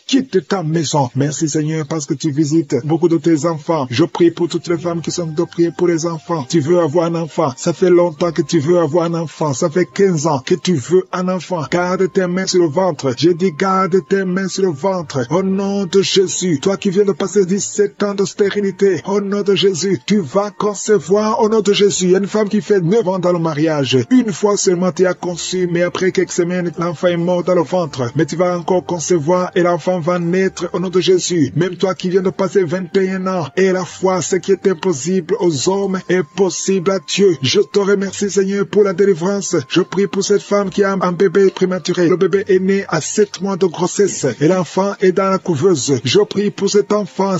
Speaker 1: quitte ta maison. Merci Seigneur parce que tu visites beaucoup de tes enfants. Je prie pour toutes les femmes qui sont de prier pour les enfants. Tu veux avoir un enfant. Ça fait longtemps que tu veux avoir un enfant. Ça fait 15 ans que tu veux un enfant. Garde tes mains sur le ventre. J'ai dit garde tes mains sur le ventre. Au nom de Jésus. Toi qui viens de passer 17 ans de stérilité. Au nom de Jésus. Tu vas concevoir au nom de Jésus. Il y a une femme qui fait 9 ans dans le mariage. Une fois seulement tu as conçu, mais après quelques semaines, l'enfant est mort dans le ventre. Mais tu vas encore concevoir et l'enfant va naître au nom de Jésus. Même toi qui viens de passer 21 ans. Et la foi, ce qui est impossible aux hommes est possible à Dieu. Je te remercie Seigneur pour la délivrance. Je prie pour cette femme qui a un bébé prématuré. Le bébé est né à 7 mois de grossesse et l'enfant est dans la couveuse. Je prie pour cet enfant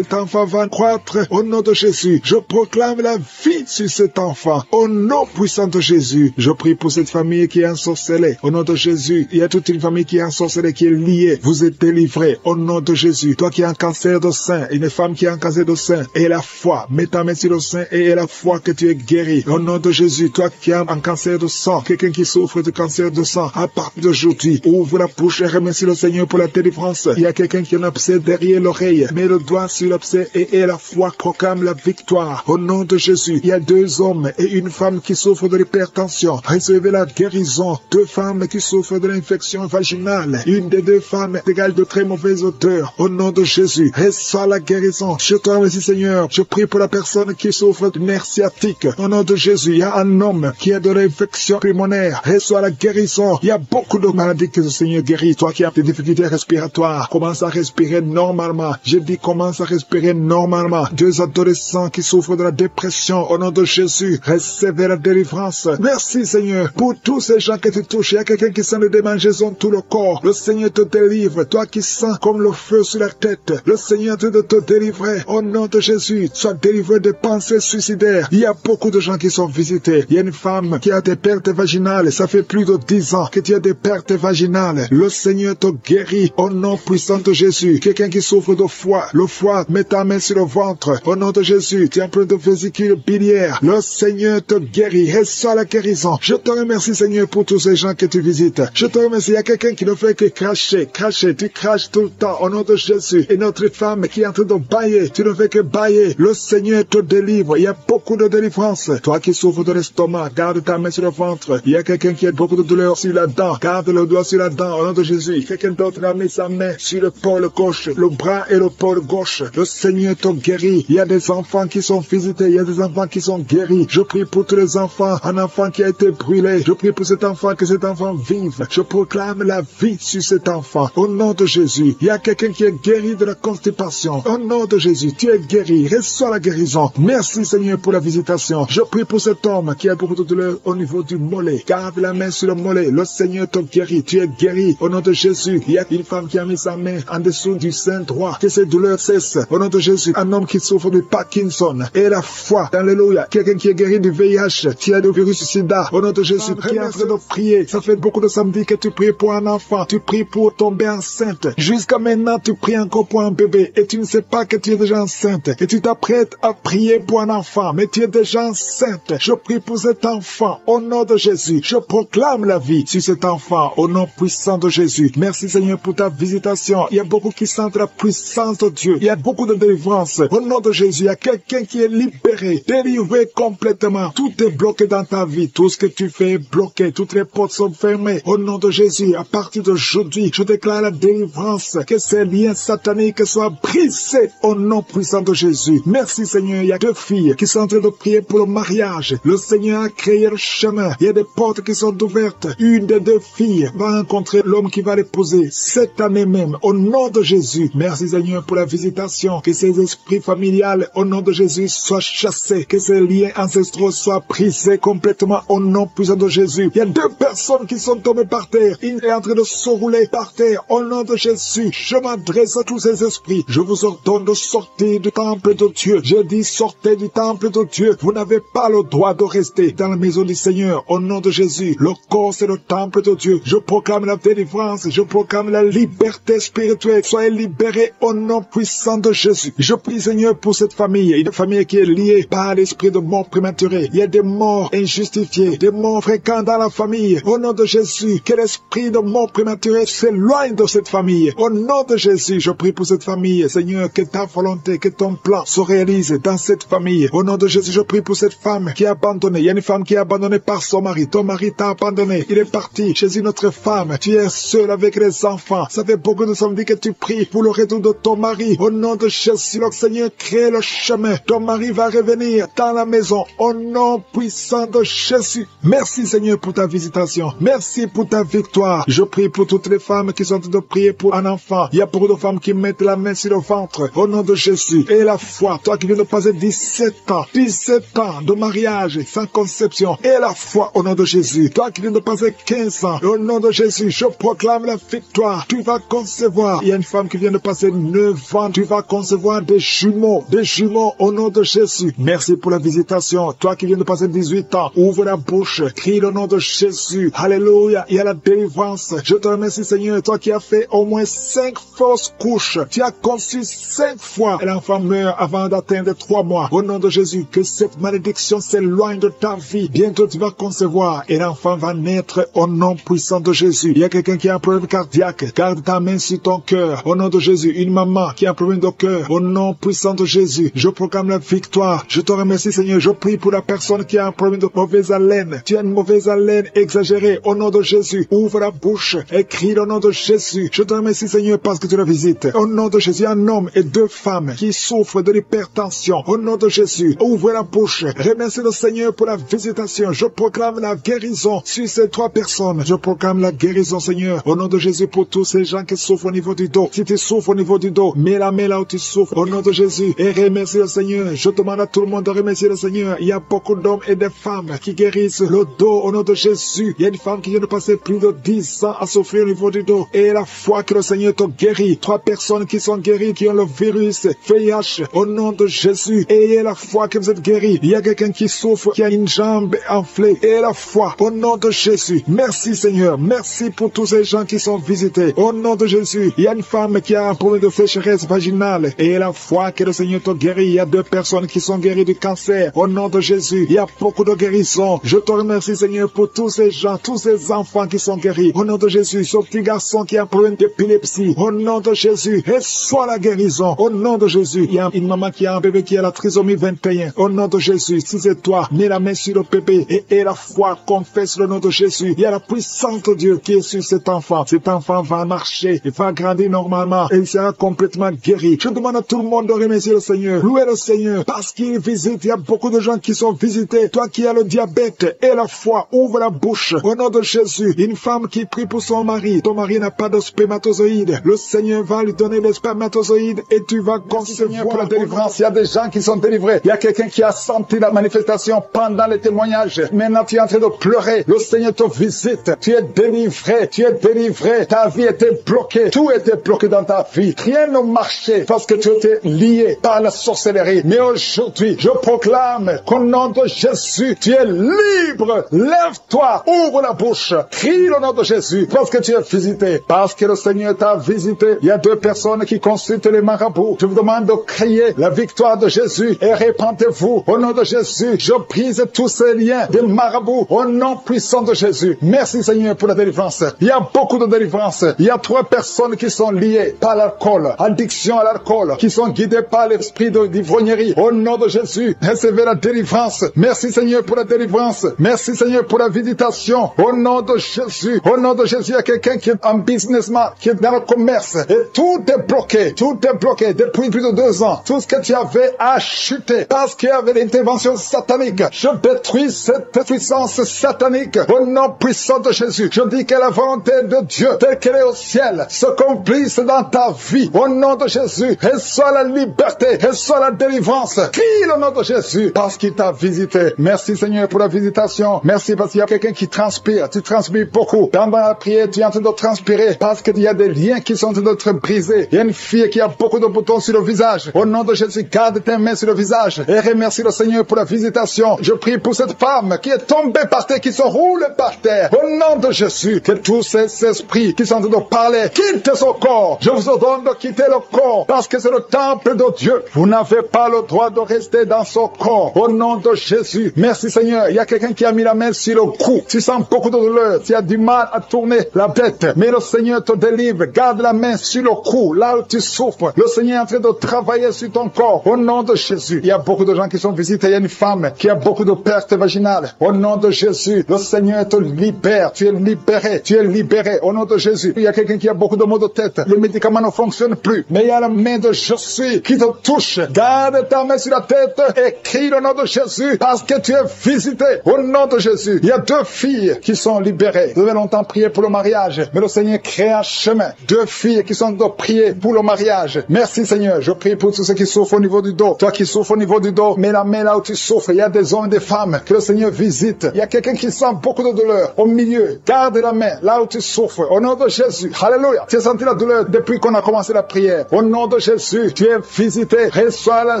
Speaker 1: va croître au nom de Jésus. Je proclame la vie sur cet enfant au nom puissant de Jésus. Je prie pour cette famille qui est ensorcelée au nom de Jésus. Il y a toute une famille qui est ensorcelée, qui est liée. Vous êtes délivrés au nom de Jésus. Toi qui as un cancer de sein, une femme qui a un cancer de sein, et la foi, mets ta main sur le sein et la foi que tu es guéri au nom de Jésus. Toi qui as un cancer de sang, quelqu'un qui souffre de cancer de sang, à partir d'aujourd'hui, ouvre la bouche et remercie le Seigneur pour la délivrance. Il y a quelqu'un qui a un abcès derrière l'oreille, mets le doigt sur l'abcès et la foi proclame la victoire au nom de Jésus. Il y a 2 hommes et une femme qui souffrent de l'hypertension. Recevez la guérison. 2 femmes qui souffrent de l'infection vaginale. Une des 2 femmes égale de très mauvaise odeur. Au nom de Jésus, reçois la guérison. Je te remercie Seigneur. Je prie pour la personne qui souffre de nerfs sciatiques. Au nom de Jésus, il y a un homme qui a de l'infection pulmonaire. Reçois la guérison. Il y a beaucoup de maladies que le Seigneur guérit. Toi qui as des difficultés respiratoires, commence à respirer normalement. Je dis commence à respirer normalement. 2 adolescents qui souffrent de la dépression. Au nom de Jésus, recevez la délivrance. Merci Seigneur pour tous ces gens que tu touches. Il y a quelqu'un qui sent des démangeaisons tout le corps. Le Seigneur te délivre. Toi qui sens comme le feu sur la tête. Le Seigneur te délivrer. Au nom de Jésus, sois délivré de pensées suicidaires. Il y a beaucoup de gens qui sont visités. Il y a une femme qui a des pertes vaginales. Ça fait plus de 10 ans que tu as des pertes vaginales. Le Seigneur te guérit. Au nom puissant de Jésus. Quelqu'un qui souffre de foie. Le foie, mets ta main sur le ventre. Au nom de Jésus, tu as un problème de vésicule biliaire. Le Seigneur te guérit. Reçois la guérison. Je te remercie Seigneur pour tous ces gens que tu visites. Je te remercie. Il y a quelqu'un qui ne fait que cracher cracher, tu craches tout le temps au nom de Jésus. Et notre femme qui est en train de bailler, tu ne fais que bailler. Le Seigneur te délivre. Il y a beaucoup de délivrance. Toi qui souffres de l'estomac, garde ta main sur le ventre. Il y a quelqu'un qui a beaucoup de douleur sur la dent. Garde le doigt sur la dent au nom de Jésus. Quelqu'un d'autre a mis sa main sur le pôle gauche, le bras et le pôle gauche. Le Seigneur te guérit. Il y a des enfants qui sont visités. Il y a des enfants qui sont guéris. Je prie pour tous les enfants. Un enfant qui a été brûlé. Je prie pour cet enfant, que cet enfant vive. Je proclame la vie sur cet enfant. Au nom de Jésus. Il y a quelqu'un qui est guéri de la constipation. Au nom de Jésus, tu es guéri. Reçois la guérison. Merci Seigneur pour la visitation. Je prie pour cet homme qui a beaucoup de douleur au niveau du mollet. Garde la main sur le mollet. Le Seigneur te guérit. Tu es guéri. Au nom de Jésus. Il y a une femme qui a mis sa main en dessous du sein droit. Que ces douleurs cessent. Au nom de Jésus. Un homme qui souffre de Parkinson. Et la foi. Alléluia. Quelqu'un qui est guéri du VIH. Qui a le virus sida. Au nom de Jésus. Qui est en train de prier. Ça fait beaucoup de samedis que tu pries pour un enfant. Tu pries pour tomber enceinte. Jusqu'à maintenant, tu pries encore pour un bébé. Et tu ne sais pas que tu es déjà enceinte. Et tu t'apprêtes à prier pour un enfant. Mais tu es déjà enceinte. Je prie pour cet enfant. Au nom de Jésus. Je proclame la vie sur cet enfant. Au nom puissant de Jésus. Merci Seigneur pour ta visitation. Il y a beaucoup qui sentent la puissance de Dieu. Il y a beaucoup de délivrance. Au nom de Jésus, il y a quelqu'un qui est libéré, délivré complètement. Tout est bloqué dans ta vie. Tout ce que tu fais est bloqué. Toutes les portes sont fermées. Au nom de Jésus, à partir d'aujourd'hui, je déclare la délivrance. Que ces liens sataniques soient brisés au nom puissant de Jésus. Merci Seigneur. Il y a deux filles qui sont en train de prier pour le mariage. Le Seigneur a créé le chemin. Il y a des portes qui sont ouvertes. Une des deux filles va rencontrer l'homme qui va l'épouser cette année même. Au nom de Jésus. Merci Seigneur pour la visitation. Que ces esprits familiales au nom de Jésus soient chassés. Que ces liens ancestraux soient brisés complètement au nom puissant de Jésus. Il y a deux personnes qui sont tombées par terre. Une est en train de se rouler par terre. Au nom de Jésus, je m'adresse à tous ces esprits. Je vous ordonne de sortir du temple de Dieu. Je dis sortez du temple de Dieu. Vous n'avez pas le droit de rester dans la maison du Seigneur. Au nom de Jésus, le corps c'est le temple de Dieu. Je proclame la délivrance. Je proclame la liberté spirituelle. Soyez libérés au nom puissant de Jésus. Je prie Seigneur pour cette famille. Une famille qui est liée par l'esprit de mort prématurée. Il y a des morts injustifiées, des morts fréquents dans la famille. Au nom de Jésus, que l'esprit de mort prématurée s'éloigne de cette famille. Au nom de Jésus, je prie pour cette famille. Seigneur, que ta volonté, que ton plan se réalise dans cette famille. Au nom de Jésus, je prie pour cette femme qui est abandonnée. Il y a une femme qui est abandonnée par son mari. Ton mari t'a abandonné. Il est parti chez une autre femme. Tu es seul avec les enfants. Ça fait beaucoup de samedis que tu pries pour le retour de ton mari. Au nom de Jésus, le Seigneur crée le chemin. Ton mari va revenir dans la maison. Au nom puissant de Jésus. Merci Seigneur pour ta visitation. Merci pour ta victoire. Je prie pour toutes les femmes qui sont en train de prier pour un enfant. Il y a beaucoup de femmes qui mettent la main sur le ventre. Au nom de Jésus. Et la foi. Toi qui viens de passer 17 ans de mariage sans conception. Et la foi au nom de Jésus. Toi qui viens de passer 15 ans. Au nom de Jésus, je proclame la victoire. Tu vas concevoir. Il y a une femme qui vient de passer 9 ans. Tu vas concevoir des jumeaux. Des jumeaux au nom de Jésus. Merci pour la visitation. Toi qui viens de passer 18 ans. Ouvre la bouche. Crie le nom de Jésus. Alléluia. Il y a la délivrance. Je te remercie Seigneur. Toi qui as fait au moins 5 fausses couches. Tu as conçu 5 fois. Et l'enfant meurt avant d'atteindre 3 mois. Au nom de Jésus. Que cette malédiction s'éloigne de ta vie. Bientôt tu vas concevoir. Et l'enfant va naître au nom puissant de Jésus. Il y a quelqu'un qui a un problème cardiaque. Garde ta main sur ton cœur. Au nom de Jésus. Une maman qui a un problème de cœur. Au nom puissant de Jésus. Je proclame la victoire. Je te remercie Seigneur. Je prie pour la personne qui a un problème de mauvaise haleine. Tu as une mauvaise haleine exagérée. Au nom de Jésus. Ouvre la bouche. Et crie le nom de Jésus. Je te remercie Seigneur parce que tu la visites. Au nom de Jésus. Un homme et 2 femmes qui souffrent de l'hypertension. Au nom de Jésus. Ouvre la bouche. Remercie le Seigneur pour la visitation. Je proclame la guérison sur ces 3 personnes. Je proclame la guérison Seigneur. Au nom de Jésus pour tous ces gens qui souffrent au niveau du dos. Si tu souffres au niveau du dos, mets la main là où tu souffres. Au nom de Jésus. Et remercie le Seigneur. Je demande à tout le monde de remercier le Seigneur. Il y a beaucoup d'hommes et de femmes qui guérissent le dos au nom de Jésus. Il y a une femme qui vient de passer plus de 10 ans à souffrir au niveau du dos. Et la foi que le Seigneur te guérit. 3 personnes qui sont guéries, qui ont le virus VIH au nom de Jésus. Ayez la foi que vous êtes guéris. Il y a quelqu'un qui souffre, qui a une jambe enflée. Et la foi au nom de Jésus. Merci Seigneur. Merci pour tous ces gens qui sont visités. Au nom de Jésus. Il y a une femme qui a un problème de sécheresse vaginale. Et la foi que le Seigneur te guérit. Il y a 2 personnes qui sont guéries du cancer. Au nom de Jésus. Il y a beaucoup de guérisons. Je te remercie Seigneur pour tous ces gens, tous ces enfants qui sont guéris. Au nom de Jésus. Ce petit garçon qui a a un problème d'épilepsie, au nom de Jésus, reçois la guérison. Au nom de Jésus, il y a une maman qui a un bébé qui a la trisomie 21. Au nom de Jésus, si c'est toi, mets la main sur le bébé et la foi, confesse le nom de Jésus. Il y a la puissance de Dieu qui est sur cet enfant. Cet enfant va marcher, il va grandir normalement et il sera complètement guéri. Je demande à tout le monde de remercier le Seigneur. Louez le Seigneur parce qu'il visite. Il y a beaucoup de gens qui sont visités. Toi qui as le diabète et la foi, ouvre la bouche. Au nom de Jésus, une femme qui prie pour son mari. Ton mari n'a pas de spermatozoïdes. Le Seigneur va lui donner les spermatozoïdes et tu vas concevoir pour la délivrance. Il y a des gens qui sont délivrés. Il y a quelqu'un qui a senti la manifestation pendant les témoignages. Maintenant, tu es en train de pleurer. Le Seigneur te visite. Tu es délivré. Tu es délivré. Ta vie était bloquée. Tout était bloqué dans ta vie. Rien ne marchait parce que tu étais lié par la sorcellerie. Mais aujourd'hui, je proclame qu'au nom de Jésus, tu es libre. Lève-toi. Ouvre la bouche. Crie le nom de Jésus parce que tu es visité. Parce que le Seigneur t'a visité. Il y a 2 personnes qui consultent les marabouts. Je vous demande de crier la victoire de Jésus et répandez-vous. Au nom de Jésus, je brise tous ces liens des marabouts au nom puissant de Jésus. Merci Seigneur pour la délivrance. Il y a beaucoup de délivrance. Il y a 3 personnes qui sont liées par l'alcool, addiction à l'alcool, qui sont guidées par l'esprit d'ivrognerie. Au nom de Jésus, recevez la délivrance. Merci Seigneur pour la délivrance. Merci Seigneur pour la visitation. Au nom de Jésus. Au nom de Jésus, il y a quelqu'un qui est un businessman, qui est dans le commerce et tout est bloqué. Tout est bloqué depuis plus de 2 ans. Tout ce que tu avais a chuté parce qu'il y avait l'intervention satanique. Je détruis cette puissance satanique au nom puissant de Jésus. Je dis que la volonté de Dieu, telle qu'elle est au ciel, se accomplisse dans ta vie. Au nom de Jésus, reçois la liberté, reçois la délivrance. Crie le nom de Jésus parce qu'il t'a visité. Merci Seigneur pour la visitation. Merci parce qu'il y a quelqu'un qui transpire. Tu transpires beaucoup. Pendant la prière, tu es en train de transpirer parce qu'il y a des liens qui sont en train d'être brisés. Il y a une fille qui a beaucoup de boutons sur le visage. Au nom de Jésus, garde tes mains sur le visage et remercie le Seigneur pour la visitation. Je prie pour cette femme qui est tombée par terre, qui se roule par terre. Au nom de Jésus, que tous ces esprits qui sont en train de parler quittent son corps. Je vous ordonne de quitter le corps parce que c'est le temple de Dieu. Vous n'avez pas le droit de rester dans son corps. Au nom de Jésus. Merci Seigneur. Il y a quelqu'un qui a mis la main sur le cou. Tu sens beaucoup de douleur. Tu as du mal à tourner la tête. Mais le Seigneur te délivre. Garde la main sur le cou. Là où tu souffres. Le Seigneur est en train de travailler sur ton corps. Au nom de Jésus. Il y a beaucoup de gens qui sont visités. Il y a une femme qui a beaucoup de pertes vaginales. Au nom de Jésus. Le Seigneur te libère. Tu es libéré. Tu es libéré. Au nom de Jésus. Il y a quelqu'un qui a beaucoup de maux de tête. Le médicament ne fonctionne plus. Mais il y a la main de Jésus qui te touche. Garde ta main sur la tête et crie le nom de Jésus parce que tu es visité. Au nom de Jésus. Il y a 2 filles qui sont libérées. Vous avez longtemps prié pour le mariage. Mais le Seigneur crée un chemin. 2 filles qui sont de prier pour le mariage. Merci Seigneur. Je prie pour tous ceux qui souffrent au niveau du dos. Toi qui souffres au niveau du dos, mets la main là où tu souffres. Il y a des hommes et des femmes que le Seigneur visite. Il y a quelqu'un qui sent beaucoup de douleur au milieu. Garde la main là où tu souffres. Au nom de Jésus. Alléluia. Tu as senti la douleur depuis qu'on a commencé la prière. Au nom de Jésus, tu es visité. Reçois la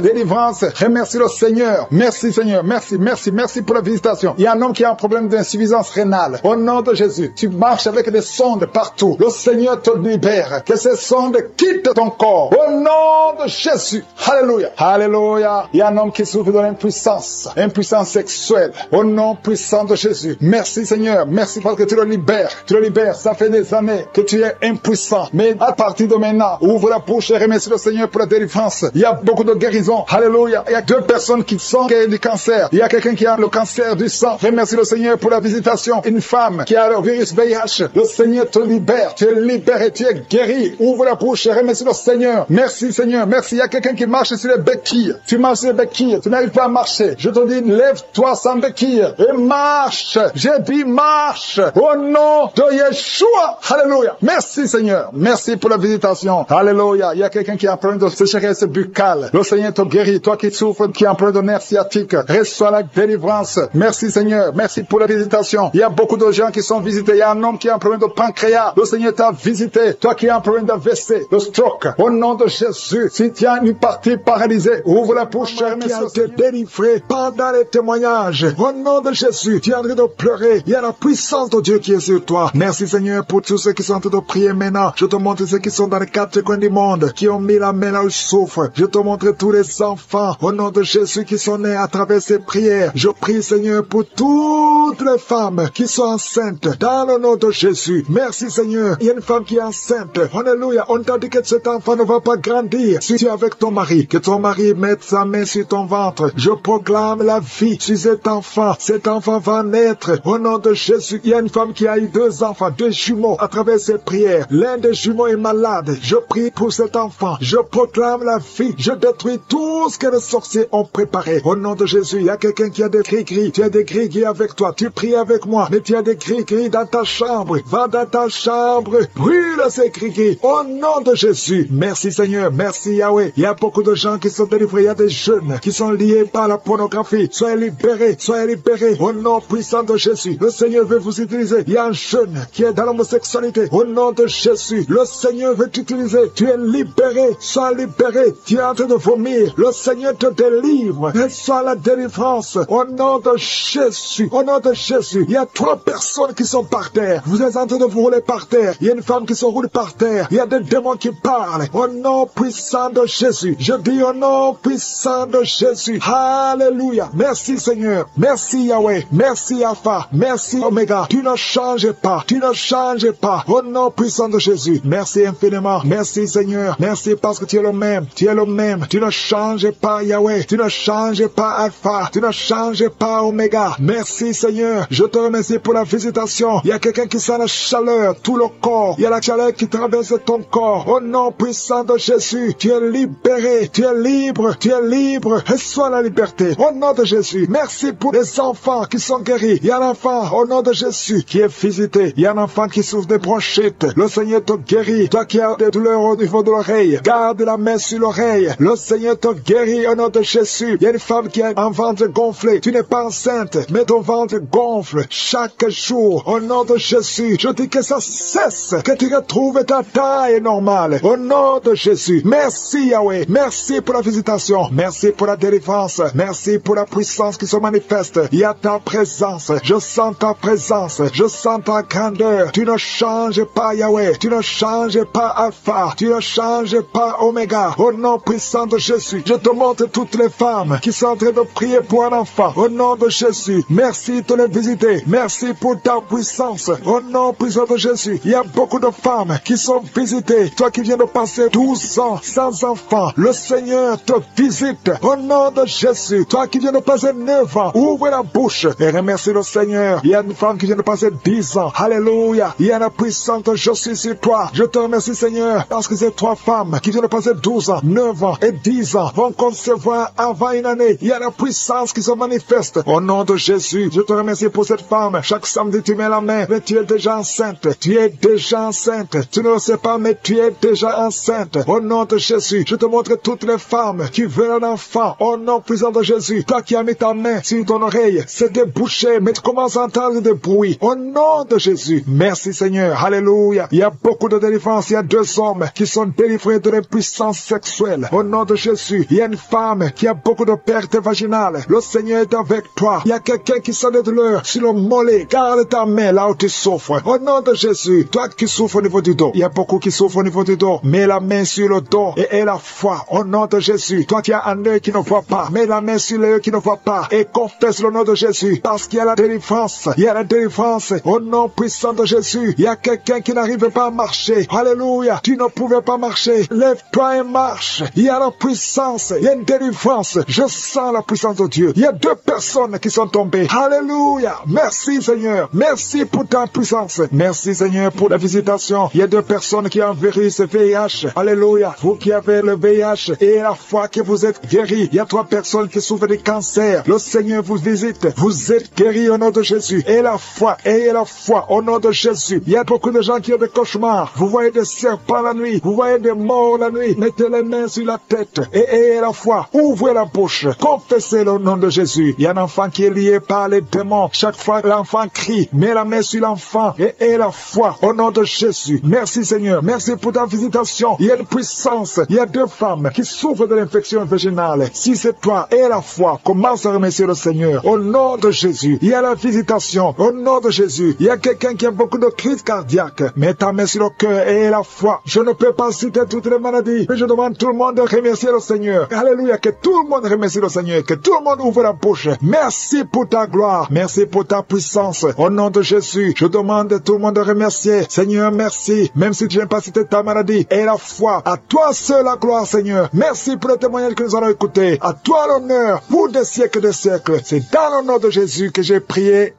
Speaker 1: délivrance. Remercie le Seigneur. Merci Seigneur. Merci, merci, merci pour la visitation. Il y a un homme qui a un problème d'insuffisance rénale. Au nom de Jésus, tu marches avec des sondes partout. Le Seigneur te libère. Que ces sondes quittent ton corps. Au nom de Jésus. Alléluia. Alléluia. Il y a un homme qui souffre de l'impuissance. Impuissance sexuelle. Au nom puissant de Jésus. Merci Seigneur. Merci parce que tu le libères. Tu le libères. Ça fait des années que tu es impuissant. Mais à partir de maintenant, ouvre la bouche et remercie le Seigneur pour la délivrance. Il y a beaucoup de guérisons. Alléluia. Il y a 2 personnes qui sont du cancer. Il y a quelqu'un qui a le cancer du sang. Remercie le Seigneur pour la visitation. Une femme qui a le virus VIH. Le Seigneur te libère. Tu es libéré. Tu es guéri. Ouvre la bouche et remercie le Seigneur. Merci Seigneur. Merci. Il y a quelqu'un qui marche sur les béquilles. Tu marches sur les béquilles. Tu n'arrives pas à marcher. Je te dis, lève-toi sans béquilles et marche. J'ai dit marche. Au nom de Yeshua. Alléluia. Merci Seigneur. Merci pour la visitation. Alléluia. Il y a quelqu'un qui a un problème de sécheresse buccale. Le Seigneur te guérit. Toi qui souffres, qui a un problème de nerf sciatique, reçois la délivrance. Merci Seigneur. Merci pour la visitation. Il y a beaucoup de gens qui sont visités. Il y a un homme qui a un problème de pancréas. Le Seigneur t'a visité. Toi qui as un problème d'AVC, de stroke. Au nom de Jésus. Si tu as une partie paralysée, ouvre la bouche. Qui a été délivré pendant les témoignages. Au nom de Jésus. Tu es en train de pleurer. Il y a la puissance de Dieu qui est sur toi. Merci Seigneur pour tous ceux qui sont en train de prier maintenant. Je te montre ceux qui sont dans les 4 coins du monde, qui ont mis la main là où ils souffrent. Je te montre tous les enfants, au nom de Jésus, qui sont nés à travers ces prières. Je prie Seigneur pour toutes les femmes qui sont enceintes, dans le nom de Jésus. Merci Seigneur. Seigneur, il y a une femme qui est enceinte. Alléluia. On t'a dit que cet enfant ne va pas grandir. Si tu es avec ton mari, que ton mari mette sa main sur ton ventre. Je proclame la vie sur cet enfant. Cet enfant va naître. Au nom de Jésus, il y a une femme qui a eu 2 enfants, 2 jumeaux à travers ses prières. L'un des jumeaux est malade. Je prie pour cet enfant. Je proclame la vie. Je détruis tout ce que les sorciers ont préparé. Au nom de Jésus, il y a quelqu'un qui a des gris-gris. Tu as des gris-gris avec toi. Tu pries avec moi, mais tu as des gris-gris dans ta chambre. Va dans ta chambre. Brûle ces gris-gris. Au nom de Jésus. Merci Seigneur. Merci Yahweh. Il y a beaucoup de gens qui sont délivrés. Il y a des jeunes qui sont liés par la pornographie. Soyez libérés. Soyez libérés. Au nom puissant de Jésus. Le Seigneur veut vous utiliser. Il y a un jeune qui est dans l'homosexualité. Au nom de Jésus. Le Seigneur veut t'utiliser. Tu es libéré. Sois libéré. Tu es en train de vomir. Le Seigneur te délivre. Et sois la délivrance. Au nom de Jésus. Au nom de Jésus. Il y a 3 personnes qui sont par terre. Vous êtes en train de vous rouler par terre. Il y a une femme qui se roule par terre. Il y a des démons qui parlent. Au nom puissant de Jésus. Je dis au nom puissant de Jésus. Alléluia. Merci Seigneur. Merci Yahweh. Merci Alpha. Merci Oméga. Tu ne changes pas. Tu ne changes pas. Au nom puissant de Jésus. Merci infiniment. Merci Seigneur. Merci parce que tu es le même. Tu es le même. Tu ne changes pas Yahweh. Tu ne changes pas Alpha. Tu ne changes pas Oméga. Merci Seigneur. Je te remercie pour la visitation. Il y a quelqu'un qui sent la chaleur. Tout le corps. Il y a la chaleur qui traverse ton corps. Au nom puissant de Jésus. Tu es libéré. Tu es libre. Tu es libre. Et sois la liberté. Au nom de Jésus. Merci pour les enfants qui sont guéris. Il y a un enfant au nom de Jésus qui est visité. Il y a un enfant qui souffre de bronchite. Le Seigneur te guérit. Toi qui as des douleurs au niveau de l'oreille, garde la main sur l'oreille. Le Seigneur te guérit au nom de Jésus. Il y a une femme qui a un ventre gonflé. Tu n'es pas enceinte, mais ton ventre gonfle chaque jour. Au nom de Jésus, je dis que ça cesse, que tu retrouves ta taille normale. Au nom de Jésus. Merci Yahweh. Merci pour la visitation. Merci pour la délivrance. Merci pour la puissance qui se manifeste. Il y a ta présence. Je sens ta présence. Je sens ta grandeur. Tu ne changes pas Yahweh. Tu ne changes pas Alpha. Tu ne changes pas Oméga. Au nom puissant de Jésus, je te montre toutes les femmes qui sont en train de prier pour un enfant. Au nom de Jésus, merci de les visiter. Merci pour ta puissance. Au nom puissant de Jésus, il y a beaucoup de femmes qui sont visitées. Toi qui viens de passer 12 ans sans enfant, le Seigneur te visite. Au nom de Jésus, toi qui viens de passer 9 ans, ouvre la bouche et remercie le Seigneur. Il y a une femme qui vient de passer 10 ans. Alléluia. Il y a la puissance de Jésus sur toi. Je te remercie Seigneur parce que ces 3 femmes qui viennent de passer 12 ans, 9 ans et 10 ans vont concevoir avant une année. Il y a la puissance qui se manifeste. Au nom de Jésus, je te remercie pour cette femme. Chaque samedi tu mets la main, mais tu es déjà enceinte. Tu es déjà enceinte. Tu ne le sais pas, mais tu es déjà enceinte. Au nom de Jésus, je te montre toutes les femmes qui veulent un enfant. Au nom puissant de Jésus, toi qui as mis ta main sur ton oreille, c'est débouché, mais tu commences à entendre des bruits. Au nom de Jésus, merci Seigneur. Alléluia. Il y a beaucoup de délivrance. Il y a 2 hommes qui sont délivrés de l'impuissance sexuelle. Au nom de Jésus, il y a une femme qui a beaucoup de pertes vaginales. Le Seigneur est avec toi. Il y a quelqu'un qui sent des douleurs sur le mollet. Garde ta main là où tu souffres. Au nom de Jésus, toi qui souffres au niveau du dos, il y a beaucoup qui souffrent au niveau du dos. Mets la main sur le dos et aie la foi. Au nom de Jésus, toi qui as un œil qui ne voit pas, mets la main sur l'œil qui ne voit pas et confesse le nom de Jésus parce qu'il y a la délivrance. Il y a la délivrance. Au nom puissant de Jésus, il y a quelqu'un qui n'arrive pas à marcher. Alléluia. Tu ne pouvais pas marcher. Lève-toi et marche. Il y a la puissance. Il y a une délivrance. Je sens la puissance de Dieu. Il y a 2 personnes qui sont tombées. Alléluia. Merci Seigneur. Merci pour ta puissance. Merci Seigneur pour la visitation. Il y a 2 personnes qui ont un virus VIH. Alléluia. Vous qui avez le VIH et la foi que vous êtes guéris. Il y a 3 personnes qui souffrent de cancer. Le Seigneur vous visite. Vous êtes guéris au nom de Jésus. Et la foi. Ayez la foi au nom de Jésus. Il y a beaucoup de gens qui ont des cauchemars. Vous voyez des serpents la nuit. Vous voyez des morts la nuit. Mettez les mains sur la tête et ayez la foi. Ouvrez la bouche. Confessez le nom de Jésus. Il y a un enfant qui est lié par les démons. Chaque fois que l'enfant crie, mets la main sur l'enfant et ayez la foi au nom de Jésus. Merci Seigneur. Merci pour ta visitation. Il y a une puissance. Il y a 2 femmes qui souffrent de l'infection vaginale. Si c'est toi, ayez la foi. Commence à remercier le Seigneur. Au nom de Jésus. Il y a la visitation. Au nom de Jésus. Il y a quelqu'un qui a beaucoup de crises cardiaques. Mets ta main sur le cœur et ayez la foi. Je ne peux pas citer toutes les maladies, mais je demande tout le monde de remercier le Seigneur. Alléluia. Que tout le monde remercie le Seigneur. Que tout le monde ouvre la bouche. Merci pour ta gloire. Merci pour ta puissance. Au nom de Jésus, je demande à tout le monde de remercier prié. Seigneur, merci. Même si tu n'aimes pas citer ta maladie et la foi, à toi seul la gloire, Seigneur. Merci pour le témoignage que nous allons écouter. À toi l'honneur pour des siècles et des siècles. C'est dans le nom de Jésus que j'ai prié.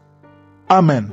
Speaker 1: Amen.